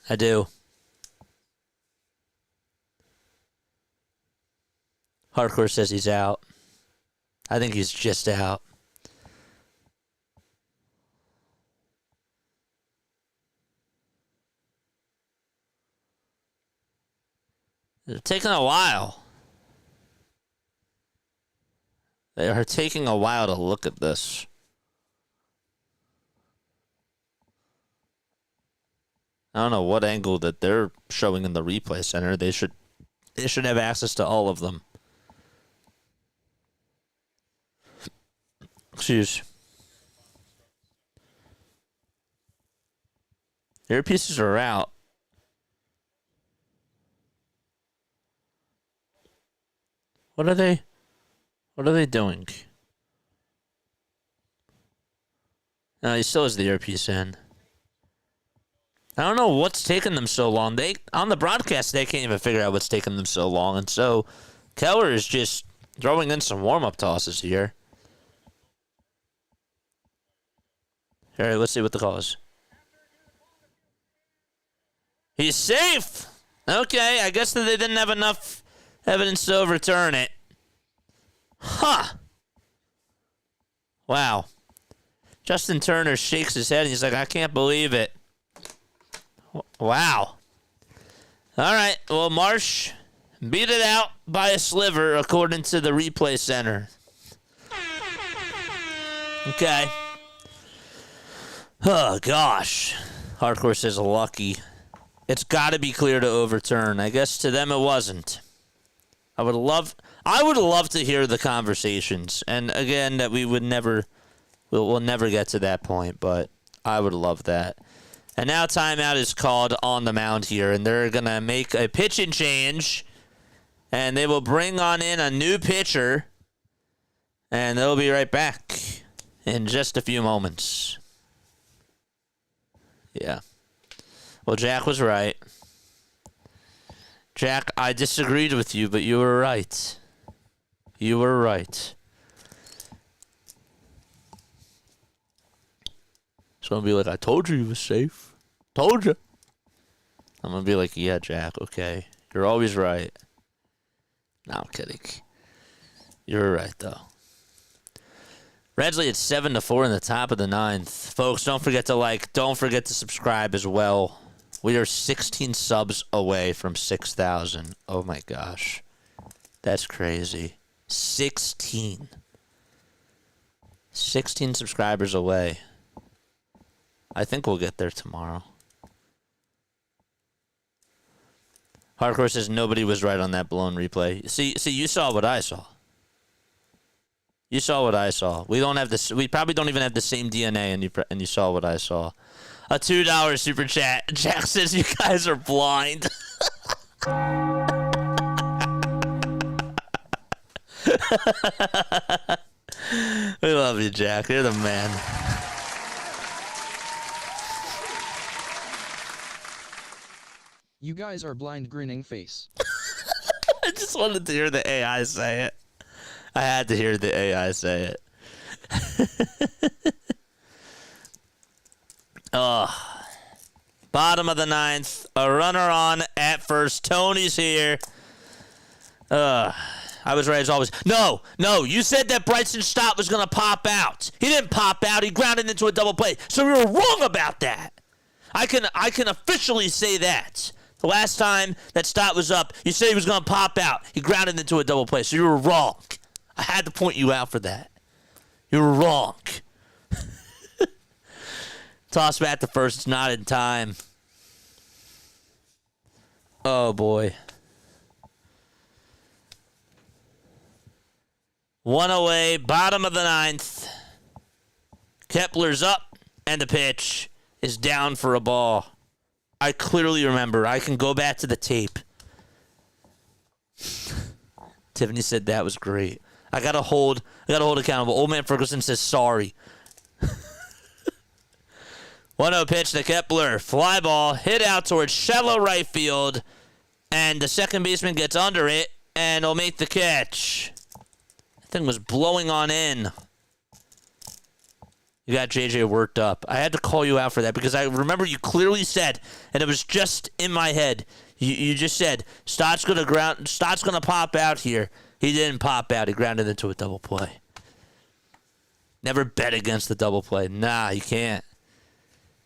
I do. Hardcore says he's out. I think he's just out. It's taking a while. They are taking a while to look at this. I don't know what angle that they're showing in the replay center. They should have access to all of them. Excuse. Earpieces are out. What are they doing? No, he still has the earpiece in. I don't know what's taking them so long. On the broadcast, they can't even figure out what's taking them so long. And so Keller is just throwing in some warm-up tosses here. All right, let's see what the call is. He's safe. Okay, I guess that they didn't have enough evidence to overturn it. Huh. Wow. Justin Turner shakes his head and he's like, I can't believe it. Wow. All right. Well, Marsh beat it out by a sliver, according to the replay center. Okay. Oh, gosh. Hardcore says lucky. It's got to be clear to overturn. I guess to them it wasn't. I would love to hear the conversations. And again, that we'll never get to that point, but I would love that. And now timeout is called on the mound here, and they're going to make a pitching change, and they will bring on in a new pitcher, and they'll be right back in just a few moments. Yeah. Well, Jack was right. Jack, I disagreed with you, but you were right. You were right. going to be like, I told you he was safe. Told you. I'm going to be like, yeah, Jack, okay. You're always right. No, I'm kidding. You're right, though. Redsley, it's 7-4 in the top of the ninth. Folks, don't forget to like. Don't forget to subscribe as well. We are 16 subs away from 6,000. Oh, my gosh. That's crazy. 16. 16 subscribers away. I think we'll get there tomorrow. Hardcore says nobody was right on that blown replay. See, you saw what I saw. You saw what I saw. We don't have this. We probably don't even have the same DNA, and you saw what I saw. A $2 super chat. Jack says you guys are blind. We love you, Jack. You're the man. You guys are blind, grinning face. I just wanted to hear the AI say it. I had to hear the AI say it. Bottom of the ninth. A runner on at first. Tony's here. I was right as always. No. You said that Bryson Stott was going to pop out. He didn't pop out. He grounded into a double play. So we were wrong about that. I can officially say that. The last time that Stott was up, you said he was going to pop out. He grounded into a double play. So you were wrong. I had to point you out for that. You were wrong. Toss back to first. It's not in time. Oh, boy. One away. Bottom of the ninth. Kepler's up. And the pitch is down for a ball. I clearly remember. I can go back to the tape. Tiffany said that was great. I gotta hold accountable. Old man Ferguson says sorry. 1-0 pitch to Kepler. Fly ball hit out towards shallow right field, and the second baseman gets under it and will make the catch. That thing was blowing on in. You got JJ worked up. I had to call you out for that because I remember you clearly said, and it was just in my head. You just said Stott's gonna pop out here. He didn't pop out. He grounded into a double play. Never bet against the double play. Nah, you can't.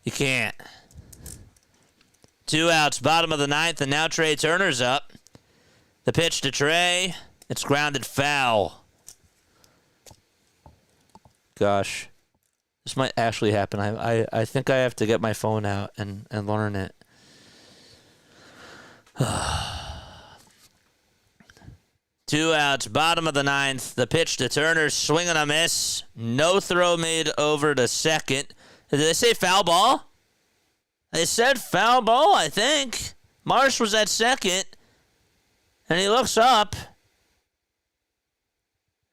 You can't. 2 outs, bottom of the ninth, and now Trey Turner's up. The pitch to Trey. It's grounded foul. Gosh. This might actually happen. I think I have to get my phone out and learn it. 2 outs, bottom of the ninth. The pitch to Turner, swing and a miss. No throw made over to second. Did they say foul ball? They said foul ball, I think. Marsh was at second. And he looks up.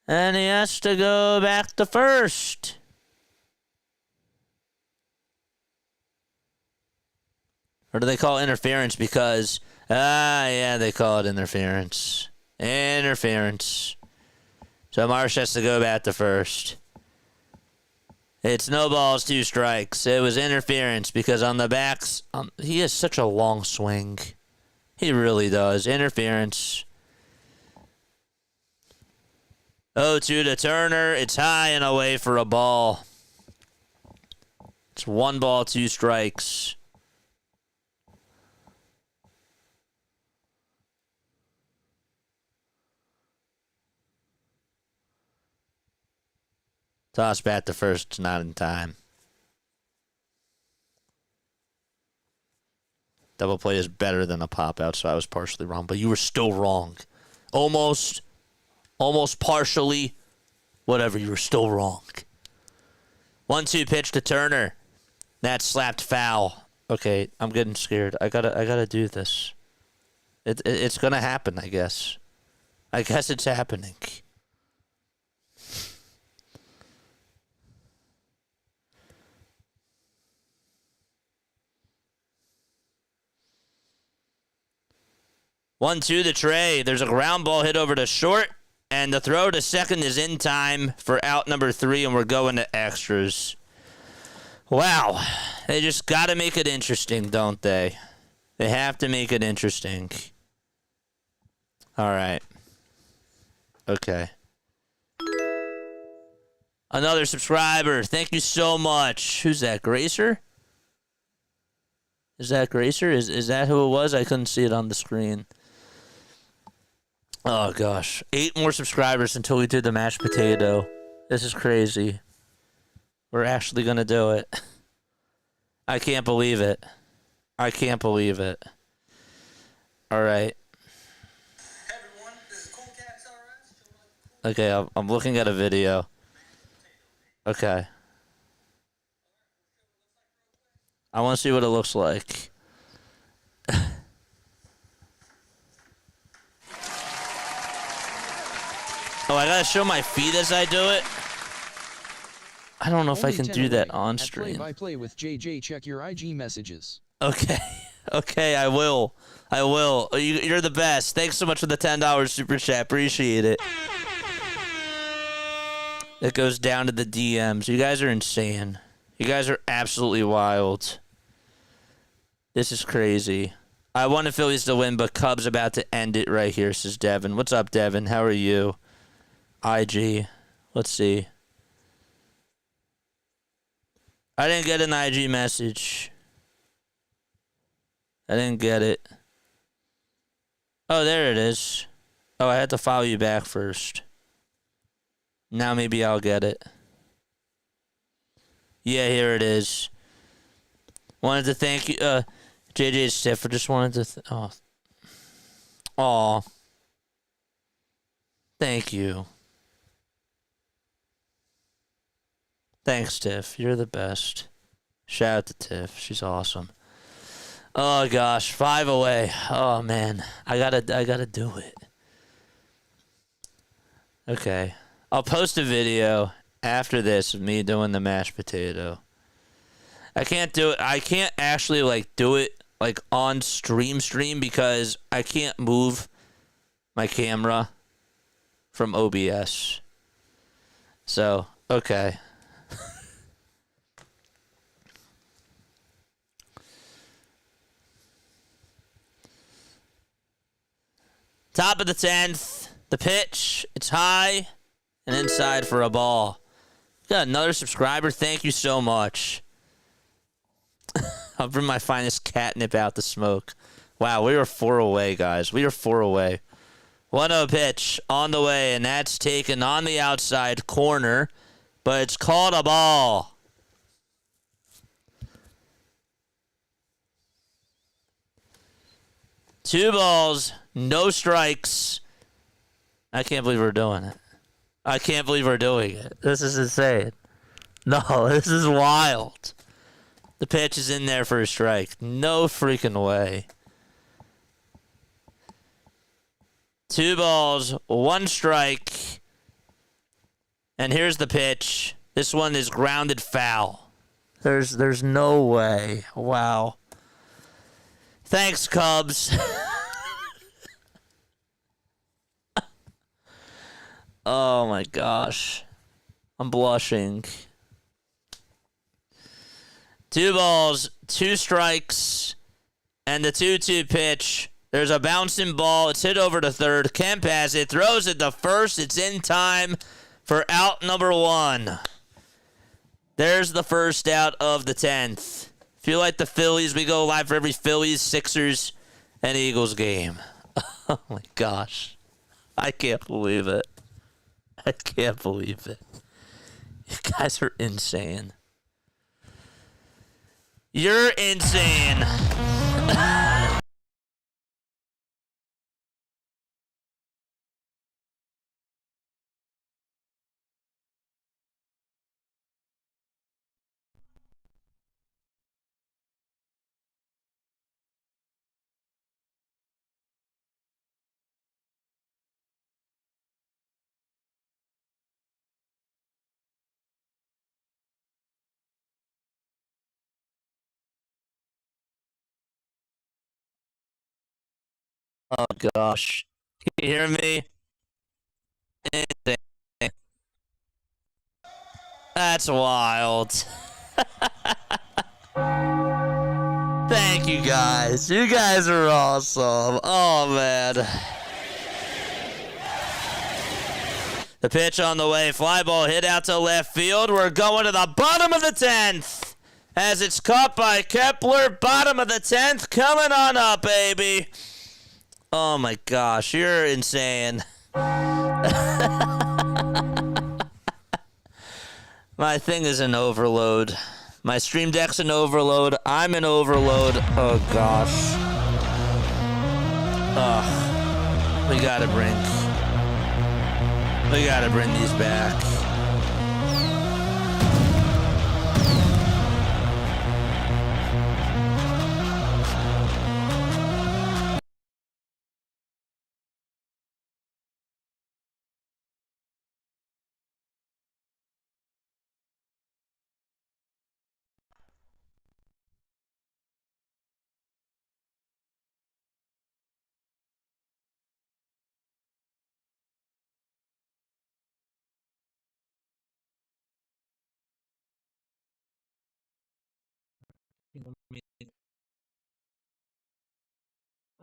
And he has to go back to first. Or do they call interference because... yeah, they call it interference. Interference. So Marsh has to go back to first. It's no balls, 2 strikes. It was interference because on the backs... he has such a long swing. He really does. Interference. 0-2 to Turner. It's high and away for a ball. It's 1 ball, 2 strikes. Toss back to first. It's not in time. Double play is better than a pop out, so I was partially wrong. But you were still wrong. Almost partially. Whatever, you were still wrong. 1-2 pitch to Turner. That's slapped foul. Okay, I'm getting scared. I gotta do this. It's gonna happen, I guess. I guess it's happening. One, two to Trey. There's a ground ball hit over to short, and the throw to second is in time for out number 3, and we're going to extras. Wow. They just got to make it interesting, don't they? They have to make it interesting. All right. Okay. Another subscriber. Thank you so much. Who's that? Gracer? Is that Gracer? Is that who it was? I couldn't see it on the screen. Oh, gosh. 8 more subscribers until we do the mashed potato. This is crazy. We're actually going to do it. I can't believe it. I can't believe it. All right. Okay, I'm looking at a video. Okay. I want to see what it looks like. Oh, I gotta show my feet as I do it? I don't know if I Only can 10 do that away. on At stream. play-by-play with JJ, check your IG messages. Okay. Okay, I will. I will. You're the best. Thanks so much for the $10 super chat. Appreciate it. It goes down to the DMs. You guys are insane. You guys are absolutely wild. This is crazy. I want the Phillies to win, but Cubs about to end it right here, says Devin. What's up, Devin? How are you? IG. Let's see. I didn't get an IG message. I didn't get it. Oh, there it is. Oh, I had to follow you back first. Now maybe I'll get it. Yeah, here it is. Wanted to thank you, JJ Stiff. I just wanted to. Oh. Thank you. Thanks, Tiff. You're the best. Shout out to Tiff. She's awesome. Oh gosh, 5 away. Oh man, I gotta do it. Okay, I'll post a video after this of me doing the mashed potato. I can't do it. I can't actually like do it like on stream because I can't move my camera from OBS. So okay. Top of the 10th, the pitch. It's high and inside for a ball. Got another subscriber. Thank you so much. I'll bring my finest catnip out to smoke. Wow, we were 4 away, guys. We are 4 away. 1-0 pitch on the way, and that's taken on the outside corner, but it's called a ball. Two balls, no strikes. I can't believe we're doing it. I can't believe we're doing it. This is insane. No, this is wild. The pitch is in there for a strike. No freaking way. 2 balls, 1 strike. And here's the pitch. This one is grounded foul. There's no way. Wow. Thanks, Cubs. Oh my gosh. I'm blushing. 2 balls, 2 strikes, and the 2-2 pitch. There's a bouncing ball. It's hit over to third. Kemp has it. Throws it to first. It's in time for out number 1. There's the first out of the 10th. If you like the Phillies, we go live for every Phillies, Sixers, and Eagles game. Oh my gosh. I can't believe it. I can't believe it. You guys are insane. You're insane. Oh gosh. Can you hear me? Insane. That's wild. you guys. You guys are awesome. Oh, man. The pitch on the way. Fly ball hit out to left field. We're going to the bottom of the 10th. As it's caught by Kepler. Bottom of the 10th. Coming on up, baby. Oh, my gosh. You're insane. My thing is an overload. My stream deck's an overload. I'm an overload. Oh, gosh. Ugh. We gotta bring these back.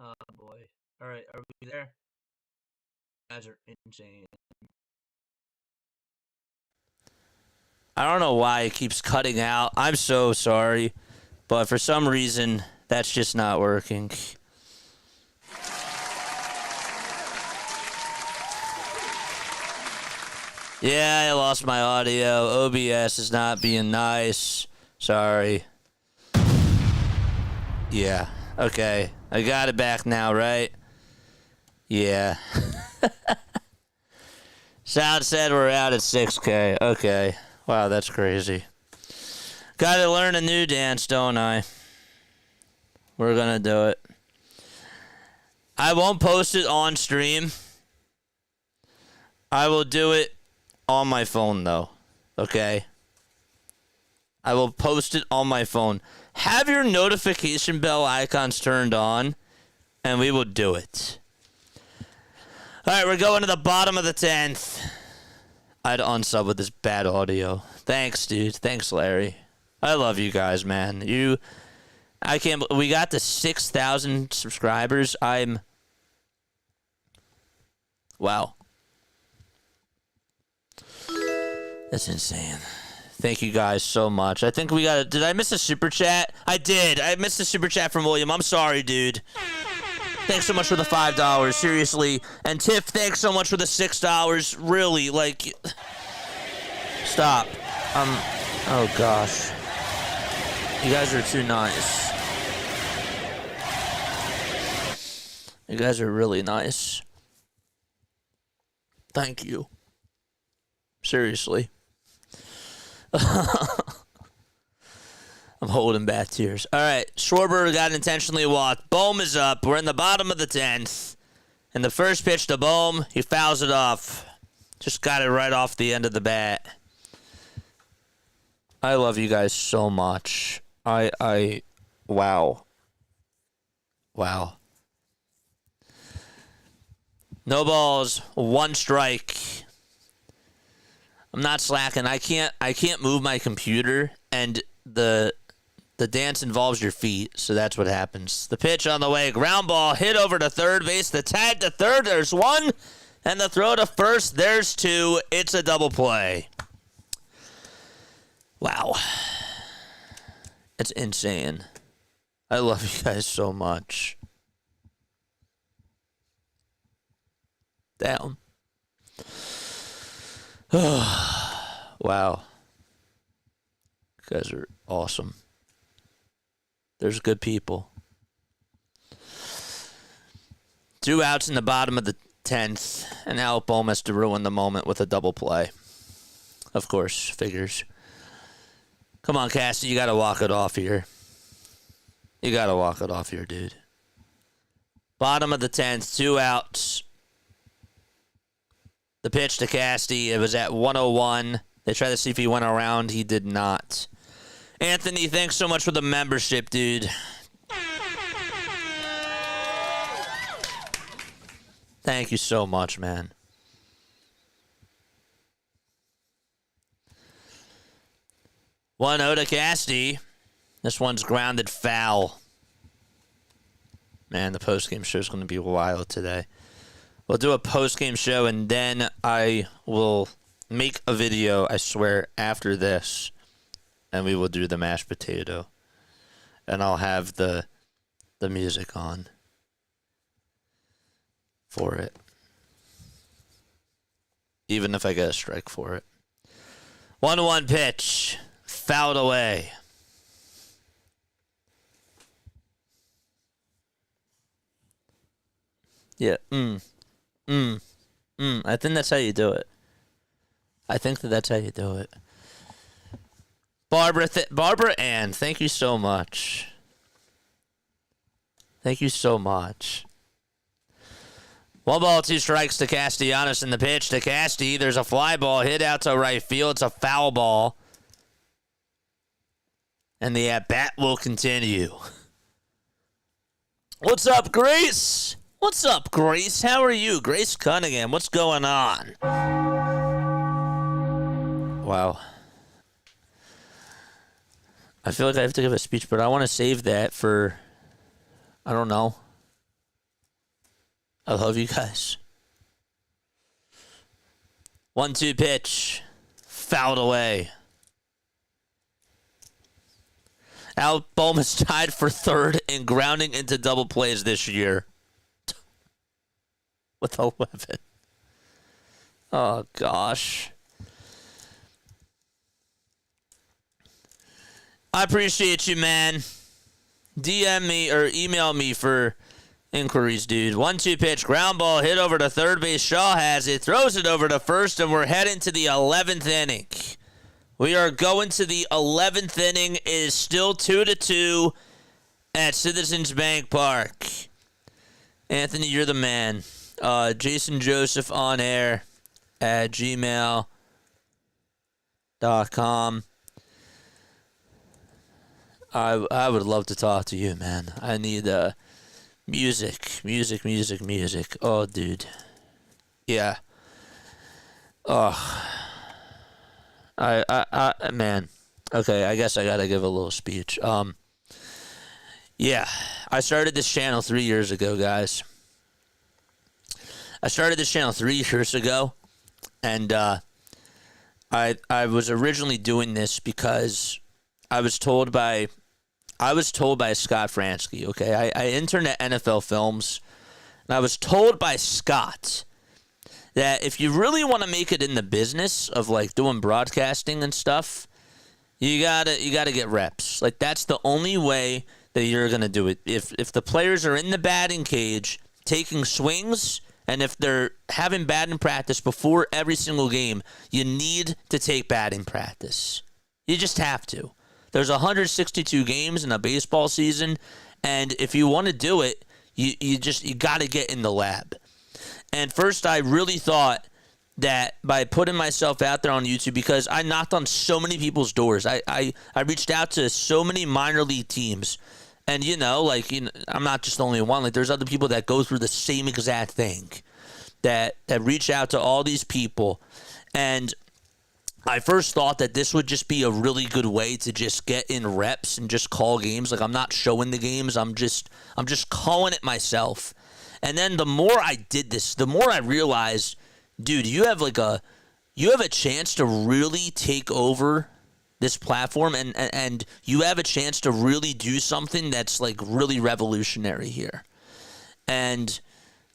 Oh boy. Alright, are we there? You guys are insane. I don't know why it keeps cutting out. I'm so sorry. But for some reason, that's just not working. Yeah, I lost my audio. OBS is not being nice. Sorry. Yeah. Okay. I got it back now, right? Yeah. Sound said we're out at 6K. Okay. Wow, that's crazy. Gotta learn a new dance, don't I? We're gonna do it. I won't post it on stream. I will do it on my phone, though. Okay? I will post it on my phone. Have your notification bell icons turned on, and we will do it. All right, we're going to the bottom of the 10th. I'd unsub with this bad audio. Thanks, dude. Thanks, Larry. I love you guys, man. I can't. We got to 6,000 subscribers. Wow. That's insane. Thank you guys so much. I think we got. Did I miss a super chat? I did. I missed a super chat from William. I'm sorry, dude. Thanks so much for the $5. Seriously. And Tiff, thanks so much for the $6. Really, like. Stop. Oh gosh. You guys are too nice. You guys are really nice. Thank you. Seriously. I'm holding back tears. All right, Schwarber got intentionally walked. Bohm is up. We're in the bottom of the 10th. And the first pitch to Bohm, he fouls it off. Just got it right off the end of the bat. I love you guys so much. Wow. Wow. No balls, one strike. I'm not slacking. I can't move my computer, and the dance involves your feet, so that's what happens. The pitch on the way, ground ball hit over to third base. The tag to third, there's one, and the throw to first, there's two. It's a double play. Wow. It's insane. I love you guys so much. Down. Wow. You guys are awesome. There's good people. 2 outs in the bottom of the 10th, and now Bohm has to ruin the moment with a double play. Of course, figures. Come on, Cassie, you gotta walk it off here. You gotta walk it off here, dude. Bottom of the 10th, 2 outs. The pitch to Casty, it was at 101. They tried to see if he went around. He did not. Anthony, thanks so much for the membership, dude. Thank you so much, man. One 0 to Casty. This one's grounded foul. Man, the post-game show is going to be wild today. We'll do a post-game show, and then I will make a video, I swear, after this, and we will do the mashed potato. And I'll have the music on for it. Even if I get a strike for it. 1-1 pitch. Fouled away. Yeah. I think that's how you do it. I think that's how you do it. Barbara Ann, thank you so much. Thank you so much. 1-2 strikes to Castellanos in the pitch to Casty. There's a fly ball hit out to right field. It's a foul ball. And the at-bat will continue. What's up, Grace? What's up, Grace? How are you? Grace Cunningham, what's going on? Wow. I feel like I have to give a speech, but I want to save that for, I don't know. I love you guys. 1-2 pitch. Fouled away. Al Bohm is tied for third in grounding into double plays this year. With 11. Oh, gosh. I appreciate you, man. DM me or email me for inquiries, dude. 1-2 pitch, ground ball, hit over to third base. Shaw has it, throws it over to first, and we're heading to the 11th inning. We are going to the 11th inning. It is still 2-2 at Citizens Bank Park. Anthony, you're the man. Jason Joseph on air at gmail.com. I would love to talk to you, man. I need music. Oh, dude. Yeah. Oh. Man. Okay, I guess I gotta give a little speech. Yeah. I started this channel 3 years ago, guys. I started this channel 3 years ago, and I was originally doing this because I was told by Scott Fransky, okay? I interned at NFL Films, and I was told by Scott that if you really want to make it in the business of, like, doing broadcasting and stuff, you gotta get reps. Like, that's the only way that you're going to do it. If the players are in the batting cage taking swings, and if they're having batting practice before every single game, you need to take batting practice. You just have to. There's 162 games in a baseball season, and if you want to do it, you got to get in the lab. And first, I really thought that by putting myself out there on YouTube, because I knocked on so many people's doors. I reached out to so many minor league teams, and I'm not just the only one. Like, there's other people that go through the same exact thing, that reach out to all these people, and I first thought that this would just be a really good way to just get in reps and just call games. Like, I'm not showing the games. I'm just calling it myself. And then the more I did this, the more I realized, dude, you have a chance to really take over this platform, and you have a chance to really do something that's, like, really revolutionary here. And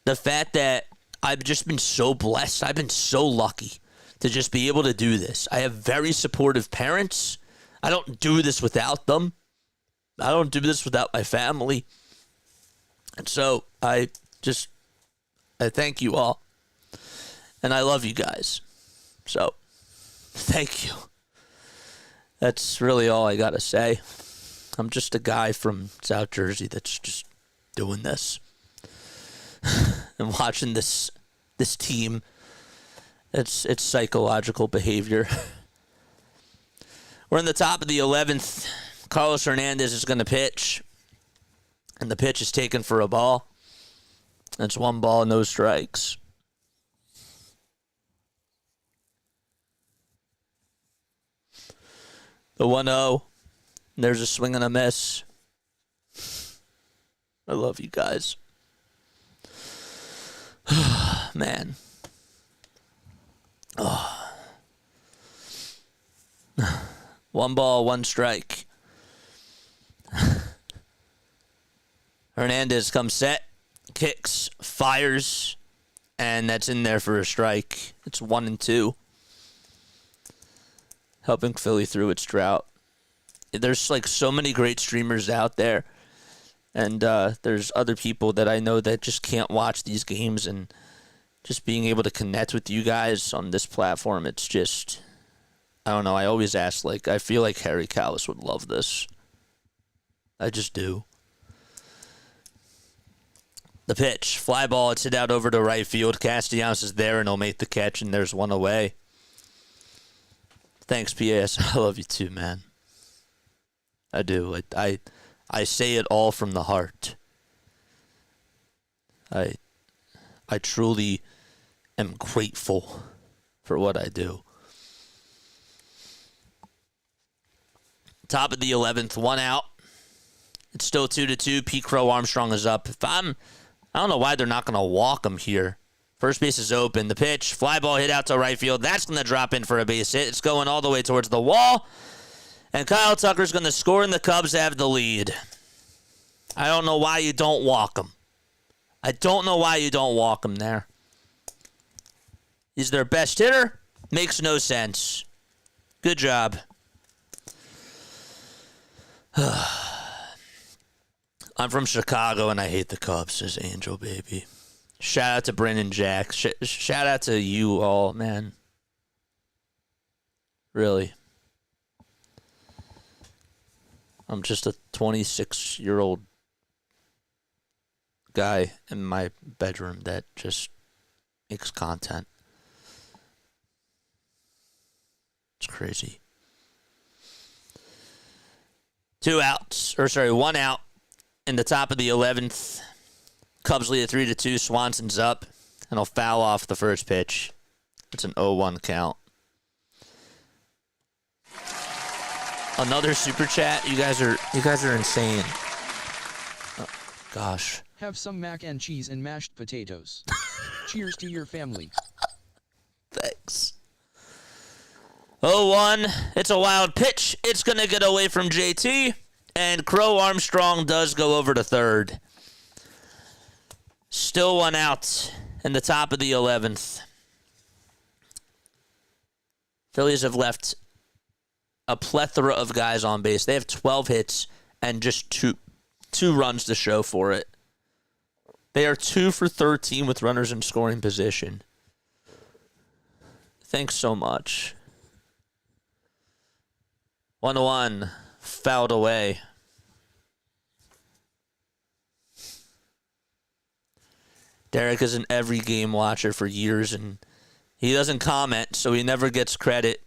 the fact that I've just been so blessed, I've been so lucky to just be able to do this. I have very supportive parents. I don't do this without them. I don't do this without my family. And so I thank you all. And I love you guys. So thank you. That's really all I got to say. I'm just a guy from South Jersey that's just doing this and watching this team. It's psychological behavior. We're in the top of the 11th. Carlos Hernandez is going to pitch, and the pitch is taken for a ball. It's 1 ball, no strikes. The 1-0. There's a swing and a miss. I love you guys. Man. Oh. 1 ball, 1 strike. Hernandez comes set, kicks, fires, and that's in there for a strike. It's 1-2. Helping Philly through its drought. There's like so many great streamers out there. And there's other people that I know that just can't watch these games, and just being able to connect with you guys on this platform, it's just, I don't know. I always ask, like, I feel like Harry Callis would love this. I just do. The pitch, fly ball, it's hit out over to right field. Castellanos is there, and he'll make the catch, and there's 1 away. Thanks, PAS. I love you too, man. I do. I say it all from the heart. I truly am grateful for what I do. Top of the 11th, 1 out. It's still 2-2. Pete Crow Armstrong is up. I don't know why they're not going to walk him here. First base is open. The pitch, fly ball hit out to right field. That's going to drop in for a base hit. It's going all the way towards the wall. And Kyle Tucker's going to score, and the Cubs have the lead. I don't know why you don't walk him. I don't know why you don't walk him there. He's their best hitter. Makes no sense. Good job. I'm from Chicago, and I hate the Cubs, says Angel Baby. Shout out to Brennan Jack. Shout out to you all, man. Really. I'm just a 26-year-old guy in my bedroom that just makes content. It's crazy. 1 out in the top of the 11th. Cubs lead at 3-2. Swanson's up, and he'll foul off the first pitch. It's an 0-1 count. Another super chat. You guys are insane. Oh, gosh. Have some mac and cheese and mashed potatoes. Cheers to your family. Thanks. 0-1. It's a wild pitch. It's going to get away from JT. And Crow Armstrong does go over to third. Still 1 out in the top of the 11th. Phillies have left a plethora of guys on base. They have 12 hits and just two runs to show for it. They are 2 for 13 with runners in scoring position. Thanks so much. 1-1. Fouled away. Derek is an every game watcher for years, and he doesn't comment, so he never gets credit.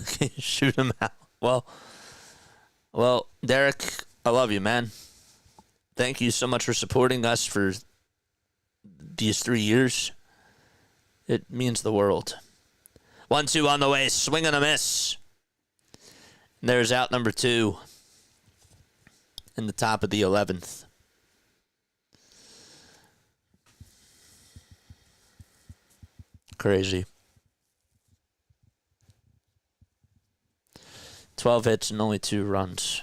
Can you shoot him out? Well, Derek, I love you, man. Thank you so much for supporting us for these 3 years. It means the world. 1-2 on the way. Swing and a miss. And there's out number 2 in the top of the 11th. Crazy. 12 hits and only 2 runs.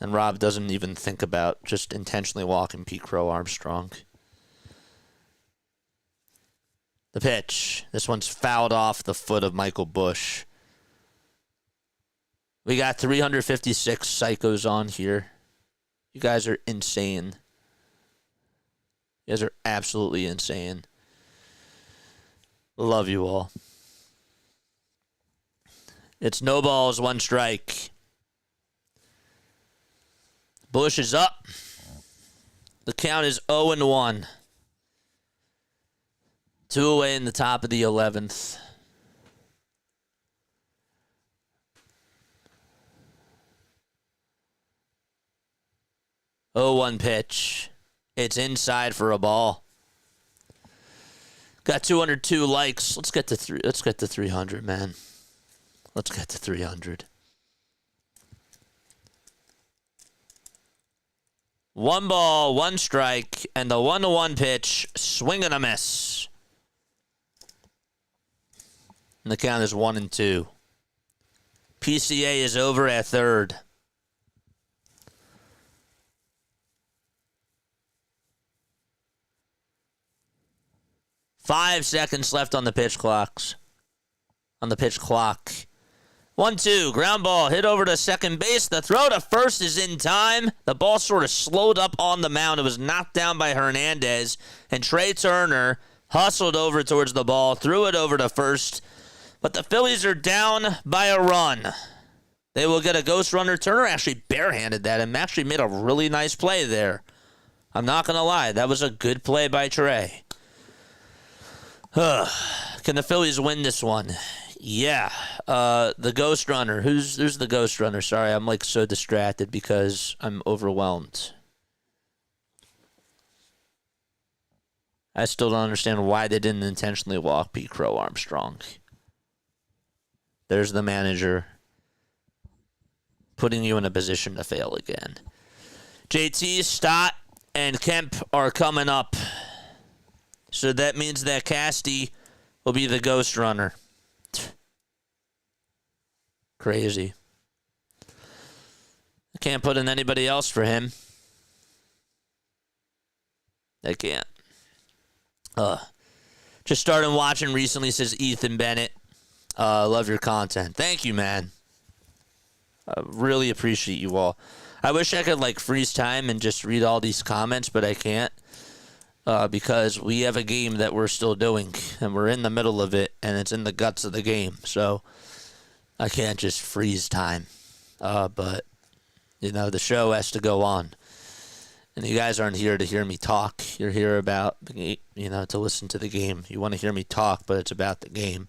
And Rob doesn't even think about just intentionally walking Pete Crow Armstrong. The pitch. This one's fouled off the foot of Michael Bush. We got 356 psychos on here. You guys are insane. You guys are absolutely insane. Love you all. It's no balls, 1 strike. Bush is up. The count is 0-1. 2 away in the top of the 11th. Oh, 1 pitch. It's inside for a ball. Got 202 likes. Let's get to 300, man. Let's get to 300. 1 ball, 1 strike, and the 1-1 pitch, swing and a miss. And the count is 1-2. PCA is over at third. Five seconds left on the pitch clocks. On the pitch clock. 1-2, ground ball, hit over to second base. The throw to first is in time. The ball sort of slowed up on the mound. It was knocked down by Hernandez. And Trey Turner hustled over towards the ball, threw it over to first. But the Phillies are down by a run. They will get a ghost runner. Turner actually barehanded that and actually made a really nice play there. I'm not going to lie. That was a good play by Trey. Can the Phillies win this one? Yeah. The ghost runner. Who's the ghost runner? Sorry, I'm like so distracted because I'm overwhelmed. I still don't understand why they didn't intentionally walk Pete Crow Armstrong. There's the manager putting you in a position to fail again. JT, Stott, and Kemp are coming up. So that means that Casty will be the ghost runner. Crazy. I can't put in anybody else for him. I can't. Just started watching recently, says Ethan Bennett. Love your content. Thank you, man. I really appreciate you all. I wish I could like freeze time and just read all these comments, but I can't. Because we have a game that we're still doing, and we're in the middle of it, and it's in the guts of the game. So I can't just freeze time. But, you know, the show has to go on. And you guys aren't here to hear me talk. You're here about, you know, to listen to the game. You want to hear me talk, but it's about the game.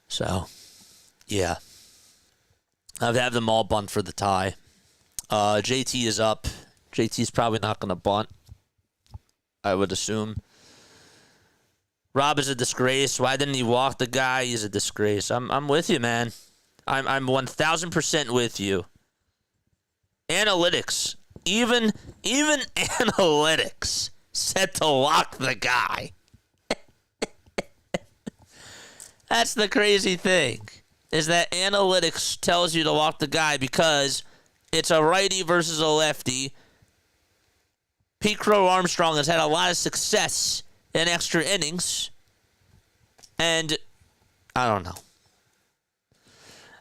So, yeah. I've had them all bunt for the tie. JT is up. JT's probably not going to bunt, I would assume. Rob is a disgrace. Why didn't he walk the guy? He's a disgrace. I'm with you, man. I'm 1,000% with you. Analytics. Even analytics said to walk the guy. That's the crazy thing, is that analytics tells you to walk the guy because it's a righty versus a lefty. Pete Crow Armstrong has had a lot of success in extra innings. And I don't know.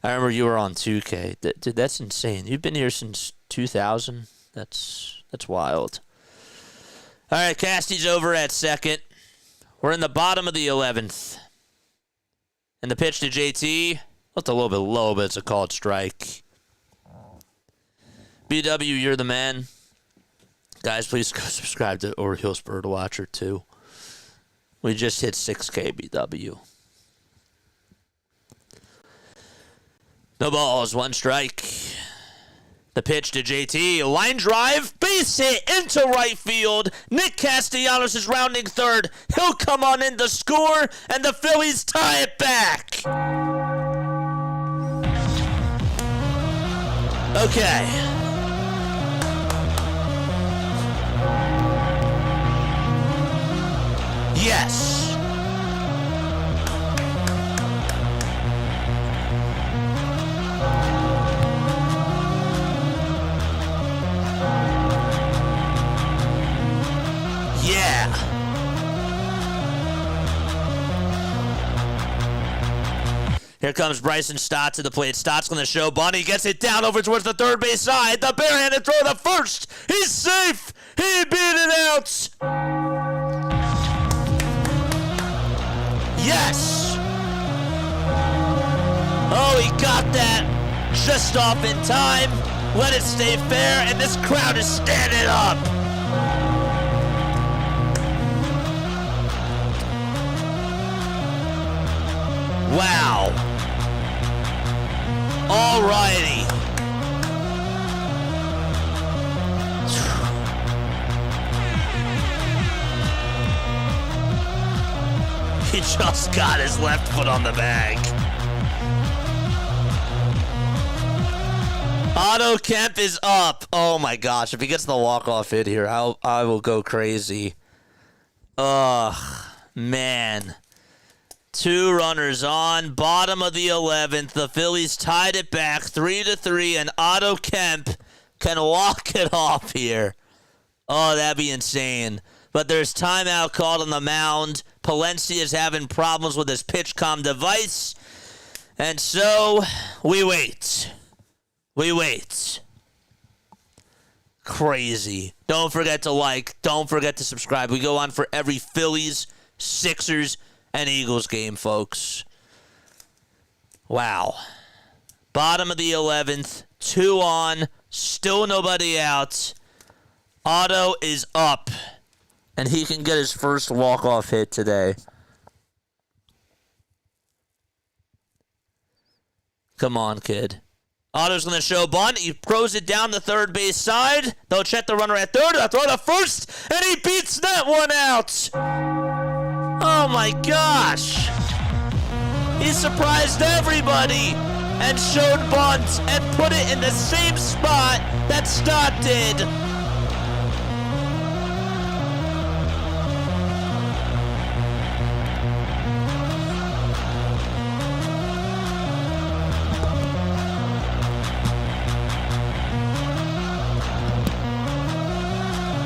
I remember you were on 2K. Dude, that's insane. You've been here since 2000. That's wild. All right, Casty's over at second. We're in the bottom of the 11th. And the pitch to JT. Looked a little bit low, but it's a called strike. BW, you're the man. Guys, please go subscribe to Orioles Bird Watcher, too. We just hit 6K, BW. No balls, 1 strike. The pitch to JT. Line drive. Base hit into right field. Nick Castellanos is rounding third. He'll come on in to score, and the Phillies tie it back. Okay. Yes. Yeah. Here comes Bryson Stott to the plate. Stott's going to show bunt. He gets it down over towards the third base side. The barehanded throw to first. He's safe. He beat it out. Yes. Oh, he got that just off in time. Let it stay fair, and this crowd is standing up. Wow. All righty. He just got his left foot on the bag. Otto Kemp is up. Oh my gosh. If he gets the walk-off hit here, I will go crazy. Ugh, man. 2 runners on. Bottom of the 11th. The Phillies tied it back 3-3, and Otto Kemp can walk it off here. Oh, that'd be insane. But there's timeout called on the mound. Palencia is having problems with his PitchCom device. And so, we wait. We wait. Crazy. Don't forget to like. Don't forget to subscribe. We go on for every Phillies, Sixers, and Eagles game, folks. Wow. Bottom of the 11th. 2 on. Still nobody out. Otto is up. And he can get his first walk-off hit today. Come on, kid. Otto's going to show bunt. He throws it down the third base side. They'll check the runner at third. They'll throw to first. And he beats that one out. Oh, my gosh. He surprised everybody and showed bunt and put it in the same spot that Stott did.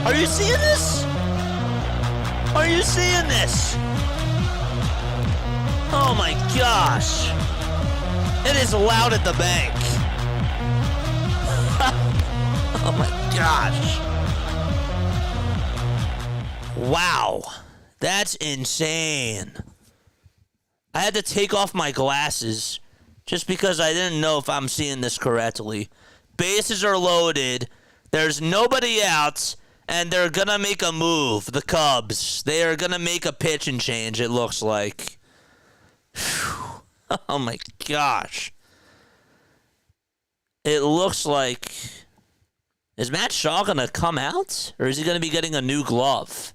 Are you seeing this? Are you seeing this? Oh my gosh. It is loud at the bank. Oh my gosh. Wow. That's insane. I had to take off my glasses just because I didn't know if I'm seeing this correctly. Bases are loaded. There's nobody out. And they're going to make a move, the Cubs. They are going to make a pitch and change, it looks like. Whew. Oh, my gosh. It looks like... Is Matt Shaw going to come out? Or is he going to be getting a new glove?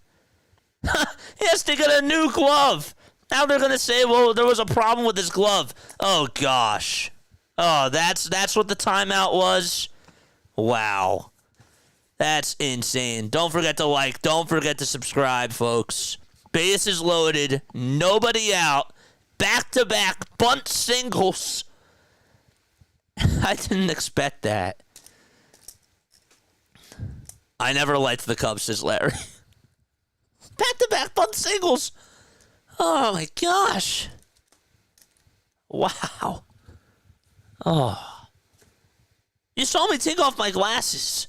Yes, they got a new glove. Now they're going to say, well, there was a problem with his glove. Oh, gosh. Oh, that's what the timeout was? Wow. That's insane. Don't forget to like. Don't forget to subscribe, folks. Bases loaded. Nobody out. Back-to-back bunt singles. I didn't expect that. I never liked the Cubs, says Larry. Back-to-back bunt singles. Oh, my gosh. Wow. Oh. You saw me take off my glasses.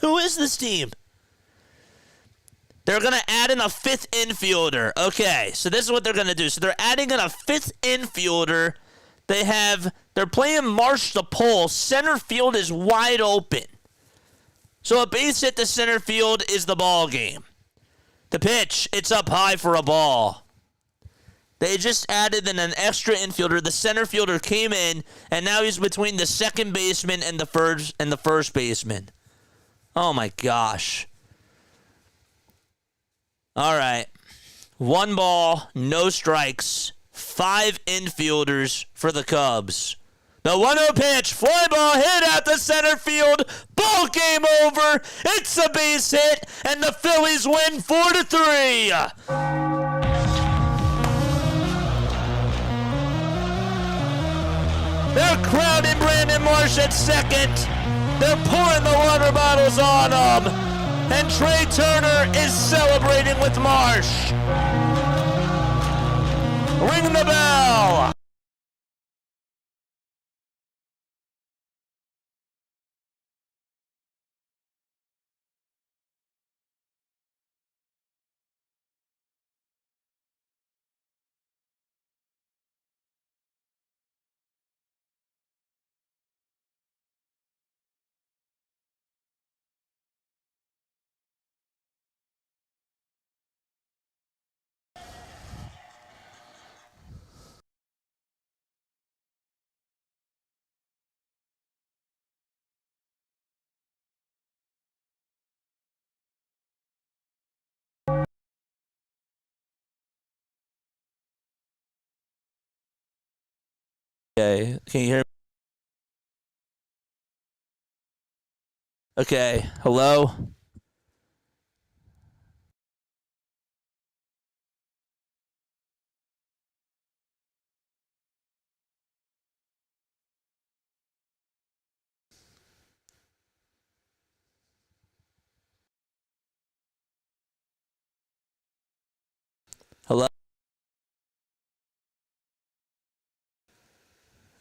Who is this team? They're going to add in a 5th infielder. Okay, so this is what they're going to do. So they're adding in a 5th infielder. They're playing Marsh the pole. Center field is wide open. So a base hit to center field is the ball game. The pitch, it's up high for a ball. They just added in an extra infielder. The center fielder came in, and now he's between the second baseman and the first baseman. Oh, my gosh. All right. 1 ball, no strikes. 5 infielders for the Cubs. The 1-0 pitch. Fly ball hit out to center field. Ball game over. It's a base hit, and the Phillies win 4-3. They're crowding Brandon Marsh at second. They're pouring the water bottles on him. And Trey Turner is celebrating with Marsh. Ring the bell. Okay, can you hear me? Okay, hello? Hello?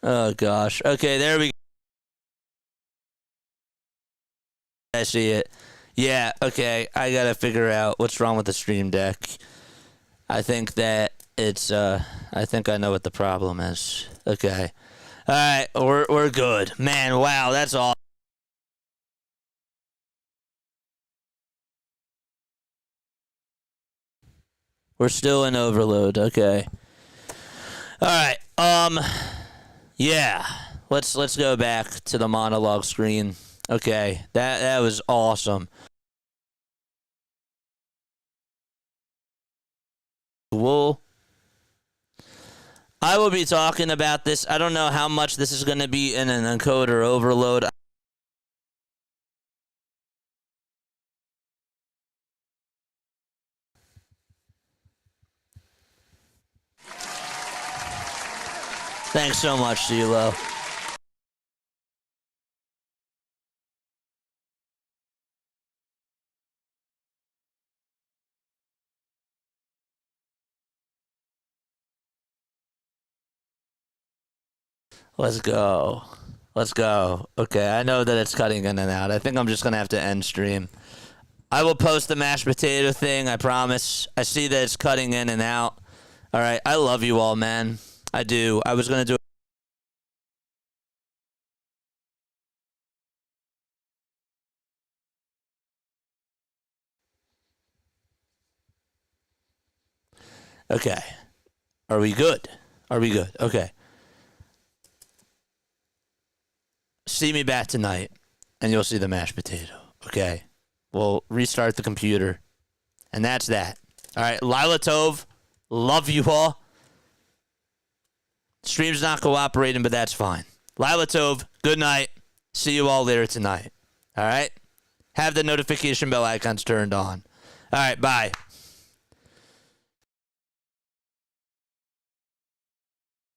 Oh, gosh. Okay, there we go. I see it. Yeah, okay. I gotta figure out what's wrong with the stream deck. I think that it's, I think I know what the problem is. Okay. Alright, we're good. Man, wow, that's all. We're still in overload. Okay. Alright, yeah. Let's go back to the monologue screen. Okay, that was awesome. I will be talking about this. I don't know how much this is going to be in an encoder overload. Thanks so much, CeeLo. Let's go. Let's go. Okay, I know that it's cutting in and out. I think I'm just going to have to end stream. I will post the mashed potato thing, I promise. I see that it's cutting in and out. All right, I love you all, man. I do. I was going to do Okay. Are we good? Are we good? Okay. See me back tonight, and you'll see the mashed potato. Okay. We'll restart the computer, and that's that. All right. Lila Tove, love you all. Stream's not cooperating, but that's fine. Lila Tove, good night. See you all later tonight. All right. Have the notification bell icons turned on. All right. Bye.